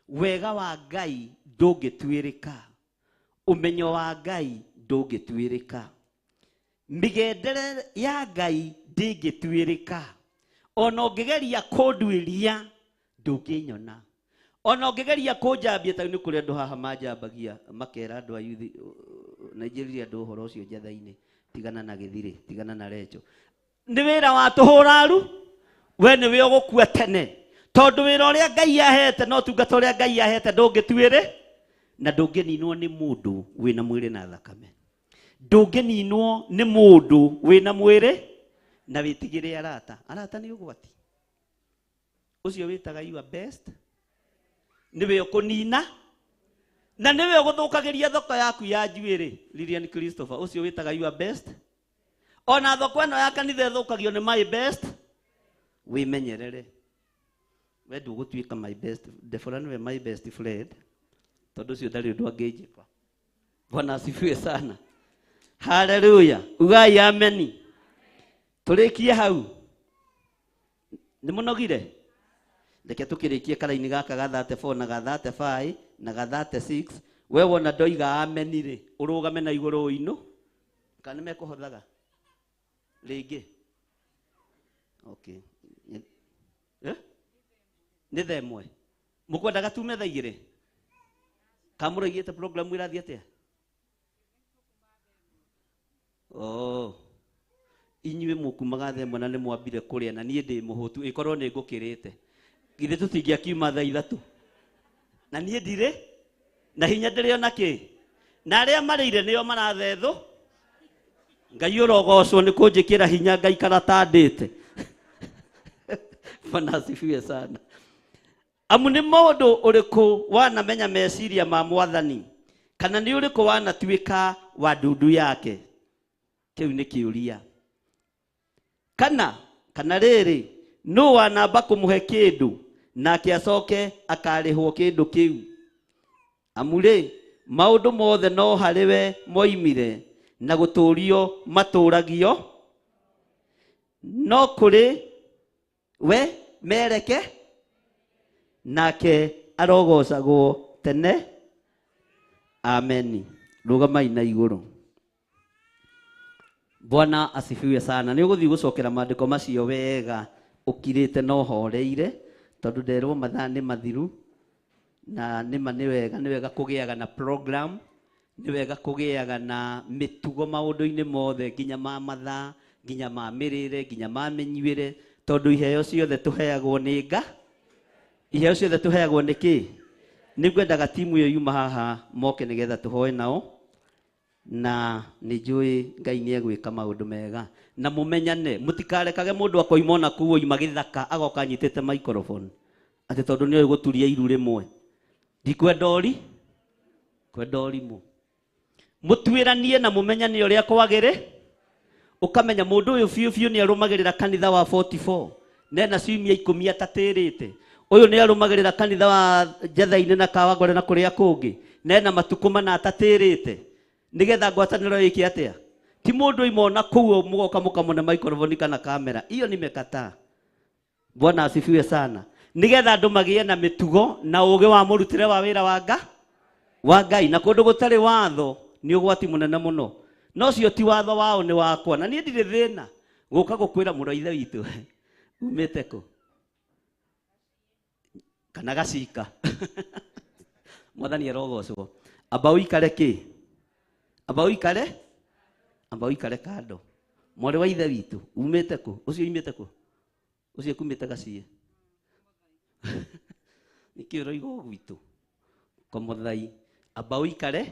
Wega wa Ngai ndũngĩtuĩrĩka, ũmenyo wa Ngai ndũngĩtuĩrĩka, mĩgendere ya Ngai ndĩngĩtuĩrĩka. Ona ũngĩgeria kũnduĩria ndũngĩnyona, ona ũngĩgeria kũnjambia, ta nĩ kũrĩ andũ haha manjambagia makera andũ a yuthi Nigeria andũ ũhoro ũcio njatha-inĩ, tigana na gĩthirĩ, tigana na recho. Nĩ wĩra wa tũhũraru, we nĩwe ũgũkua tene, tondũ wĩra ũrĩa Ngai ahete no tungata ũrĩa Ngai ahete ndũngĩtuĩrĩ, na ndũngĩninwo nĩ mũndũ wĩna mwĩrĩ na thakame, ndũngĩninwo nĩ mũndũ wĩna mwĩrĩ na wĩtigĩre arata. Arata nĩ ũgwati. Ũcio wĩtaga your best nĩwe ũkũnina, na nĩwe ũgũthũkagĩria thoko yaku ya njuĩrĩ. Lilian Christopher, ũcio wĩtaga your best. Ona thoko ĩno ya kanitha ĩthũkagio nĩ my best. Wĩmenyerere. We ndũgũtuĩka my best. Ndebora nĩwe my best friend, tondũ ũcio ndarĩ ũndũ angĩnjĩka. Bwana asifiwe sana. Haleluya. Ugai ameni. Tũrĩkie hau. Nĩ mũnogire? Reke tũkĩrĩkie karaini gaka ga 34 na ga 35 na ga 36. We wona ndoiga ameni rĩ, ũrũgame na igũrũ ino. Kana nĩmekũhothaga rĩngĩ? Okay. Nĩ thaa ĩmwe. Mũkwenda gatume thaa igĩrĩ? Kamũroigĩte program irathiĩ atĩa? Oh. inyuĩ mũkumaga thaa ĩmwe na nĩ mwambire kũrĩa na niĩ ndĩ mũhũtu ĩkorwo nĩ ngũkĩrĩte githĩ tũtingĩakiuma thaa 3 na niĩ ndirĩ na hinya ndĩrĩ ona kĩ na arĩa marĩire nĩo marathethwo Ngai ũrogocwo nĩ kũnjĩkĩra hinya ngaikara ta ndĩte Bwana asifiwe sana amu nĩ mũndũ ũrĩkũ wanamenya meciria ma Mwathani kana nĩ ũrĩkũ wanatuĩka wa ndundu yake kĩu nĩ kĩũria kana rĩrĩ no wanamba kũmũhe kĩndũ nake acoke akarĩhwo kĩndũ kĩu amu rĩ maũndũ mothe no harĩ we moimire na gũtũũrio matũũragio no kũrĩ we mereke nake arogocagwo tene amen rũgamai na igũrũ Bwana asifiwe sana nĩ ũgũthiĩ gũcokera maandĩko macio wega ũkirĩte no horeire tondũ nderwo mathaa nĩ mathiru na nĩ wega kũgĩaga na program nĩ wega kũgĩaga na mĩtugo maũndũ-inĩ mothe nginya ma mathaa nginya ma mĩrĩre nginya ma mĩnyuĩre tondũ iheo ciothe tũheagwo nĩ Ngai iheo ciothe tũheagwo nĩ kĩ nĩ ngwendaga timu ĩyo yuma haha moke nĩgetha tũhoe nao na nĩ njũĩ Ngai nĩ egwĩka maũndũ mega na mũmenyane mũtikarekage mũndũ akoima na kuo ima gĩthaka agoka anyitĩte microphone atĩ tondũ nĩ gũturia iru rĩmwe ndikwenda ũri kwenda ũrimũ mũtuĩranie na mũmenyane ũrĩa kwagĩrĩ ukamenya mũndũ ũyũ biũ nĩ arũmagĩrĩra kanitha wa 44 nena ciumia 10 atatĩrĩte ũyũ nĩ arũmagĩrĩra kanitha wa Njetha-inĩ na Kawangware na kũrĩa kũngĩ nena matukũ mana atatĩrĩte nigetha ngwatanĩro ĩkĩ atĩa ti mũndũ imona kũu mũgoka mũkamũne microphone kana kamera iyo nimekataa Bwana asifiwe sana nigetha andũ magĩe na mĩtugo na ũũgĩ wa mũrutĩre wa wĩra wa Ngai na kũndũ gũtarĩ watho nĩ ũgwati mũnene mũno no cio ti watho wao nĩ wakwa na niĩ ndirĩ thĩna gũka gũkwĩra mũrũ ithe witũ umĩte kũ kana gacika Mwathani arogocwo amba ũikare kĩ amba ũikare kando mwarĩ wa ithe witũ umĩte kũ ũcio imĩte kũ ũcio kumĩte gacie nĩkĩo roiga gwitũ Komuthai amba ũikare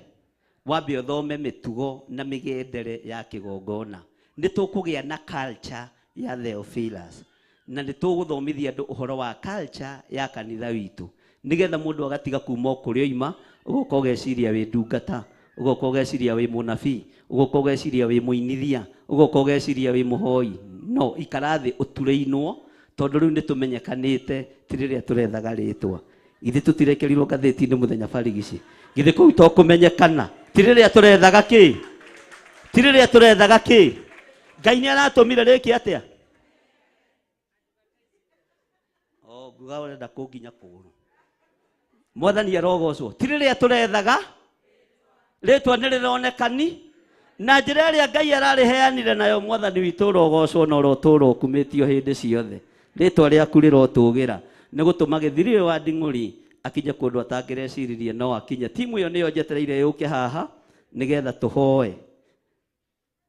wambe ũthome mĩtugo na mĩgendere ya kĩgongona nĩ tũkũgĩa na culture ya Theophilus na nĩ tũgũthomithia andũ ũhoro wa culture ya kanitha witũ nigetha mũndũ agatiga kuma kũrĩa oima ũgoka ũgeciria wĩ ndungata ũgoka ũgeciria wĩ mũnabii ũgoka ũgeciria wĩ mũinithia ũgoka ũgeciria wĩ mũhoi no ikara thĩ ũturĩinwo tondũ rĩu nĩ tũmenyekanĩte ti rĩrĩa tũrethaga rĩtwa githĩ tũtirekerirwo ngathĩti-inĩ mũthenya barigici githĩ kũu to kũmenyekana ti rĩrĩa tũrethaga kĩ Ngai nĩ aratũmire rĩkĩ atĩa nguga ũrenda kũnginya kũgũrũ Mwathani arogocwo ti rĩrĩa tũrethaga rĩtwa nĩ rĩronekani na njĩra ĩrĩa Ngai ararĩheanire nayo Mwathani witũ ũrogocwo na ũrotũũra ũkumĩtio hĩndĩ ciothe rĩtwa rĩaku rĩrotũgĩra nĩ gũtũma gĩthiri ũyũ wa nding'ũri akinye kũndũ atangĩreciririe no akinye timu ĩyo nĩyo njetereire yũke haha nĩgetha tũhoe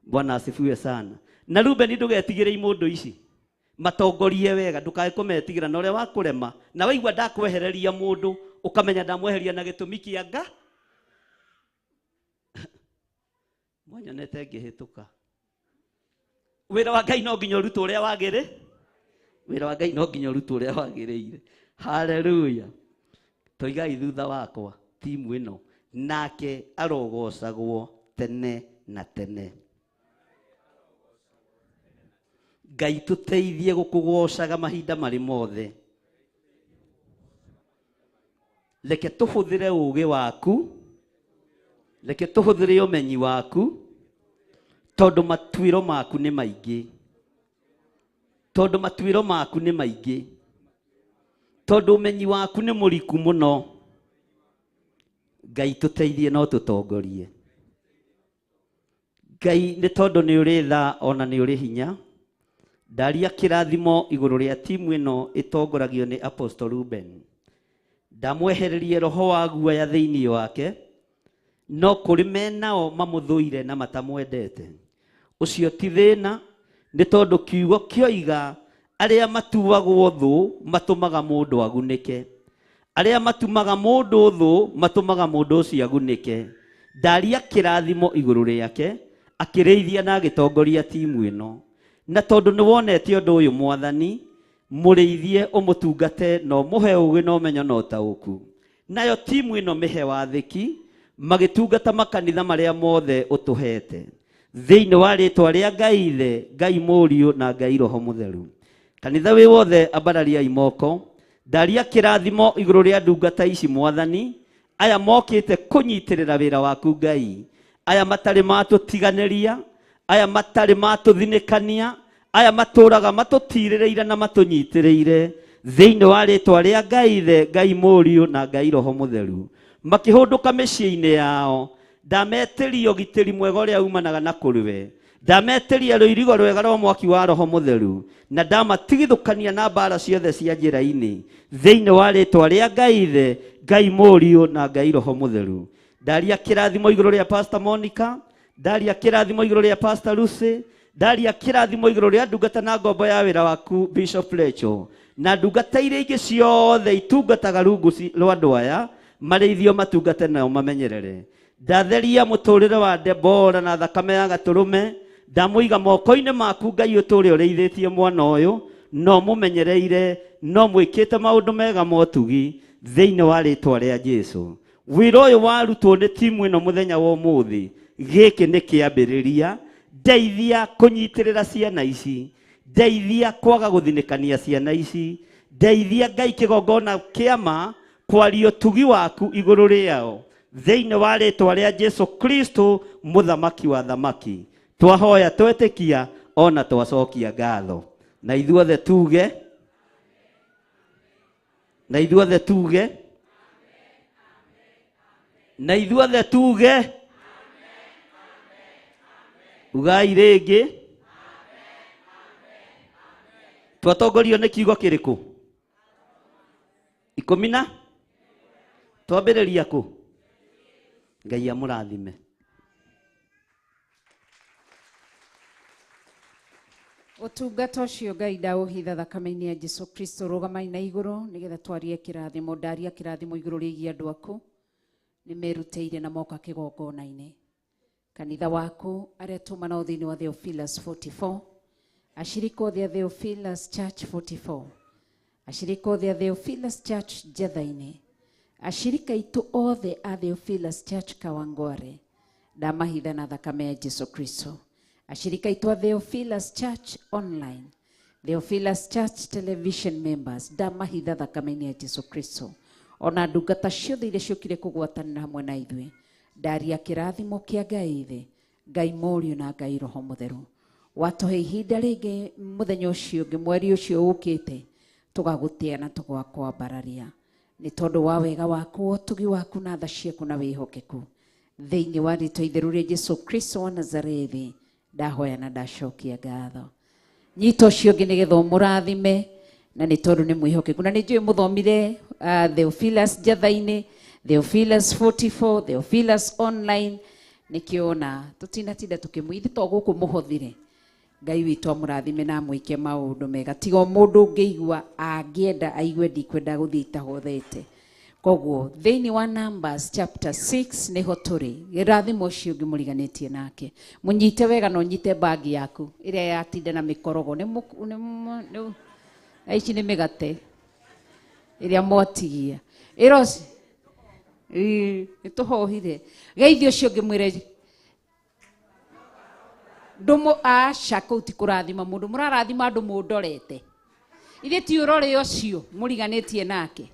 Bwana asifiwe sana na Rubeni ndũgetigĩre imũndũ ici matongorie wega ndũkae kũmetigĩra na ũrĩa wakũrema na waigua ndakwehereria mũndũ ukamenya ndamweheria na gĩtũmi kĩa Ngai mwanyonete ngĩhĩtũka wĩra wa Ngai no nginya ũrutwo ũrĩa wagĩrĩ wĩra wa Ngai no nginya ũrutwo ũrĩa wagĩrĩire haleluya toigai thutha wakwa timu ĩno nake arogocagwo tene na tene Ngai tũteithie gũkũgocaga mahinda marĩ mothe reke tũhũthĩre ũũgĩ waku reke tũhũthĩre ũmenyi waku tondũ matuĩro maku nĩ maingĩ tondũ ũmenyi waku nĩ mũriku mũno Ngai tũteithie no tũtongorie Ngai nĩ tondũ nĩ ũrĩ tha ona nĩ ũrĩ hinya ndaria kĩrathimo igũrũ rĩa timu ĩno ĩtongoragio nĩ Apostle Ruben ndamwehererie roho wa guoya thĩinĩ wake no kũrĩ menao mamũthũire na matamwendete ũcio ti thĩna nĩ tondũ kiugo kĩoiga arĩa matuagwo thũ matũmaga mũndũ agunĩke, arĩa matumaga mũndũ thũ matũmaga mũndũ ũcio agunĩke. Ndaria kĩrathimo igũrũ rĩake, akĩrĩithia na agĩtongoria timu ĩno. Na tondũ nĩ wonete ũndũ ũyũ Mwathani, mũrĩithie ũmũtungate na ũmũhe ũũgĩ na ũmenyo na ũtaũku. Nayo timu ĩno mĩhe wathĩki magĩtungata makanitha marĩa mothe ũtũhete thĩinĩ wa rĩĩtwa rĩa Ngai Ithe, Ngai Mũriũ na Ngai Roho Mũtheru. Kanitha wĩ wothe ambarariai moko. Ndaria kĩrathimo igũrũ rĩa ndungata ici Mwathani, aya mokĩte kũnyitĩrĩra wĩra waku Ngai, aya matarĩ matũtiganĩria, aya matarĩ matũthinĩkania, aya matũraga matũtirĩrĩire na matũnyitĩrĩire thĩinĩ wa rĩĩtwa rĩa Ngai Ithe, Ngai Mũriũ na Ngai Roho Mũtheru. Makĩhũndũka mĩciĩ-inĩ yao, ndametĩria ũgitĩri mwega ũrĩa umanaga na kũrĩwe, ndametĩria rũirigo rwega rwa mwaki wa Roho Mũtheru, na ndamatigithũkania na mbara ciothe cia njĩra-inĩ thĩinĩ wa rĩĩtwa rĩa Ngai Ithe, Ngai Mũriũ na Ngai Roho Mũtheru. Ndaria kĩrathimo igũrũ rĩa Pastor Monica, ndaria kĩrathimo igũrũ rĩa Pastor Lucy, ndaria kĩrathimo igũrũ rĩa ndungata na ngombo ya wĩra waku Bishop Lecho, na ndungata iria ingĩ ciothe itungataga rungu rwa andũ aya, marĩithio matungate nao mamenyerere. Ndatheria mũtũrĩre wa Debora na thakame ya Gatũrũme, ndamũiga moko-inĩ maku Ngai ũtũũre ũrĩithĩtie mwana ũyũ, no mũmenyereire, no mwĩkĩte maũndũ mega motugi thĩinĩ wa rĩĩtwa rĩa Jesũ. Wĩra ũyũ warutwo nĩ timu ĩno mũthenya wa ũmũthĩ, gĩkĩ nĩ kĩambĩrĩria. Ndeithia kũnyitĩrĩra ciana ici, ndeithia kwaga gũthinĩkania ciana ici, ndeithia Ngai kĩgongona kĩama kwaria ũtugi waku igũrũ rĩao thĩinĩ wa rĩĩtwa rĩa Jesũ Kristo, mũthamaki wa thamaki. Twahoya twetĩkia ona twacokia ngatho. Na ithuothe tuge, na ithuothe tuge, na ithuothe tuge, ugai rĩngĩ. Twatongorio nĩ kiugo kĩrĩkũ? 10. Twambĩrĩria kũ? Ngai amũrathime. Ũtungata ũcio Ngai ndaũhitha thakame-inĩ ya Jesũ Kristo. Rũgamai na igũrũ nĩgetha twarie kĩrathimo. Ndaria kĩrathimo igũrũ rĩgiĩ andũ aku nĩ merutĩire na moka kĩgongona-inĩ. Kanitha waku arĩa tũmana o thĩinĩ wa Theophilus 44, ashirika othe a Theophilus Church 44, ashirika othe a Theophilus Church Jetha-inĩ, ashirika itu othe a Theophilus Church Kawangware, ndamahitha na thakame ya Jesũ Kristo. Ashirika itu a Theophilus Church Online, Theophilus Church Television members, ndamahitha thakame-inĩ ya Jesũ Kristo. Ona ndungata ciothe iria ciũkire kũgwatanĩra hamwe na ithuĩ, ndaria kĩrathimo kĩa Ngai Ithe, Ngai Mũriũ na Ngai Roho Mũtheru. Watũhe ihinda rĩngĩ mũthenya ũcio ũngĩ, mweri ũcio ũkĩte, tũgagũtĩa na tũgakwambararia nĩ tondũ wa wega waku, ũtugi waku na tha ciaku na wĩhokeku. Thĩinĩ wa rĩĩtwa itheru rĩa Jesũ Kristo wa Nazarethi ndahoya na ndacokia ngatho. Nyita ũcio ũngĩ nĩgetha ũmũrathime, na nĩ tondũ nĩ mwĩhokeku. Na nĩ njũĩ mũthomire Theophilus Jetha-inĩ, Theophilus 44, Theophilus Online, nĩkĩona tũtinatinda tũkĩmwĩthi to gũkũ mũhothire. Ngai witũ amũrathime na amwĩke maũndũ mega. Tiga mũndũ ũngĩigua angĩenda aigue ndikwenda gũthiĩ itahothete. Koguo thĩinĩ wa Numbers chapter 6 nĩho tũrĩ. Gĩrathimo ũcio ũngĩ mũriganĩtie nake. Mũnyite wega na ũnyite bagi yaku ĩrĩa yatinda na mĩkorogo. Ici nĩ mĩgate ĩrĩa mwatigia. Erosi nĩtũhohire. Geithio ũcio ũngĩ mwĩre ndomo aca kũu ti kũrathima mũndũ, mũrarathima andũ mũndorete. Ithe ti ũrore ũcio mũriganĩtie nake.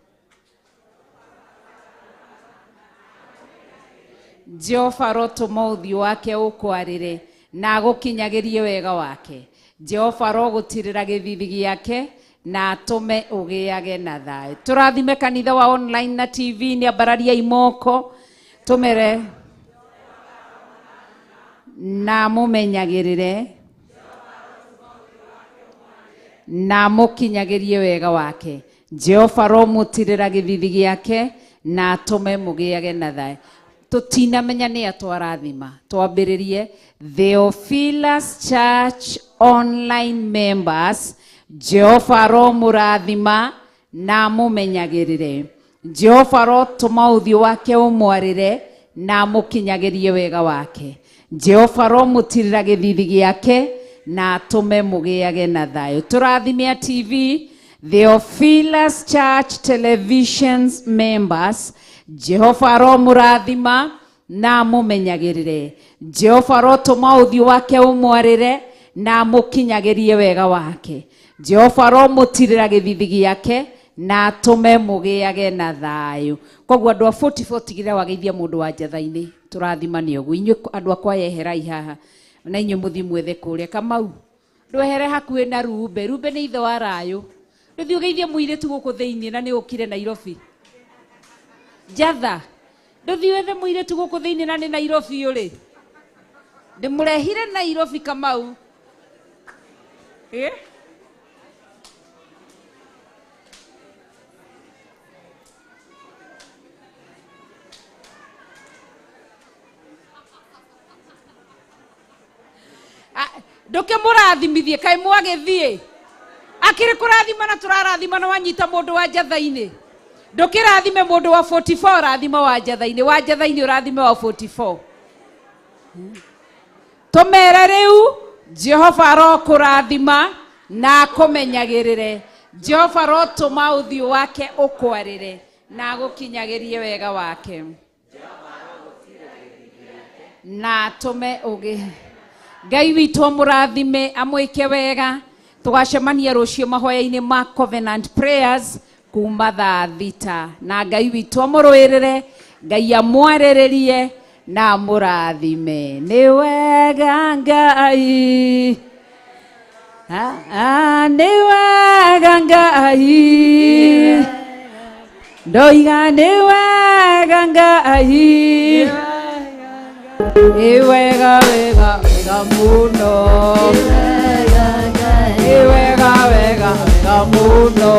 Jehova rotũma ũthiũ wake ũkwarĩre na gũkinyagĩrie wega wake. Jehova rogũtirĩra gĩthithi gĩake na atũme ũgĩage na thayũ. Tũrathime kanitha wa online na TV, nĩ ambararia imoko tũmere na mũmenyagĩrĩre na mũkinyagĩrie wega wake. Jehova romũtirĩra gĩthithi gĩake na atũme mũgĩage na thayũ. tutinamenya nĩ atwarathima. Twambĩrĩrie. Theophilus Church online members, Jehova ro mũrathima na mũmenyagĩrĩre. Jehova ro tũma ũthiũ wake ũmwarĩre na mũkinyagĩrie wega wake. Jehova ro mũtirĩra gĩthithi gĩake na atũme mũgĩage na thayũ. Tũrathimia TV, Theophilus Church televisions members, Jehova ro mũrathima na mũmenyagĩrĩre. Jehova ro tũma ũthiũ wake ũmwarĩre na mũkinyagĩrie wega wake. Jehova ro mũtirĩra gĩthithi gĩake na atũme mũgĩage na thayũ. Koguo andũ a 44 tigĩrĩra wageithia mũndũ wa njatha-inĩ. Tũrathimania ũguo. Inyuĩ andũ akwa yeherai haha. Na inyuĩ mũthi mwethe kũrĩa. Kamau, ndwehere hakuhĩ na Rumbe. Rumbe nĩ ithe wa Rayũ. Ndũthi ũgeithie mũirĩtu gũkũ thĩinĩ na nĩ ũkire Nairobi. Njatha, ndũthi wethe mũirĩtu gũkũ thĩinĩ na nĩ Nairobi ũrĩ. Ndĩmũrehire Nairobi Kamau. Nduke mũrathimithie kaĩ mwagĩthiĩ. Akĩrĩ kũrathima na tũrarathima na wanyita mũndũ wa njatha-inĩ. Ndũkĩrathime mũndũ wa 44 rathima wa njatha-inĩ. Wa njatha-inĩ ũrathime wa 44. Tũmere rĩu Jehova ro kũrathima na kũmenyagĩrĩre. Jehova ro tũma ũthiũ wake ũkwarĩre na gũkinyagĩrie wega wake. Na tũme ũgĩ. Ngai witũ mũrathime amwĩke wega. Tũgacemania rũciũ mahoya-inĩ ma Covenant Prayers kuma thaa 6. Na Ngai witũ amũrũĩrĩre, Ngai amwarĩrĩrie na mũrathime. Nĩ wega Ngai. Nĩ wega Ngai. Ndoiga nĩ wega Ngai. Wega wega wega muno. Wega wega wega muno.